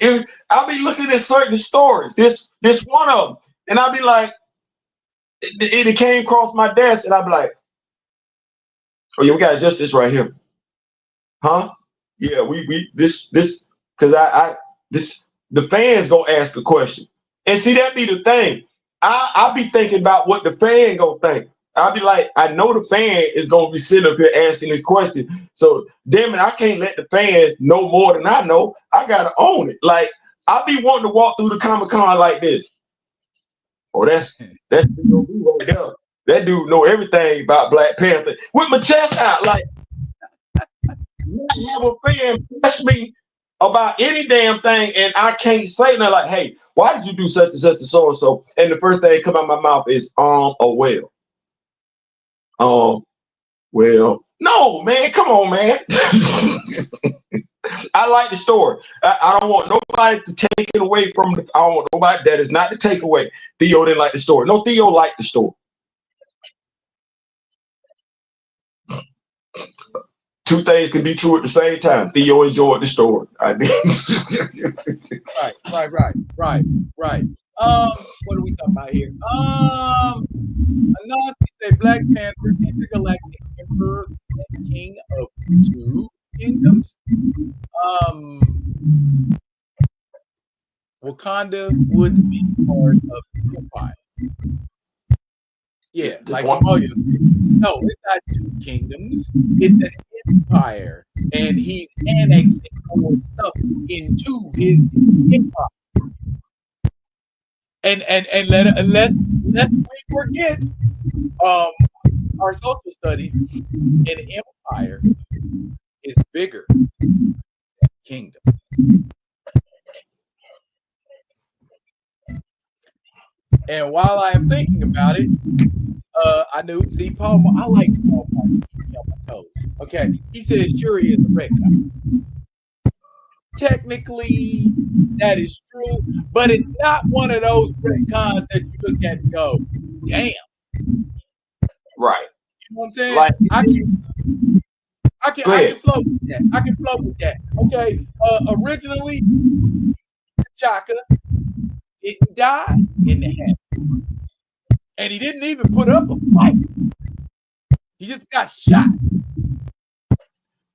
if I'll be looking at certain stories, this one of them, and I'll be like, it came across my desk, and I'll be like, oh yeah, we gotta adjust this right here. Huh? Yeah, we this because I this the fans gonna ask a question. And see, that be the thing. I'll be thinking about what the fan gonna think. I'll be like, I know the fan is gonna be sitting up here asking this question. So damn it, I can't let the fan know more than I know. I gotta own it. Like, I'll be wanting to walk through the Comic-Con like this. Oh, that's right there. That dude know everything about Black Panther with my chest out. Like, have a fan press me about any damn thing, and I can't say nothing like, hey, why did you do such and such and so and so? And the first thing come out my mouth is or well. Well, no, man, come on, man. I like the story. I don't want nobody to take it away from I don't want nobody that is not the takeaway. Theo didn't like the story. No, Theo liked the story. two things can be true at the same time. Theo enjoyed the story. I did. Right. What are we talking about here? Anansi said Black Panther, intergalactic emperor and king of 2 kingdoms. Wakanda would be part of the empire. Yeah, like Moyo said. No, it's not 2 kingdoms. It's an empire, and he's annexing more stuff into his empire. And let's we forget our social studies. An empire is bigger than a kingdom. And while I am thinking about it, I see Paul. I like Paul on my toes. Okay, he says Shuri is a retcon. Technically, that is true, but it's not one of those retcons that you look at and go, "Damn." Right. You know what I'm saying? Like, I can flow with that. I can flow with that. Okay. Originally, T'Chaka didn't die in the hand. And he didn't even put up a fight. He just got shot.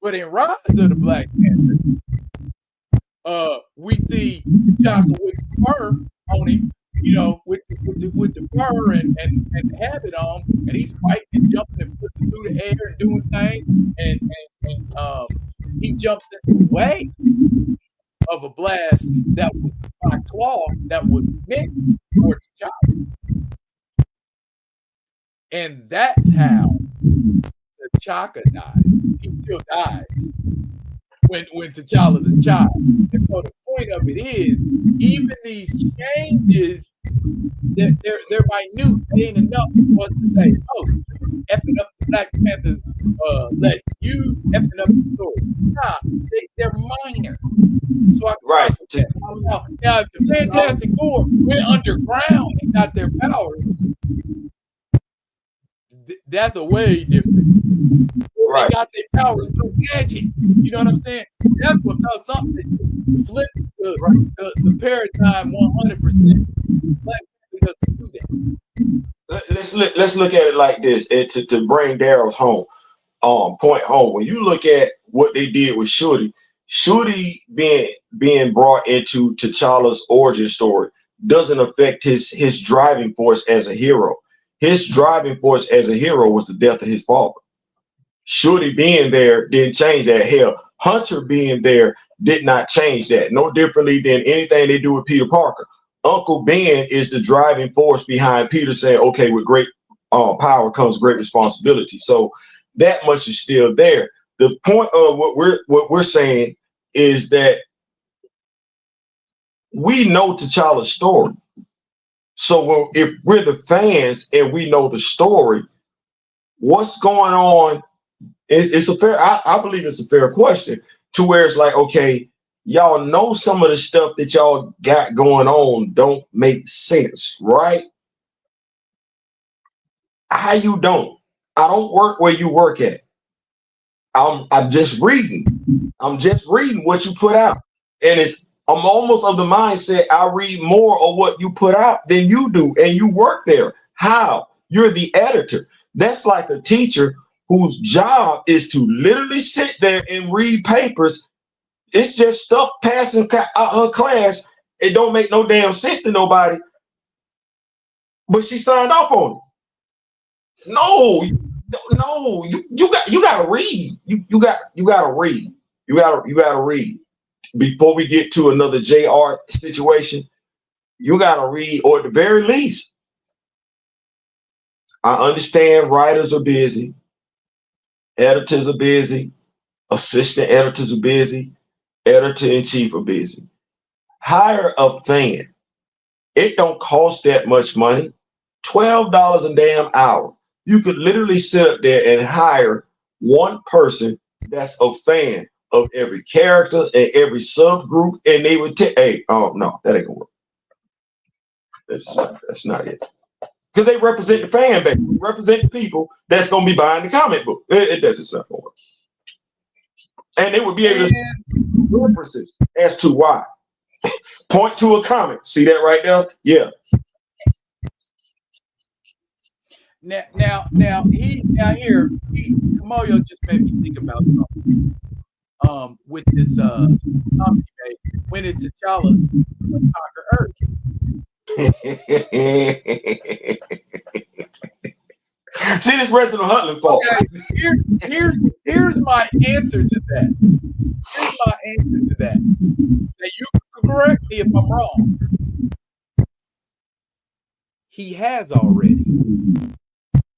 But in Rise of the Black Panther, we see T'Chaka with the fur on him, you know, with the fur and the habit on, and he's fighting and jumping and flipping through the air and doing things, and he jumps in the way of a blast that was by claw that was meant for T'Chaka. And that's how T'Chaka dies. He still dies when T'Challa's a child. And so the point of it is, even these changes, they're minute. They ain't enough for us to say, oh, effing up the Black Panther's legend. You effing up the story. Nah, they're minor. So I right. Now, if the Fantastic Four went underground and got their powers, that's a way different. Right. They got their powers through magic. You know what I'm saying? That's what something flips the paradigm 100%. Black Panther doesn't do that. Let's look at it like this, and to bring Daryl's point home. When you look at what they did with Shuri being brought into T'Challa's origin story doesn't affect his driving force as a hero. His driving force as a hero was the death of his father. Shuri being there didn't change that. Hell, Hunter being there did not change that. No differently than anything they do with Peter Parker. Uncle Ben is the driving force behind Peter saying, okay, with great power comes great responsibility. So that much is still there. The point of what we're saying is that we know T'Challa's story. So if we're the fans and we know the story, what's going on? It's a fair. I believe it's a fair question to where it's like, okay, y'all know some of the stuff that y'all got going on don't make sense, right? How you don't? I don't work where you work at. I'm just reading. I'm just reading what you put out, and I'm almost of the mindset I read more of what you put out than you do, and you work there. How? You're the editor. That's like a teacher whose job is to literally sit there and read papers. It's just stuff passing her class. It don't make no damn sense to nobody, but she signed off on it. No, you got to read. You got to read. You got to read. Before we get to another JR situation, you got to read, or at the very least, I understand writers are busy, editors are busy, assistant editors are busy, editor-in-chief are busy. Hire a fan. It don't cost that much money. $12 a damn hour. You could literally sit up there and hire one person that's a fan of every character and every subgroup, and they would take, hey, no, that ain't gonna work. That's not it. Because they represent the fan base, represent the people that's gonna be buying the comic book. That's just not gonna work. And they would be able to references as to why. Point to a comment. See that right there? Yeah. Now here, Kamoyo just made me think about something. With this when is T'Challa conquer Earth? See this Reginald Huntley fault. Okay, here's my answer to that. Here's my answer to that. Now you can correct me if I'm wrong. He has already.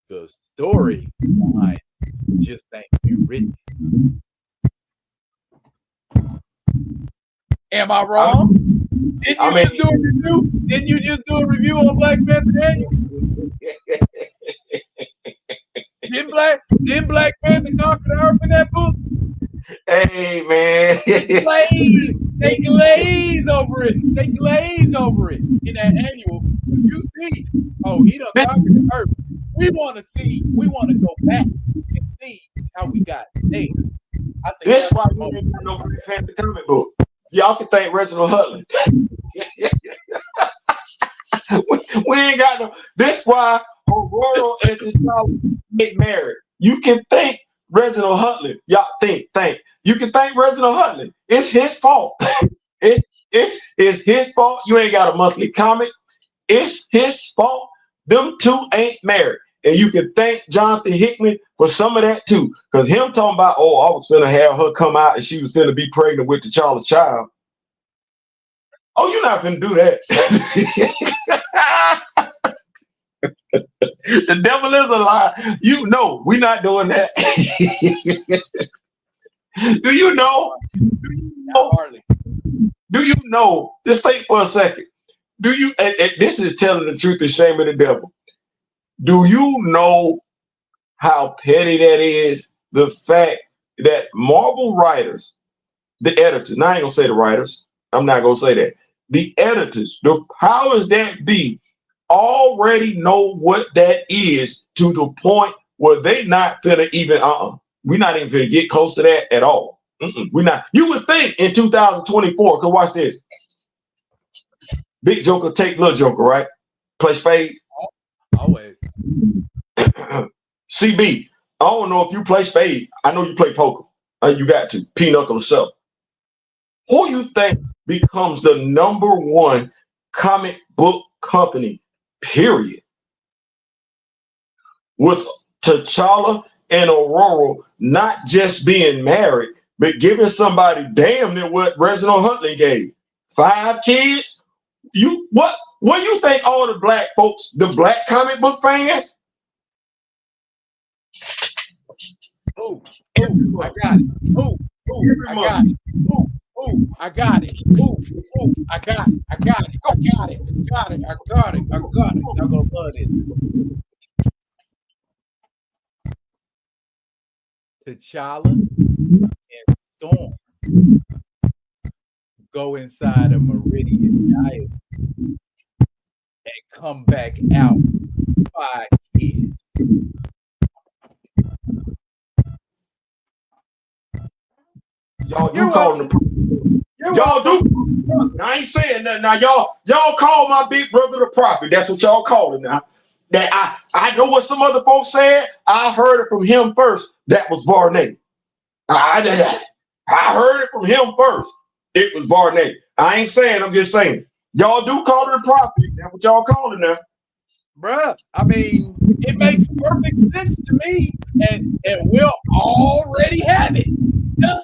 The story behind just ain't been written. Am I wrong? Didn't you just do a review on Black Panther Daniel? Didn't Black Panther conquer the earth in that book? Hey man. They glaze over it. They glaze over it in that annual. You see, oh, he done conquered the earth. We want to go back and see how we got there. I think this why we ain't got no Black Panther comic book. Y'all can thank Reginald Huntley. we ain't got no. This why Aurora and T'Challa get married. You can thank Reginald Huntley. Y'all think. You can thank Reginald Huntley. It's his fault. It's his fault. You ain't got a monthly comic. It's his fault. Them two ain't married. And you can thank Jonathan Hickman for some of that too. Because him talking about, oh, I was finna have her come out and she was finna be pregnant with T'Challa's child. Oh, you're not finna do that. The devil is a lie. You know, we're not doing that. Do you know? Do you know? Just think for a second. Do you? And this is telling the truth and shaming the devil. Do you know how petty that is? The fact that Marvel writers, the editors, now I ain't gonna say the writers, I'm not gonna say that. The editors, the powers that be, already know what that is to the point where they not finna even, we're not even finna get close to that at all. We're not. You would think in 2024, because watch this. Big Joker take Little Joker, right? Play spade. Always. CB, I don't know if you play spade. I know you play poker. You got to. Pinochle yourself. Who you think becomes the #1 comic book company, period? With T'Challa and Aurora not just being married, but giving somebody damn near what Reginald Huntley gave. 5 kids? What do you think all the black folks, the black comic book fans? I got it. I got it. I got it. I got it. Y'all gonna love this. T'Challa and Storm go inside a Meridian diet and come back out 5 kids. Y'all do call them. Y'all do. I ain't saying nothing now. Y'all call my big brother the prophet. That's what y'all call him now. That I know what some other folks said. I heard it from him first. That was Varney. I heard it from him first. It was Varney. I ain't saying. I'm just saying. Y'all do call it the prophet. That's what y'all call him now. Bruh, I mean, it makes perfect sense to me, and we'll already have it done.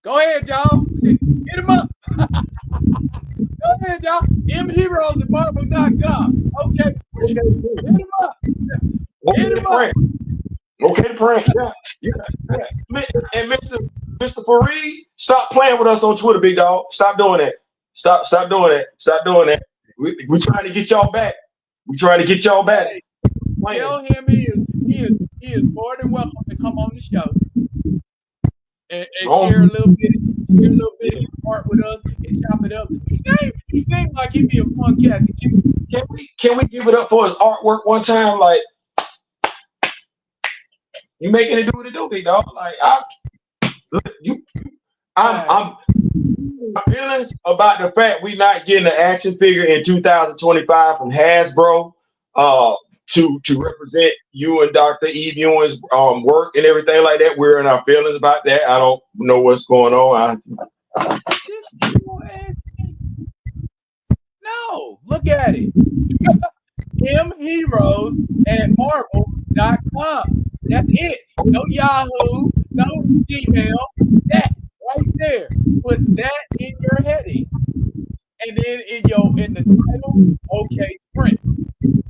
Go ahead, y'all. Hit him up. Go ahead, y'all. mheroes at Marvel.com. Okay. Hit him up. Hit him up. Okay, prank. Yeah. And Mr. Fareed, stop playing with us on Twitter, big dog. Stop doing that. Stop doing that. Stop doing that. We're trying to get y'all back. Hey, tell him he is more than welcome to come on the show and share a little bit of his art with us and chop it up. He seemed like he'd be a fun cat to keep. Can we give it up for his artwork one time? Like, you making it do what it do, big dog. Like, I'm feelings about the fact we not getting an action figure in 2025 from Hasbro to represent you and Dr. Eve Ewing's work and everything like that. We're in our feelings about that. I don't know what's going on. No, look at it. mheroes at marvel.com. That's it. No Yahoo, no Gmail. That right there. Put that in your heading. And then in the title, okay, print. And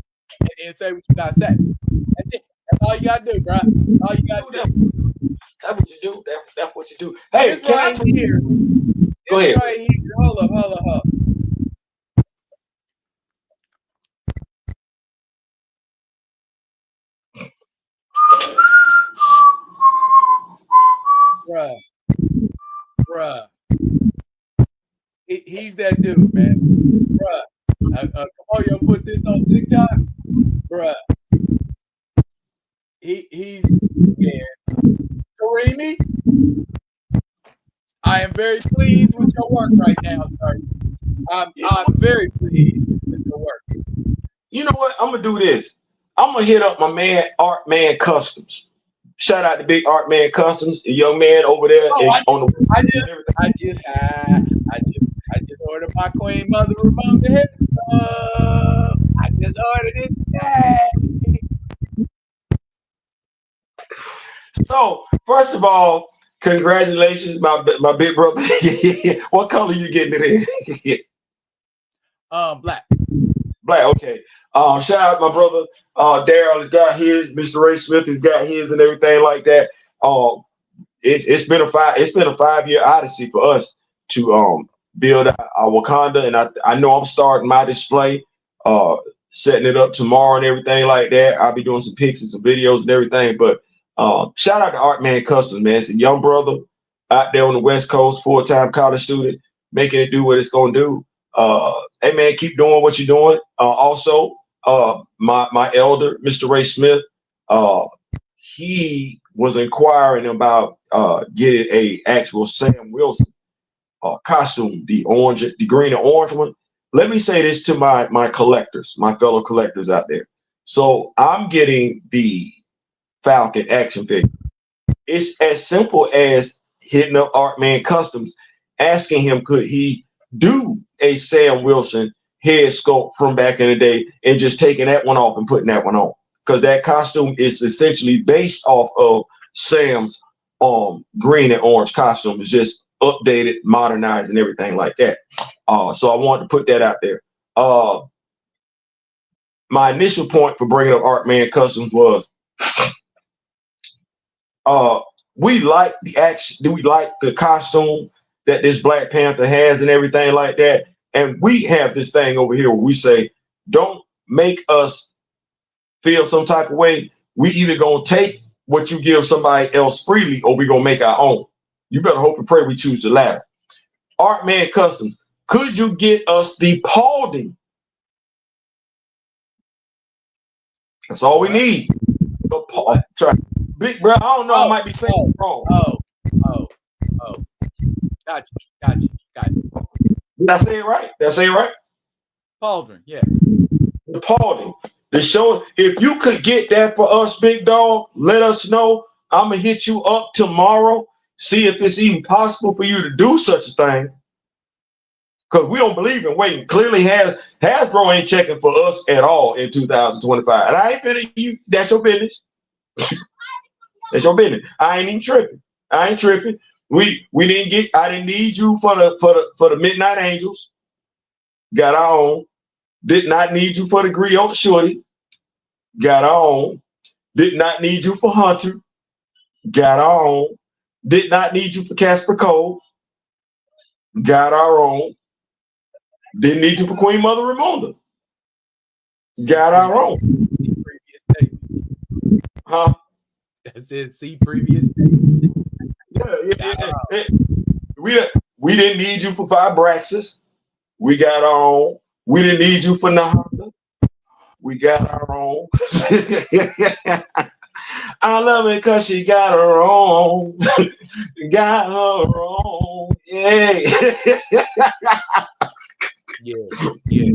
then say what you gotta say. That's it. That's all you gotta do, bro. All you gotta do. That's what you do. That's what you do. Hey, this right here. Go ahead. Right here. Hold up. Bruh. He's that dude, man. Bruh. Kamoyo put this on TikTok. Bruh. He's Karimi, I am very pleased with your work right now, sir. I'm very pleased with your work. You know what? I'm gonna do this. I'm gonna hit up my man Art Man Customs. Shout out to Big Art Man Customs, a young man over there. I just ordered my Queen Mother Ramona head stuff. I just ordered it today. So, first of all, congratulations, my big brother. What color you getting it in? Black. Black, okay. Shout out my brother. Daryl has got his, Mr. Ray Smith has got his and everything like that. It's been a 5-year odyssey for us to build our Wakanda, and I know I'm starting my display, setting it up tomorrow and everything like that. I'll be doing some pics and some videos and everything. But shout out to Art Man Customs, man. It's a young brother out there on the West Coast, full-time college student, making it do what it's gonna do. Hey man, keep doing what you're doing. Also, my elder, Mr. Ray Smith, he was inquiring about getting a actual Sam Wilson costume, the green and orange one. Let me say this to my collectors, my fellow collectors out there. So I'm getting the Falcon action figure. It's as simple as hitting up Art Man Customs, asking him could he do a Sam Wilson head sculpt from back in the day, and just taking that one off and putting that one on, because that costume is essentially based off of Sam's green and orange costume. It's just updated, modernized, and everything like that. So I wanted to put that out there. My initial point for bringing up Art Man Customs was we like the action. We like the costume that this Black Panther has and everything like that. And we have this thing over here where we say, don't make us feel some type of way. We either gonna take what you give somebody else freely, or we gonna make our own. You better hope and pray we choose the latter. Art Man Customs, could you get us the Paulding? That's all we need. Big bro, I don't know. I might be saying wrong. Got you. Did I say it right? Paulding, yeah. The Paulding. The show. If you could get that for us, big dog, let us know. I'm gonna hit you up tomorrow. See if it's even possible for you to do such a thing. Because we don't believe in waiting. Clearly, Hasbro ain't checking for us at all in 2025. And I ain't finished you. That's your business. That's your business. I ain't even tripping. I ain't tripping. We didn't get. I didn't need you for the Midnight Angels. Got our own. Did not need you for the Griot Shorty. Got our own. Did not need you for Hunter. Got our own. Did not need you for Casper Cole. Got our own. Didn't need you for Queen Mother Ramona. Got our own. Huh? That said, see previous statement. We didn't need you for Fibraxis. We got our own. We didn't need you for Nahanda. We got our own. I love it because she got her own. Got her own. Yeah. Yeah. Yeah.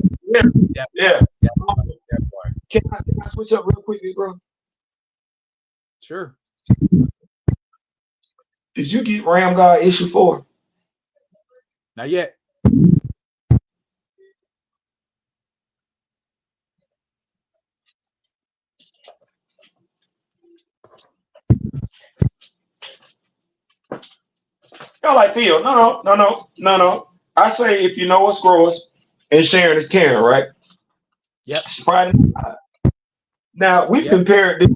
That part. Can I switch up real quick, bro? Sure. Did you get Ram God issue 4? Not yet. Y'all like Theo? No. I say if you know us, grow us, and sharing is caring, right? Yep. Friday night. Now we've compared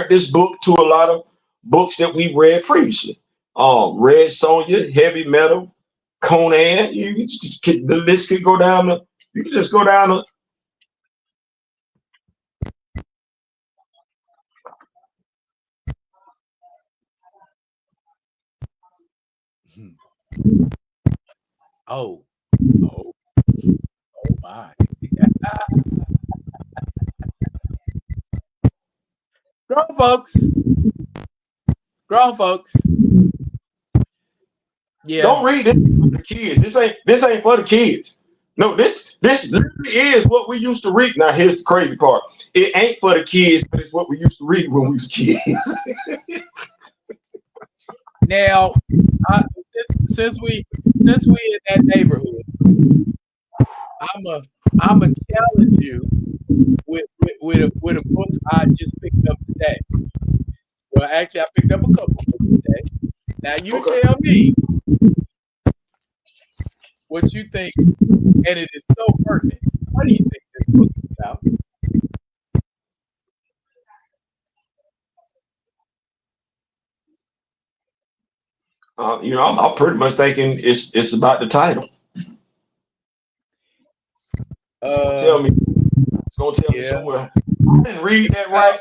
this book to a lot of books that we read previously. Red Sonja, Heavy Metal, Conan. The list could go down. You can just go down. Oh my. Grown folks. Yeah. Don't read this for the kids. This ain't for the kids. No, this literally is what we used to read. Now here's the crazy part. It ain't for the kids, but it's what we used to read when we was kids. Now, since we in that neighborhood, I'ma challenge you with a book I just picked up today. Well, actually, I picked up a couple books today. Now you tell me what you think, and it is so pertinent. What do you think this book is about? I'm pretty much thinking it's about the title. Tell me. It's gonna tell me somewhere. I didn't read that right.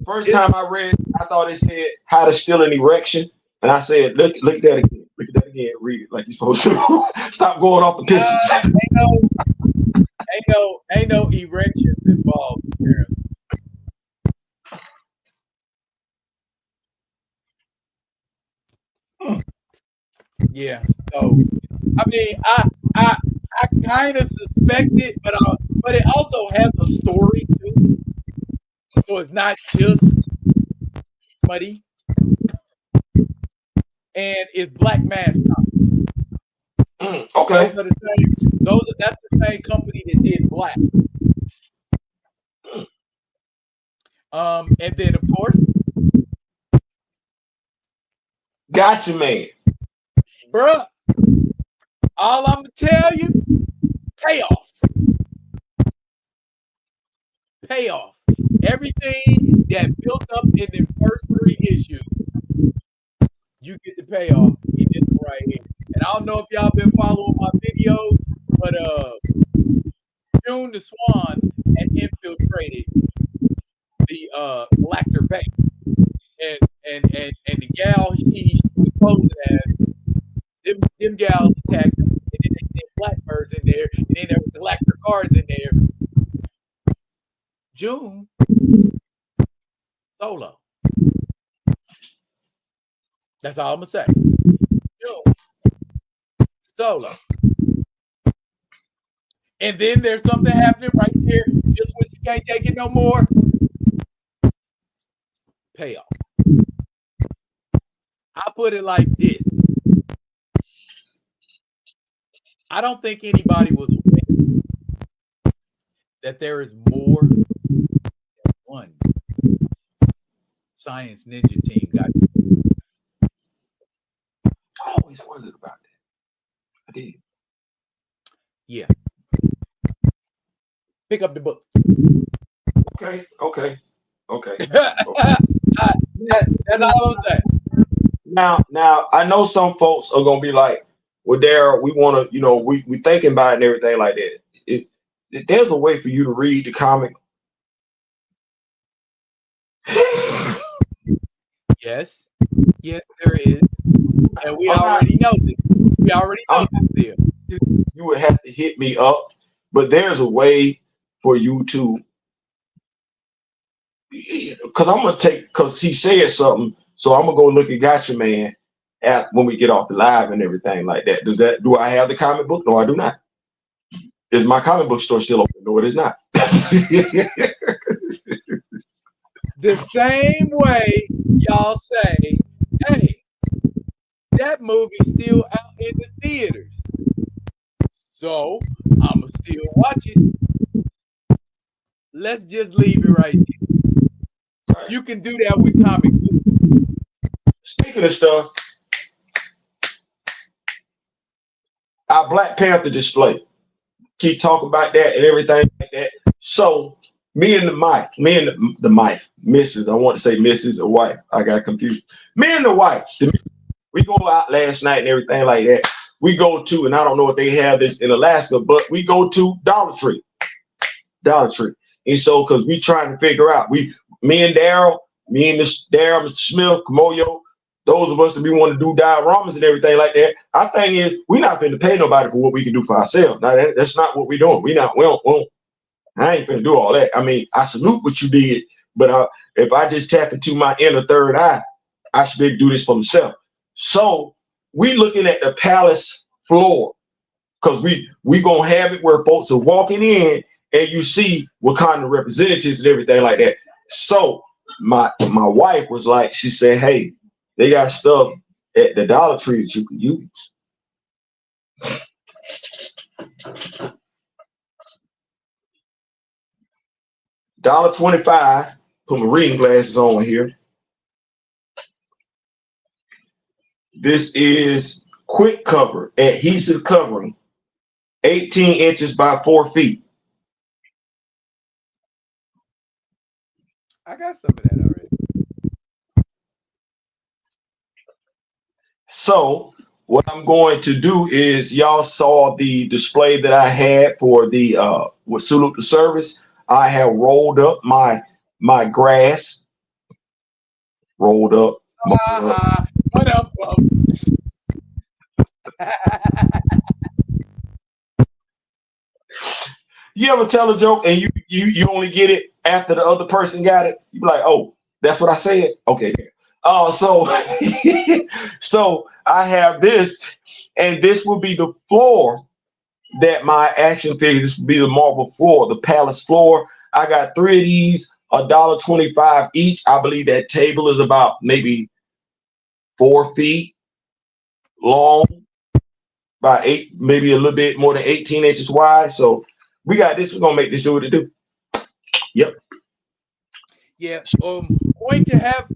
First time I read it, I thought it said how to steal an erection. And I said, look at that again. Look at that again. Read it like you're supposed to. Stop going off the pictures. Ain't no erections involved here. Yeah. So I mean, I kind of suspect it, but it also has a story too. So it's not just smutty. And it's Black Mass. Okay. That's the same company that did Black. And then of course, gotcha, man. Bruh, all I'm gonna tell you, payoff. Everything that built up in the first 3 issues, you get the payoff in this one right here. And I don't know if y'all been following my videos, but June the Swan had infiltrated the Galactor Bank, and the gal she was posing as them gals attacked them, and then they sent Blackbirds in there, and then there was Galactor cards in there. June solo. That's all I'm gonna say. June solo. And then there's something happening right there. Just when she can't take it no more. Payoff. I put it like this. I don't think anybody was aware that there is more than one Science Ninja team got. I always wondered about that. I did. Yeah. Pick up the book. Okay. That's all I'm saying. Now I know some folks are gonna be like, well, there we want to, we thinking about it and everything like that. There's a way for you to read the comic. Yes. Yes, there is. And we I'm not- already know this. We already know this there. You would have to hit me up, but there's a way for you to, because I'm gonna take, because he said something, so I'm gonna go look at Gotcha Man at when we get off the live and everything like that. Do I have the comic book? No, I do not. Is my comic book store still open? No, it is not. The same way y'all say, hey, that movie's still out in the theaters. So I'ma still watch it. Let's just leave it right there. You can do that with comic books. Speaking of stuff, our Black Panther display. Keep talking about that and everything like that. So me and the wife, Mrs. I want to say Mrs. or wife. I got confused. Me and the wife, we go out last night and everything like that. We go to, and I don't know if they have this in Alaska, but we go to Dollar Tree. And so, because we trying to figure out, me and Daryl, Mr. Smith, Kamoyo, those of us that we want to do dioramas and everything like that. Our thing is, we're not going to pay nobody for what we can do for ourselves. Now, that's not what we're doing. We don't, I ain't going to do all that. I mean, I salute what you did, but if I just tap into my inner third eye, I should be able to do this for myself. So we looking at the palace floor, because we going to have it where folks are walking in and you see what kind of representatives and everything like that. So my wife was like, she said, hey, they got stuff at the Dollar Tree that you can use. $1.25. Put my reading glasses on here. This is quick cover, adhesive covering, 18 inches by 4 feet. I got some of that already. So what I'm going to do is, y'all saw the display that I had for the with Salute the Service. I have rolled up my grass. Rolled up. What up, bro? You ever tell a joke and you only get it after the other person got it? You be like, oh, that's what I said? Okay. So so I have this, and this will be the floor that my action figure, this will be the marble floor, the palace floor. I got 3 of these, $1.25 each. I believe that table is about maybe 4 feet long, by 8, maybe a little bit more than 18 inches wide. So we got this. We're gonna make this do what it do. Yep. Yeah. Going to have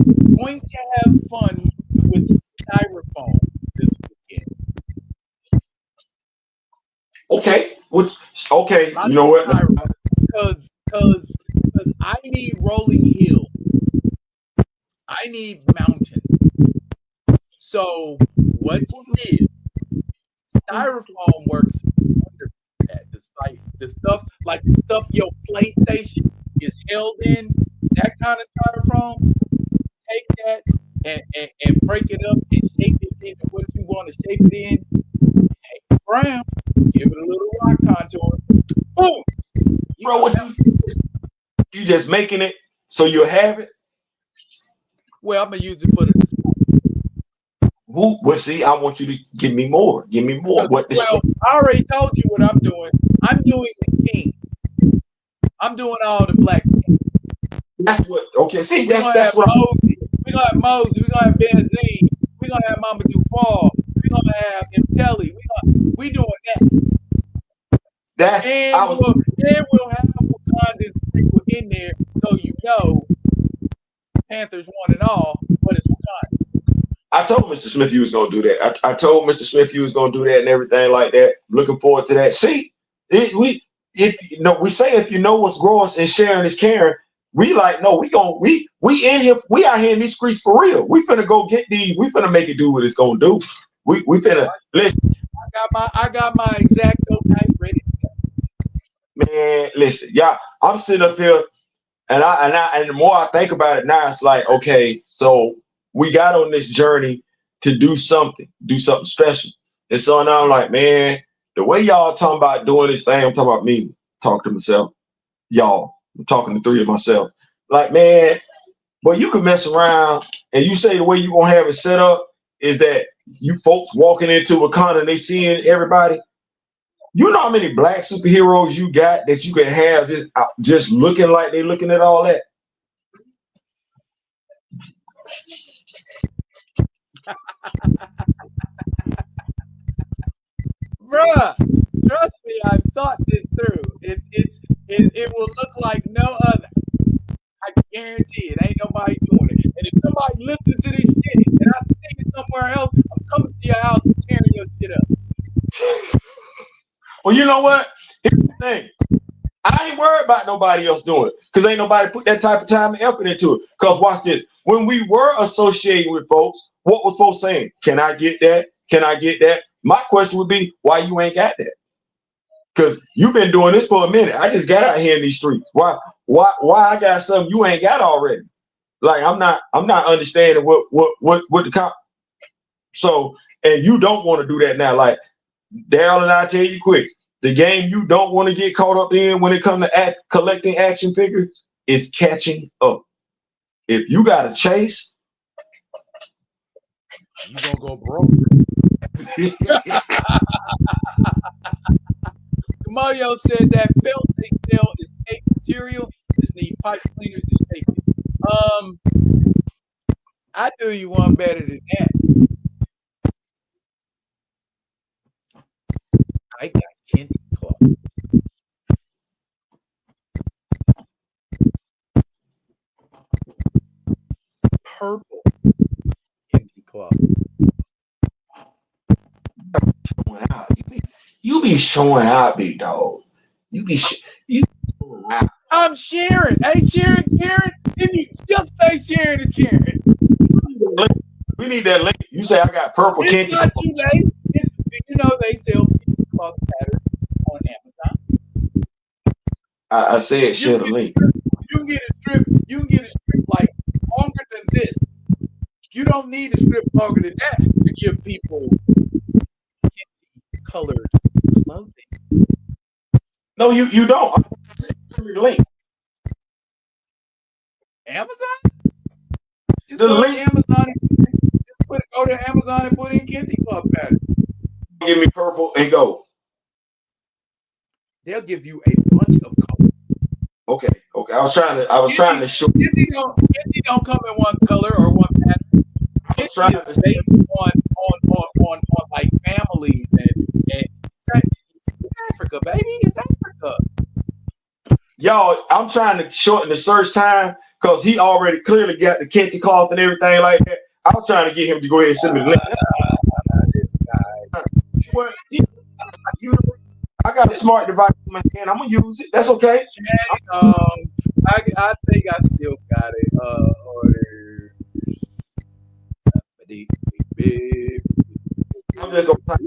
fun with styrofoam this weekend. Okay. Okay. You know what? Because I need rolling hills. I need mountains. So what you did, styrofoam works wonderful at the stuff like the stuff your PlayStation is held in, that kind of styrofoam. Take that and break it up and shape it into what you want to shape it in. Take it brown, give it a little rock contour. Boom. Bro, what you just making it so you'll have it? Well, I'm gonna use it for the. Well, see, I want you to give me more. Give me more. Well, I already told you what I'm doing. I'm doing the king. I'm doing all the black king. That's what. Okay, see, that's what. Mosey. We're gonna have Mosey. We're gonna have Benzine. We're gonna have Mama Dufall. We're gonna have Kelly. We doing that. We'll have Wakanda's people in there, so you know Panthers one and all, but it's Wakanda. I told Mr. Smith you was gonna do that. I told Mr. Smith you was gonna do that and everything like that. Looking forward to that. See, we say if you know what's gross and sharing is caring. We like, no, we in here, we out here in these streets for real. We finna go get these. We finna make it do what it's gonna do. We finna listen. I got my X-Acto knife ready. Man, listen, y'all. I'm sitting up here, and the more I think about it now, it's like, okay, so we got on this journey to do something special. And so now I'm like, man, the way y'all talking about doing this thing, I'm talking about me, talking to myself, y'all, I'm talking to three of myself. Like, man, but you can mess around and you say the way you gonna have it set up is that you folks walking into Wakanda and they seeing everybody. You know how many black superheroes you got that you can have just looking like they looking at all that? Bruh, trust me, I've thought this through. It will look like no other. I guarantee it. Ain't nobody doing it. And if somebody listening to this shit and I see it somewhere else, I'm coming to your house and tearing your shit up. Well, you know what? Here's the thing. I ain't worried about nobody else doing it because ain't nobody put that type of time and effort into it. Because watch this. When we were associating with folks, what was folks saying? Can I get that? Can I get that? My question would be, why you ain't got that? Because you've been doing this for a minute. I just got out here in these streets. Why I got something you ain't got already? Like I'm not understanding what the cop. So, and you don't want to do that now. Like Daryl and I tell you quick, the game you don't want to get caught up in when it comes to collecting action figures is catching up. If you got to chase, you gonna go broke. Mario said that felt they sell is tape material. Just need pipe cleaners to shape it. I do you one better than that. I got Kent Club. Purple Kent Club. You be showing out, big dog. You showing out. I'm Sharon. Hey, Sharon, Karen. Didn't you just say Sharon is Karen? We need that link. You say I got purple It's Kent. not too late. You know they sell Kent Club patterns on Amazon. I said share the link. You can get a strip. You can get a strip like longer than this. You don't need a strip longer than that to give people colored clothing. No, you don't. Send me the link. Amazon? Just The go link. to Amazon. Go to Amazon and put in Kent Club pattern. Give me purple and go. They'll give you a bunch of colors. Okay. I was trying to show. Kent don't come in one color or one pattern. Kent is based on like families and Africa, baby. It's Africa. Y'all, I'm trying to shorten the search time because he already clearly got the Kent cloth and everything like that. I was trying to get him to go ahead and send me the link. This guy. What? I got a smart device in my hand. I'm gonna use it. That's okay. I think I still got it. Orders. I'm just gonna type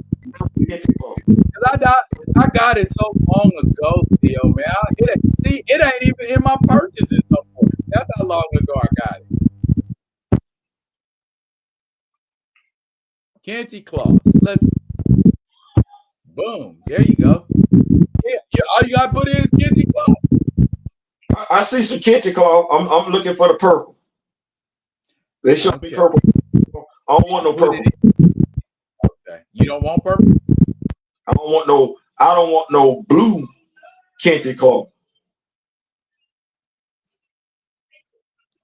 I got it so long ago, Theo, man. It ain't even in my purchases no more. That's how long ago I got it. Canty cloth. Let's boom. There you go. Yeah, all you gotta put in is Canty cloth. I see some Kent cloth. I'm looking for the purple. They show me purple. I don't want no purple. Okay. You don't want purple? I don't want no blue Kent cloth.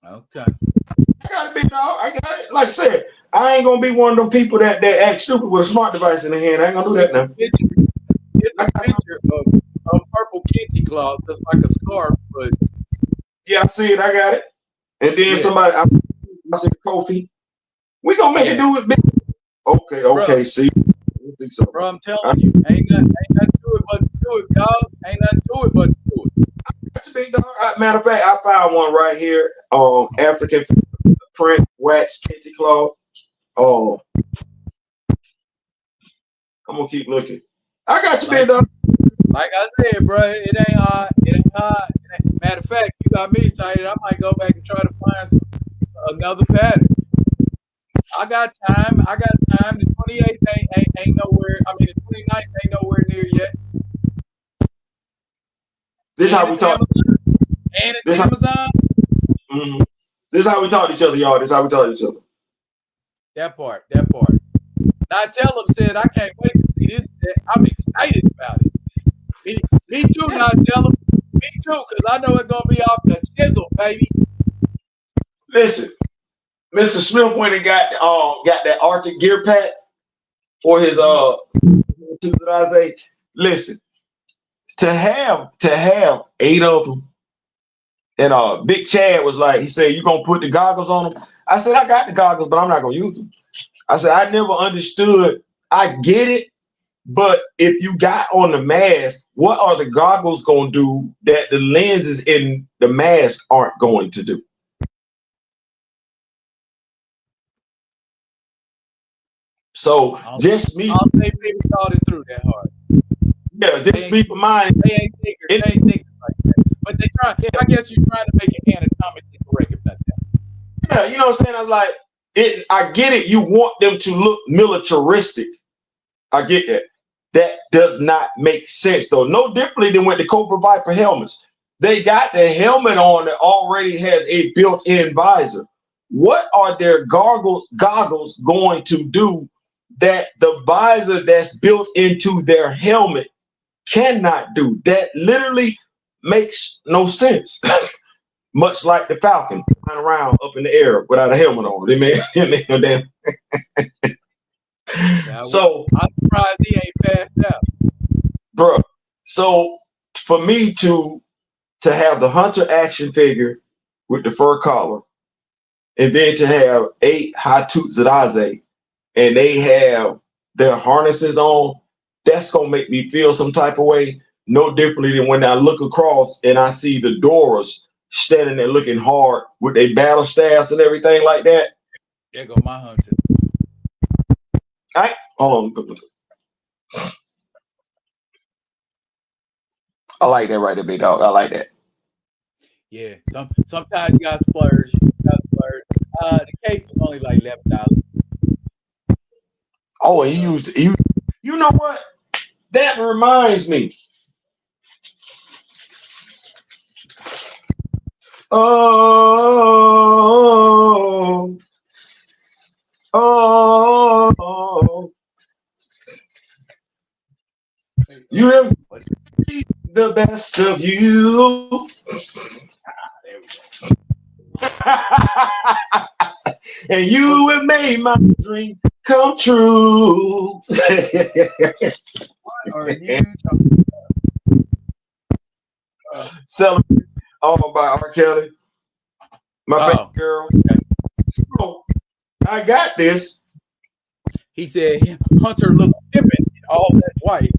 Okay. I got it, big dog. I got it. Like I said, I ain't gonna be one of them people that act stupid with a smart device in the hand. I ain't gonna do that now. It's a picture of purple Kent cloth that's like a scarf, but yeah, I see it. I got it. And then somebody, I said Kofi. We gonna make it do it. Okay. Bro, see. So. Bro, I'm telling you, ain't nothing to it but do it, dog. Ain't nothing to it but do it. That's a big dog. Matter of fact, I found one right here. African print wax Kent cloth. I'm gonna keep looking. I got you, big dog. Like I said, bro, it ain't hard. Matter of fact, you got me excited. I might go back and try to find another pattern. I got time. I got time. The 28th ain't nowhere. I mean, the 29th ain't nowhere near yet. This how we talk. And it's Amazon. Mm-hmm. This is how we talk to each other, y'all. This is how we talk to each other. That part. Now tell him said I can't wait to see this. I'm excited about it. Me too. Now tell him. Me too, because I know it's gonna be off the chisel, baby. Listen, Mr. Smith went and got that Arctic gear pack for his listen, to have 8 of them, and Big Chad was like, he said, "You gonna put the goggles on them?" I said, "I got the goggles, but I'm not gonna use them." I said, "I never understood. I get it, but if you got on the mask, what are the goggles gonna do that the lenses in the mask aren't going to do?" So just me. I don't think people thought it through that hard. Yeah, just me for mine. They ain't thinkers like that. But they try. Yeah. I guess you're trying to make it anatomically correct, if not that. Yeah, you know what I'm saying? I was like, I get it. You want them to look militaristic. I get that. That does not make sense, though. No differently than with the Cobra Viper helmets. They got the helmet on that already has a built-in visor. What are their goggles going to do that the visor that's built into their helmet cannot do? That literally makes no sense. Much like the Falcon flying around up in the air without a helmet on. They made no damn. So I'm surprised he ain't passed out, bro. So for me to have the Hunter action figure with the fur collar, and then to have 8 Hatut Zadaze, and they have their harnesses on, that's gonna make me feel some type of way. No differently than when I look across and I see the Doras standing there looking hard with their battle staffs and everything like that. There go my Hunter. Hold on. I like that right there, big dog. I like that. Yeah. Sometimes you got splurge. The cape was only like $11. Oh, and you know what? That reminds me. Oh, you have the best of you. There we go. And you have made my dream come true. What are you talking about? Celebrate all by R. Kelly. My baby girl. Okay. So I got this. He said Hunter looked pimping in all that white.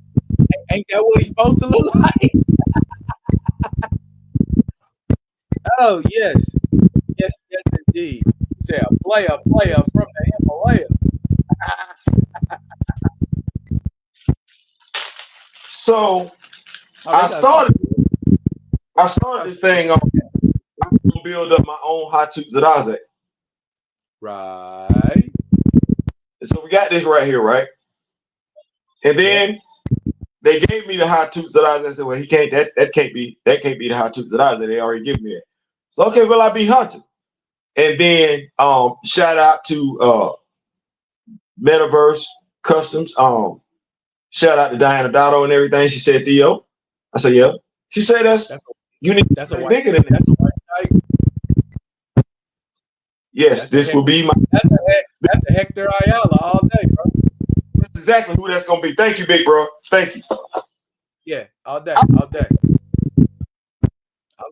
Ain't that what he's supposed to look like? Oh yes. Yes, indeed. He said a player from the Himalaya. So I started this thing on. I'm gonna build up my own Hatut Zadaze. Right. So we got this right here, right? And then they gave me the Hatut Zadaze. I said, well, he can't. That can't be the Hatut Zadaze. They already give me it. So okay, well, I be Hunter. And then shout out to Metaverse Customs. Shout out to Diana Dotto and everything. She said, Theo. I said, yeah. She said that's you need that's a white bigger than that. That's a white tiger. Yes, this will be my. That's a Hector Ayala all day, bro. That's exactly who that's gonna be. Thank you, big bro. Thank you. Yeah, all day. I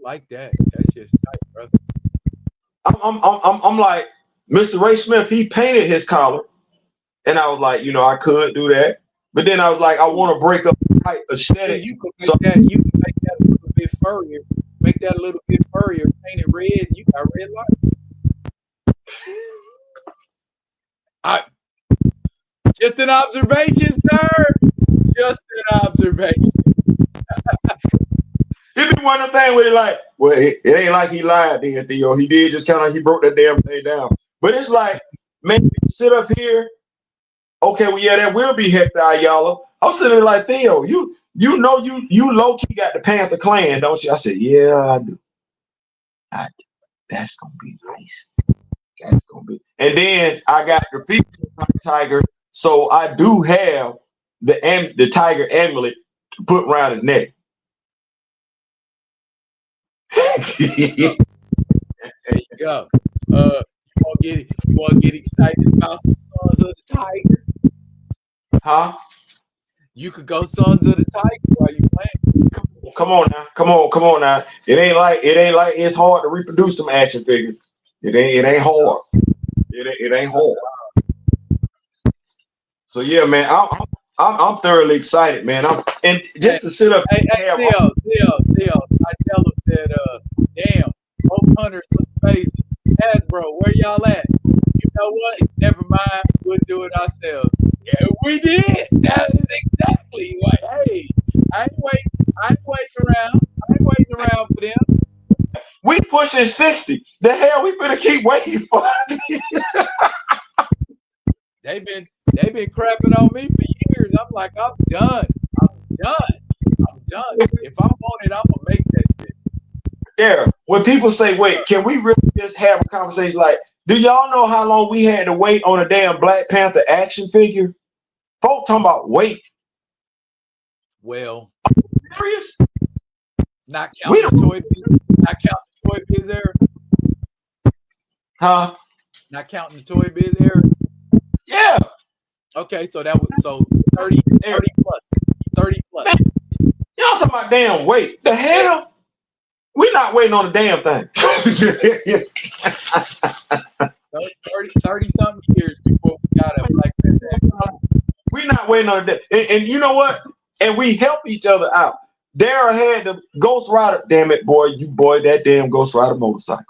like that. That's just tight, brother. I'm like Mr. Ray Smith. He painted his collar, and I was like, I could do that, but then I was like, I want to break up the type aesthetic. You can make that. You can make that a little bit furrier. Make that a little bit furrier. Paint it red. And you got red light. Just an observation, sir. Just an observation. It be one of the things where like, well, it ain't like he lied then, Theo. He did just he broke that damn thing down. But it's like, maybe sit up here. Okay, well, yeah, that will be Hector Ayala. I'm sitting there like, Theo, you low key got the Panther clan, don't you? I said, yeah, I do. That's gonna be nice. That's gonna be. And then I got the feature tiger, so I do have the tiger amulet to put around his neck. There you go. You want to get excited about some Sons of the Tiger? Huh? You could go Sons of the Tiger while you playing. Come on now. It ain't like it's hard to reproduce them action figures. It ain't hard. It ain't hard. So yeah, man, I'm thoroughly excited, man. And just to sit up. Hey, Theo, I tell him that damn, both hunters look crazy. Hasbro, where y'all at? You know what? Never mind, we'll do it ourselves. Yeah, we did. That is exactly what. Hey, I ain't waiting around for them. We pushing 60. The hell we better keep waiting for. They've been crapping on me for years. I'm like, I'm done. If I want it, I'm gonna make that shit. Yeah. When people say, wait, can we really just have a conversation like, do y'all know how long we had to wait on a damn Black Panther action figure? Folk talking about wait. Well, serious? Not counting the toy biz era. Huh? Not counting the toy biz era. Yeah. Okay, so that was 30 plus. 30 plus. Man, y'all talking about damn wait. The hell? We're not waiting on a damn thing. 30 something years before we got a Black Panther. We're not waiting on a day. And you know what? And we help each other out. Daryl had the Ghost Rider. Damn it, boy. That damn Ghost Rider motorcycle.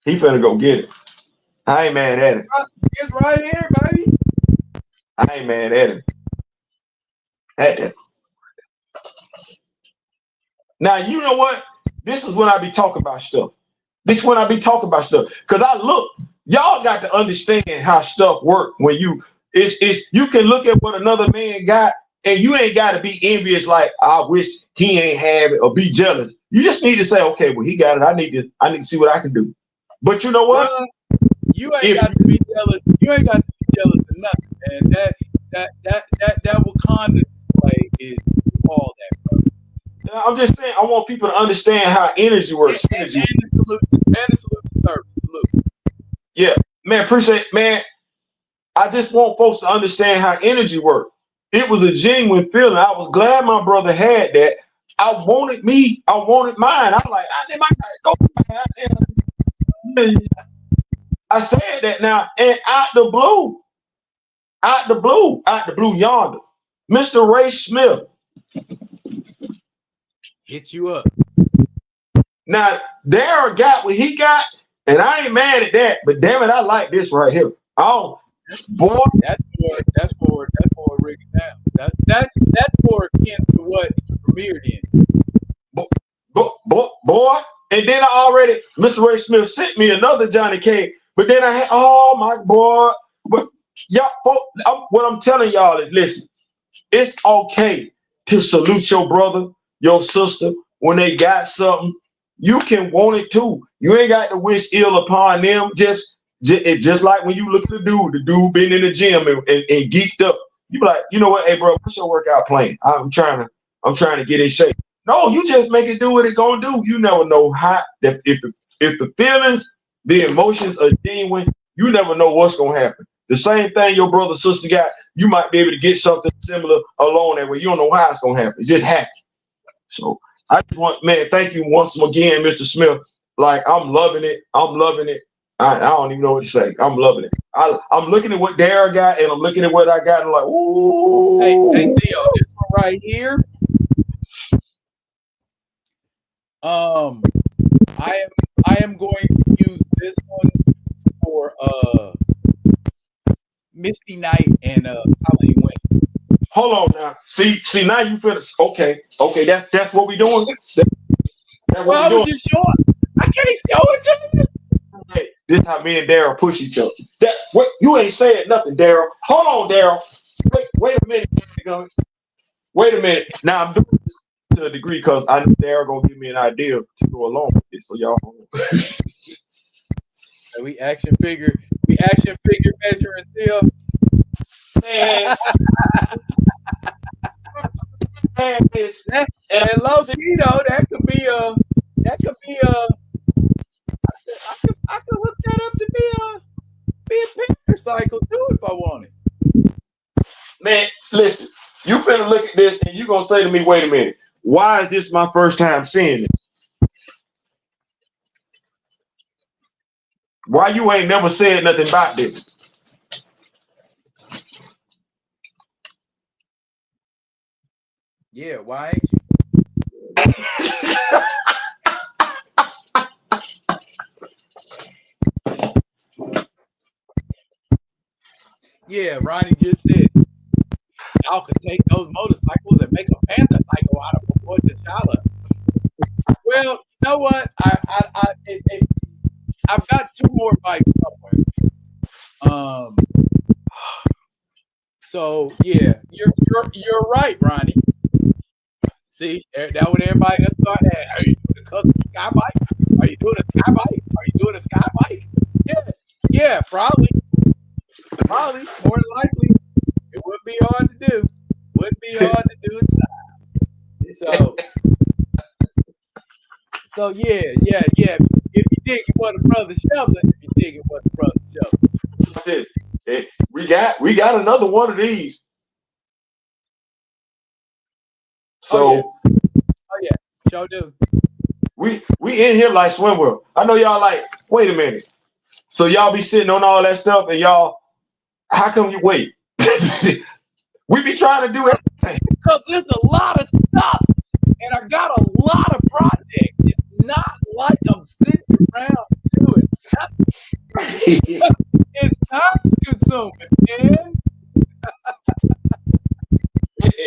He better go get it. I ain't mad at him. It's right here, baby. I ain't mad at him. Now, you know what? This is when I be talking about stuff. Because I look, y'all got to understand how stuff work when you can look at what another man got and you ain't got to be envious like I wish he ain't have it or be jealous. You just need to say, okay, well, he got it. I need to see what I can do. But you know what? You ain't got to be jealous. You ain't got to be jealous of nothing. And that Wakanda display is all that, bro. I'm just saying, I want people to understand how energy works. And the salute service. Salute. Yeah, man, appreciate, man. I just want folks to understand how energy works. It was a genuine feeling. I was glad my brother had that. I wanted mine. I'm like, I might go. I said that now, and out the blue yonder, Mr. Ray Smith hit you up. Now, Darryl got what he got, and I ain't mad at that. But damn it, I like this right here. Oh, boy, that's more rigging down. That's more akin to what premiered in. Boy, and then Mr. Ray Smith sent me another Johnny K. But then I had, oh my boy, but y'all, what I'm telling y'all is, listen, it's okay to salute your brother, your sister when they got something. You can want it too. You ain't got to wish ill upon them. Just like when you look at the dude been in the gym and geeked up. You be like, you know what, hey bro, what's your workout plan? I'm trying to get in shape. No, you just make it do what it's gonna do. You never know how if the feelings, the emotions are genuine, you never know what's gonna happen. The same thing your brother, sister got, you might be able to get something similar along that way. You don't know how it's gonna happen. It just happens. So I just want, man, thank you once again, Mr. Smith. Like, I'm loving it. I don't even know what to say. I'm loving it. I'm looking at what Darryl got, and I'm looking at what I got, and I'm like, ooh. Hey, Theo, this one right here. I am going to use this one for Misty Night and Halloween Winter. Hold on now. See now you feel okay. That's what we doing. That's Well, what I we was doing. just showing. I can't show it to you. Hey, this is how me and Daryl push each other. Wait, you ain't saying nothing, Daryl. Hold on, Daryl. Wait a minute. Wait a minute. Now I'm doing this to a degree because I know Daryl gonna give me an idea to go along with this. So y'all. So we action figure measuring Theo. Man, man, And low key though, that could be I could hook that up to be a picture cycle too if I wanted. man, listen. You finna look at this and you gonna say to me, "Wait a minute. Why is this my first time seeing this? Why you ain't never said nothing about this?" Yeah, why ain't you? Yeah, Ronnie just said y'all could take those motorcycles and make a panther cycle out of them for T'Challa. Well, you know what? I've got two more bikes somewhere. So yeah, you're right, Ronnie. See, that what everybody that started at. Are you doing a custom sky bike? Are you doing a sky bike? Are you doing a sky bike? Yeah, probably, more than likely. It would be hard to do. Wouldn't be hard to do it. So yeah. If you dig it what the brother shoveling, That's it. Hey, we got another one of these. So Oh yeah, sure do. we in here like swimwear. I know y'all like, wait a minute. So y'all be sitting on all that stuff and y'all, how come you wait? We be trying to do everything. Because there's a lot of stuff, and I got a lot of projects. It's not like I'm sitting around doing nothing. It's time consuming, man.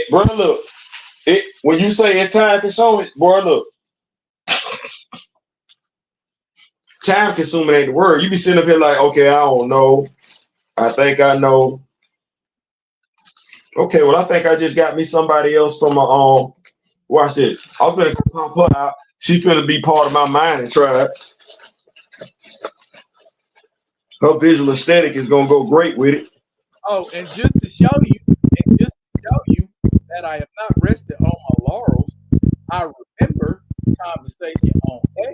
Bro, look. When you say it's time consuming, boy, look. Time consuming ain't the word. You be sitting up here like, okay, I don't know. I think I know. Okay, well, I think I just got me somebody else from a watch this. I'm gonna pop her out. She's gonna be part of my mind and try. Her visual aesthetic is gonna go great with it. Oh, and just to show you that I am not rested on my laurels, I remember conversation on X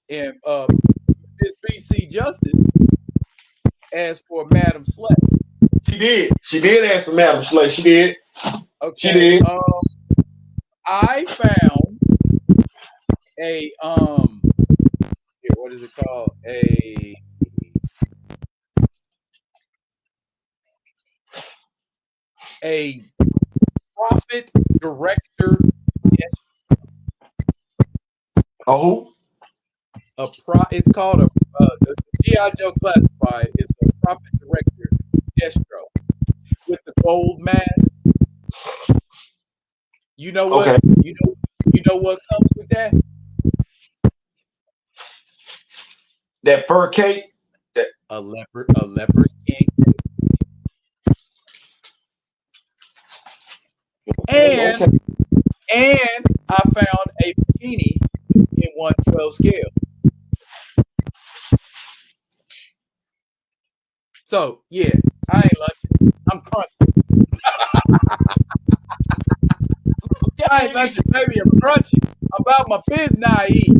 and Miss BC Justice asked for Madam Slay. She did ask for Madam Slay. She did. Okay. She did. I found a what is it called? A profit director. Oh, It's called the GI Joe classified. It's a profit director destro with the gold mask. You know what? okay. You know what comes with that? That fur cape. A leopard skin. And Okay. and I found a bikini in 112 scale. So yeah, I ain't lunching. I'm crunching. I ain't lunching, baby. I'm crunching. About my biz naive.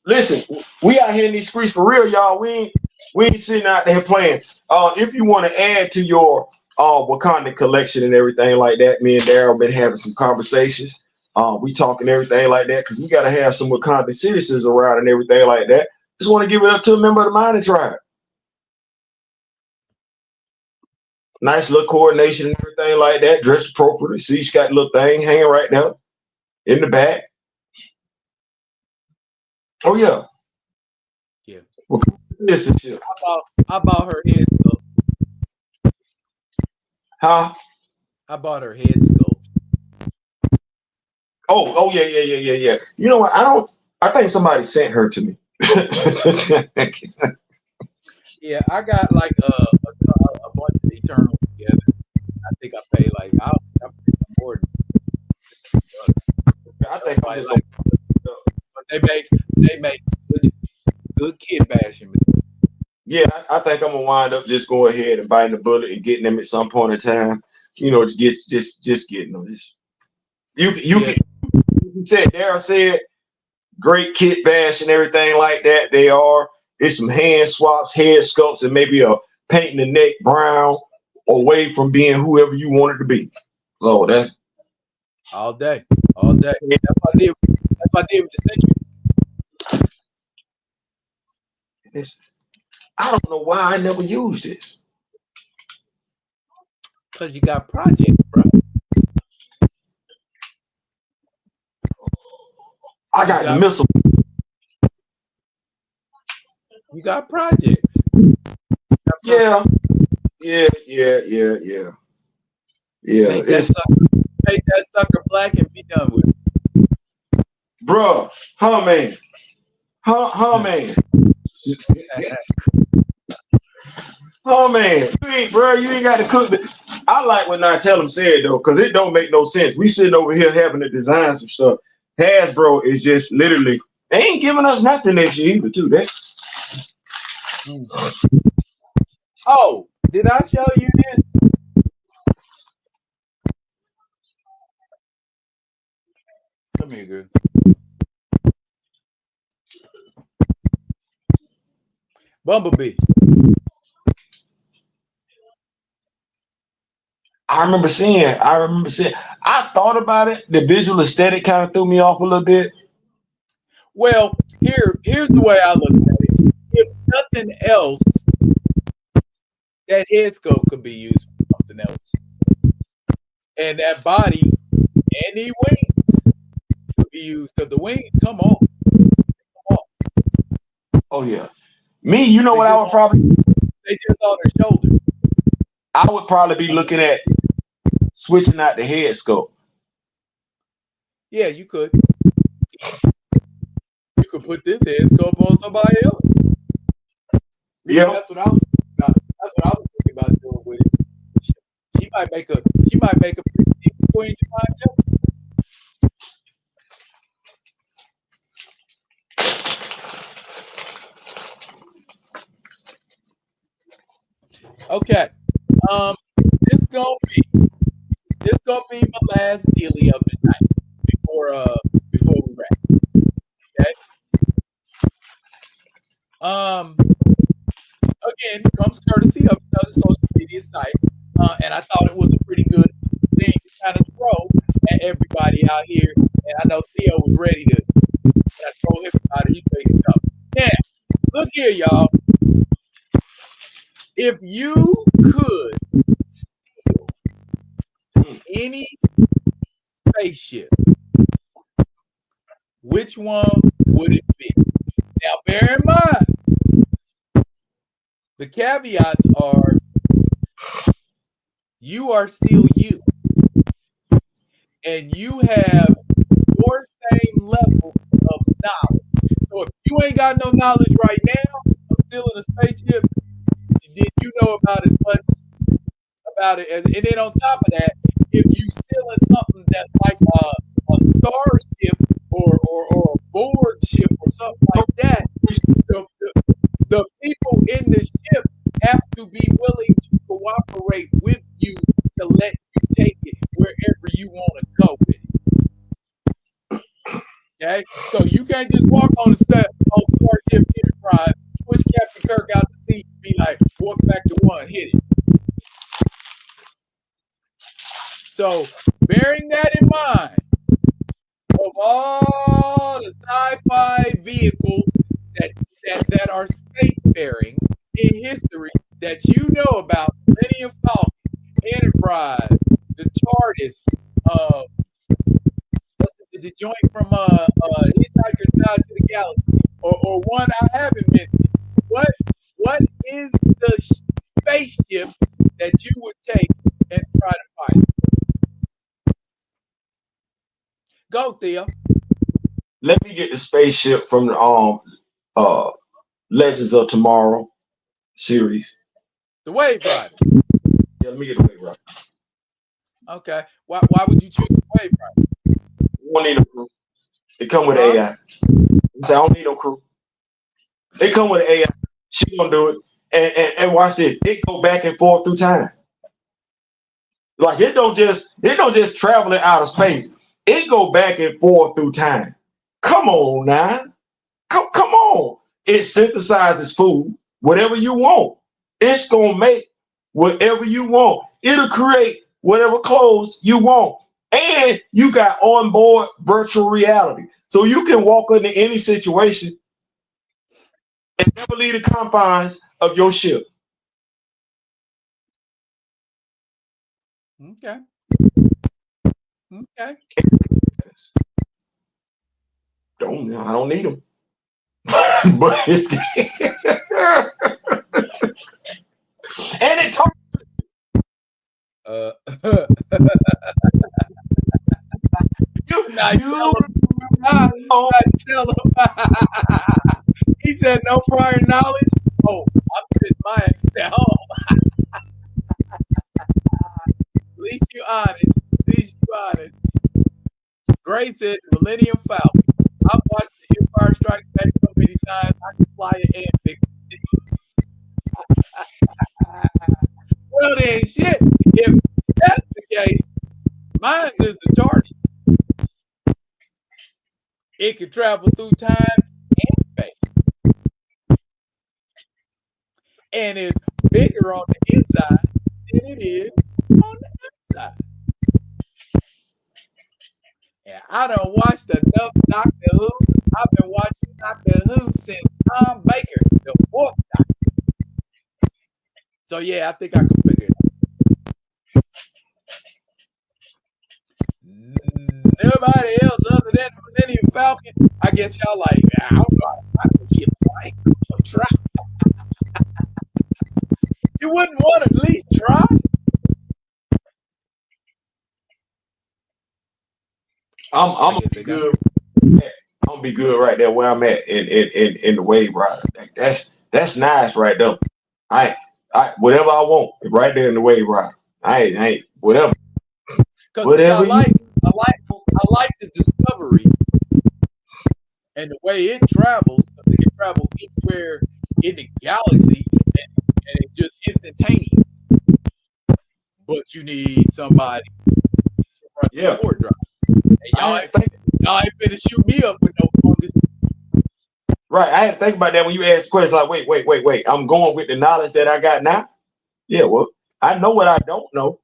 Listen, we out here in these streets for real, y'all. We ain't sitting out there playing. If you want to add to your Wakanda collection and everything like that, me and Daryl been having some conversations. We talking everything like that because we gotta have some Wakanda citizens around and everything like that. Just want to give it up to a member of the mining tribe. Nice little coordination and everything like that. Dressed appropriately. See, she got a little thing hanging right now in the back. Oh yeah. Yeah. Citizenship. I bought her head sculpt. Huh? I bought her head sculpt. Yeah. You know what? I think somebody sent her to me. Yeah, I got like a bunch of Eternals together. I think I paid like I paid more than $50. I That was think I'm probably just gonna. like, but they make good kid bashing. Yeah, I think I'm gonna wind up just going ahead and biting the bullet and getting them at some point in time. You know, just getting them. You Yeah, can say Daryl said great kit bash and everything like that. They are. It's some hand swaps, head sculpts, and maybe a painting the neck brown away from being whoever you want it to be. So that's all day, all day. That's what I did. That's what I did with the Century. I don't know why I never used this. Cause you got projects, bro. I got the missile. You got projects. Yeah. Make that sucker black and be done with it. Bruh, man. Man. Oh man, you ain't got to cook. I like when I tell them say it though, because it don't make no sense. We sitting over here having to design some stuff. Hasbro is just literally they ain't giving us nothing this year either, too. That's Oh, did I show you this? Come here, girl. Bumblebee. I remember seeing. I thought about it. The visual aesthetic kind of threw me off a little bit. Well, here's the way I look at it. If nothing else, that head sculpt could be used for something else. And that body and the wings could be used because the wings come off. Oh yeah. Me, you know what I would probably they just on their shoulders. I would probably be looking at switching out the head sculpt. Yeah, you could. You could put this head sculpt on somebody else. Yeah, that's what I was thinking about doing with it. She might make a pretty decent Queen Javon Jones. Okay. This gonna be my last dealie of the night before we wrap. Okay. Again, comes courtesy of another social media site, and I thought it was a pretty good thing to kind of throw at everybody out here. And I know Theo was ready to. I told him about it. He's ready to go. Now, look here, y'all. If you could steal any spaceship, which one would it be? Now, bear in mind, the caveats are you are still you, and you have your same level of knowledge. So if you ain't got no knowledge right now of stealing a spaceship, then you know about as much about it as, and then on top of that, if you stealing something that's like a starship or a board ship or something like that, the people in the ship have to be willing to cooperate with you to let you take it wherever you want to go with it. Okay, so you can't just walk on Starship Enterprise, push Captain Kirk out the seat, and be like, "Warp Factor 1, hit it." So, bearing that in mind, of all the sci-fi vehicles that are spacefaring in history that you know about, Millennium Falcon, Enterprise, the TARDIS, the joint from Hitchhiker's Guide to the Galaxy, or one I haven't mentioned. What is the spaceship that you would take and try to fight? Go Theo. Let me get the spaceship from the Legends of Tomorrow series. The Wave Rider. Yeah, let me get the Wave Rider. Okay. Why would you choose the Wave Rider? You don't need no crew. It come with AI. I don't need no crew. They come with AI. She gonna do it. And watch this. It go back and forth through time. Like it don't just travel in outer space. It go back and forth through time. Come on now. Come on. It synthesizes food, whatever you want. It's gonna make whatever you want. It'll create whatever clothes you want. And you got onboard virtual reality. So you can walk into any situation and never leave the confines of your ship. Okay. Okay. I don't need them. But it's and it talks. Tell him. He said no prior knowledge. Oh, I'm sitting my ass at home. At least you honest. Gray said Millennium Falcon. I've watched the Empire Strikes Back so many times I can fly it and fix it. Well then shit. If that's the case, mine is the TARDIS. It can travel through time and space. And it's bigger on the inside than it is on the outside. And I done watched enough Doctor Who. I've been watching Doctor Who since Tom Baker, the fourth Doctor. So yeah, I think I can figure it out. Nobody else other than the Millennium Falcon. I guess y'all like, I don't know how to fly this shit. I ain't gonna try. You wouldn't want to at least try? I'm gonna be good. I'm gonna be good right there where I'm at in the Wave Rider. That's nice right there. I whatever I want right there in the Wave Rider. I ain't whatever. Whatever. I like the discovery and the way it travels. It can travel anywhere in the galaxy, and it's just instantaneous. But you need somebody to run the support drive. And y'all ain't finna shoot me up with no fungus. Right. I had to think about that when you asked questions like, wait. I'm going with the knowledge that I got now. Yeah, well, I know what I don't know.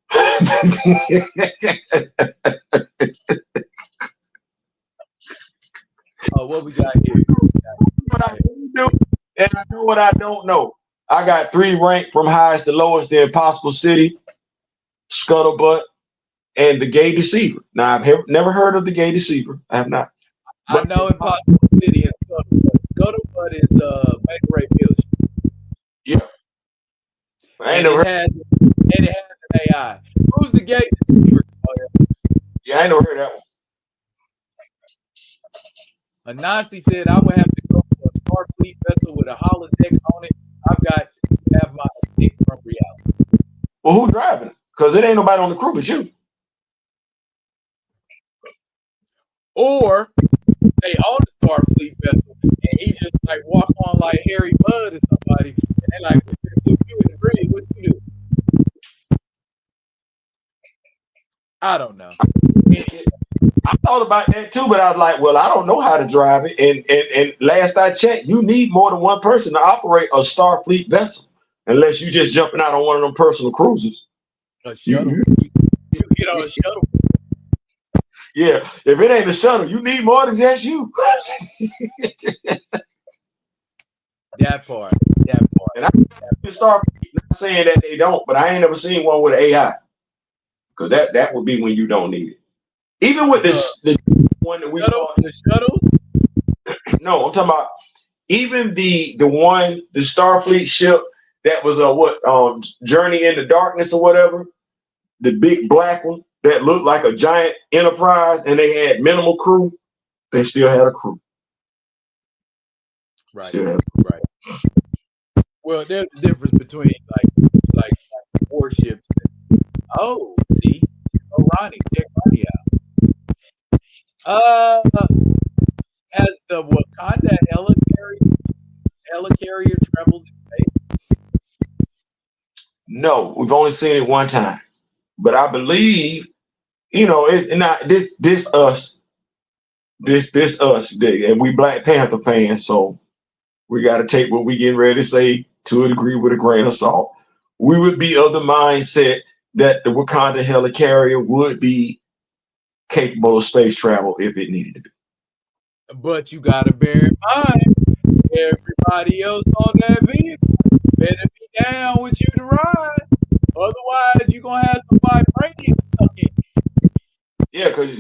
What we got here? What I do, and I know what I don't know. I got 3 ranked from highest to lowest: the Impossible City, Scuttlebutt, and the Gay Deceiver. Now, I've never heard of the Gay Deceiver. I have not. But I know Impossible City and Scuttlebutt. Scuttlebutt is Mega Ray Bills. Yeah. And it has an AI. Who's the Gay Deceiver? Yeah, I ain't never heard that one. Anansi said I would have to go for a Starfleet vessel with a holodeck on it. I've got to have my escape from reality. Well, who's driving it? Because it ain't nobody on the crew but you. Or they own the Starfleet vessel and he just like walk on like Harry Mudd or somebody, and they're like, put you in the brig, what you do? I don't know. I thought about that too, but I was like, well, I don't know how to drive it. And last I checked, you need more than one person to operate a Starfleet vessel, unless you just jumping out on one of them personal cruisers. A shuttle. You get on a shuttle. Yeah, if it ain't a shuttle, you need more than just you. That part. And I Starfleet, not saying that they don't, but I ain't never seen one with an AI. Because that would be when you don't need it. Even with the one that we saw. The shuttle? No, I'm talking about even the Starfleet ship that was Journey into Darkness or whatever, the big black one. that looked like a giant enterprise and they had minimal crew, they still had a crew. Right. Right. Well, there's a difference between like warships. Oh, see, oh Ronnie, check Ronnie out. Has the Wakanda helicarrier traveled in space? No, we've only seen it one time, but I believe it's not this us, and we Black Panther fans, so we got to take what we getting ready to say to a degree with a grain of salt. We would be of the mindset that the Wakanda helicarrier would be capable of space travel if it needed to be. But you got to bear in mind, everybody else on that vehicle better be down with you to ride. Otherwise, you're gonna have some vibranium stuck in. Yeah, because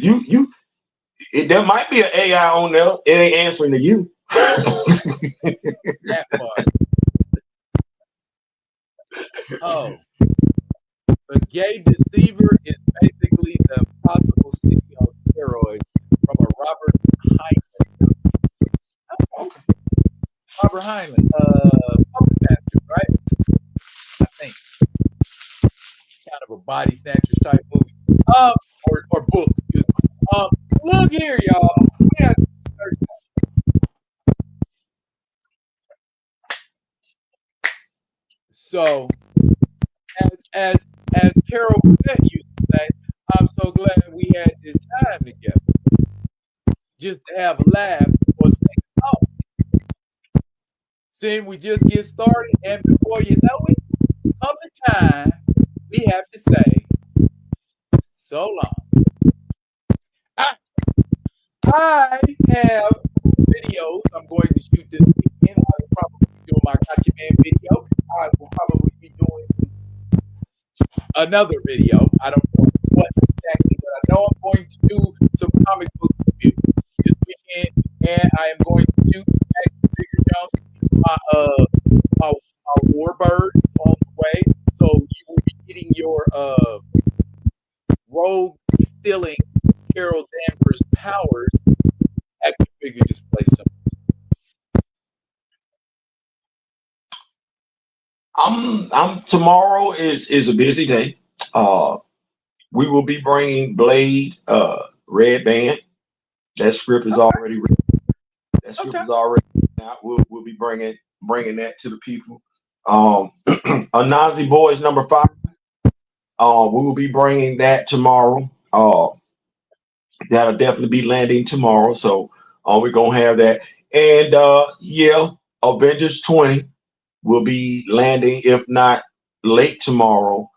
there might be an AI on there. It ain't answering to you. That part. Oh, the gay deceiver is basically the possible city on steroids from a Robert Heinlein. Okay. Robert Heinlein, Puppet Master, right? I think kind of a body snatchers type movie, or book. Excuse me. Look here, y'all. We have so as Carol Burnett used to say, I'm so glad we had this time together, just to have a laugh or say oh. Then we just get started, and before you know it, come the time we have to say so long. I have videos I'm going to shoot this weekend. I will probably be doing my Gotcha Man video. I will probably be doing another video. I don't know what exactly, but I know I'm going to do some comic book reviews this weekend, and I am going to do action figure jump my Warbird on the way. So you will be getting your rogue stealing Carol Danvers powers action figure display symbol. Tomorrow is a busy day. We will be bringing Blade, Red Band. That script is already written. That script is already written out. We'll be bringing that to the people. A Nazi Boys #5. We will be bringing that tomorrow. That'll definitely be landing tomorrow. So we're gonna have that. And Avengers 20 will be landing, if not late tomorrow,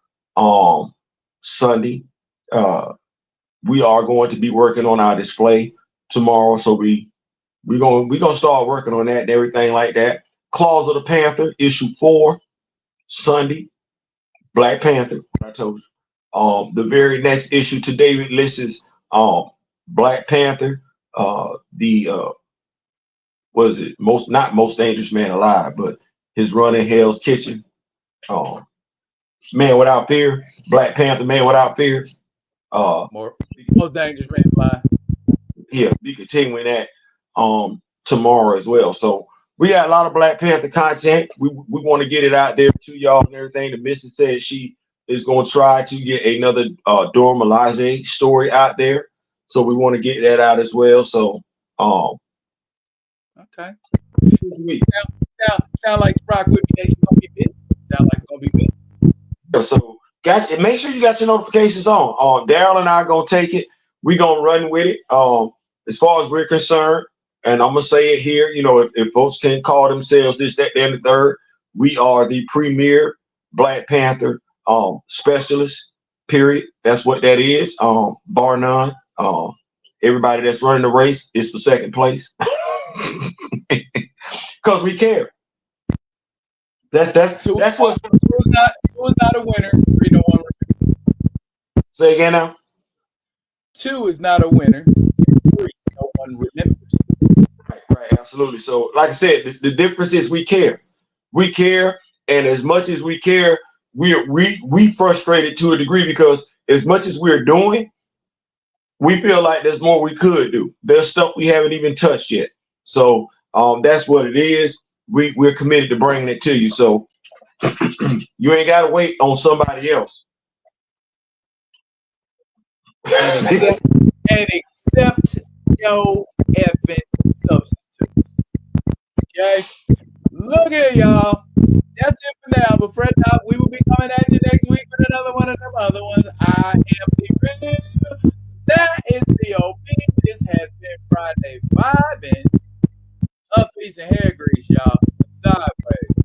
Sunday. We are going to be working on our display tomorrow, so we're gonna start working on that and everything like that. Claws of the Panther #4, Sunday. Black Panther, I told you. The very next issue to David Liss's Black Panther, was it not most dangerous man alive, but his run in Hell's Kitchen. Man Without Fear, Black Panther, Man Without Fear. Most dangerous man alive. Yeah, be continuing that tomorrow as well. So we got a lot of Black Panther content. We want to get it out there to y'all and everything. The missus said she is going to try to get another Dora Milaje story out there. So we want to get that out as well. So okay. Sound like Rock with me Nation gonna be busy. Sound like gonna be busy. So make sure you got your notifications on. Daryl and I are gonna take it. We're gonna run with it. As far as we're concerned, and I'm gonna say it here, if folks can call themselves this, that, and the third, we are the premier Black Panther specialist, period. That's what that is, bar none. Everybody that's running the race is for second place. Because we care. That's what two is not a winner. 3 to 1. Say again now. 2 is not a winner. 3 no one remembers. Right, absolutely. So, like I said, the difference is we care. We care, and as much as we care, we frustrated to a degree because as much as we're doing, we feel like there's more we could do. There's stuff we haven't even touched yet. So that's what it is. We're committed to bringing it to you. So you ain't got to wait on somebody else. And accept no effing substitutes. Okay? Look here, y'all. That's it for now. But fret not, we will be coming at you next week with another one of them other ones. I am the That is Theo. This has been Friday Vibin. Up, piece of hair grease, y'all. Sideways.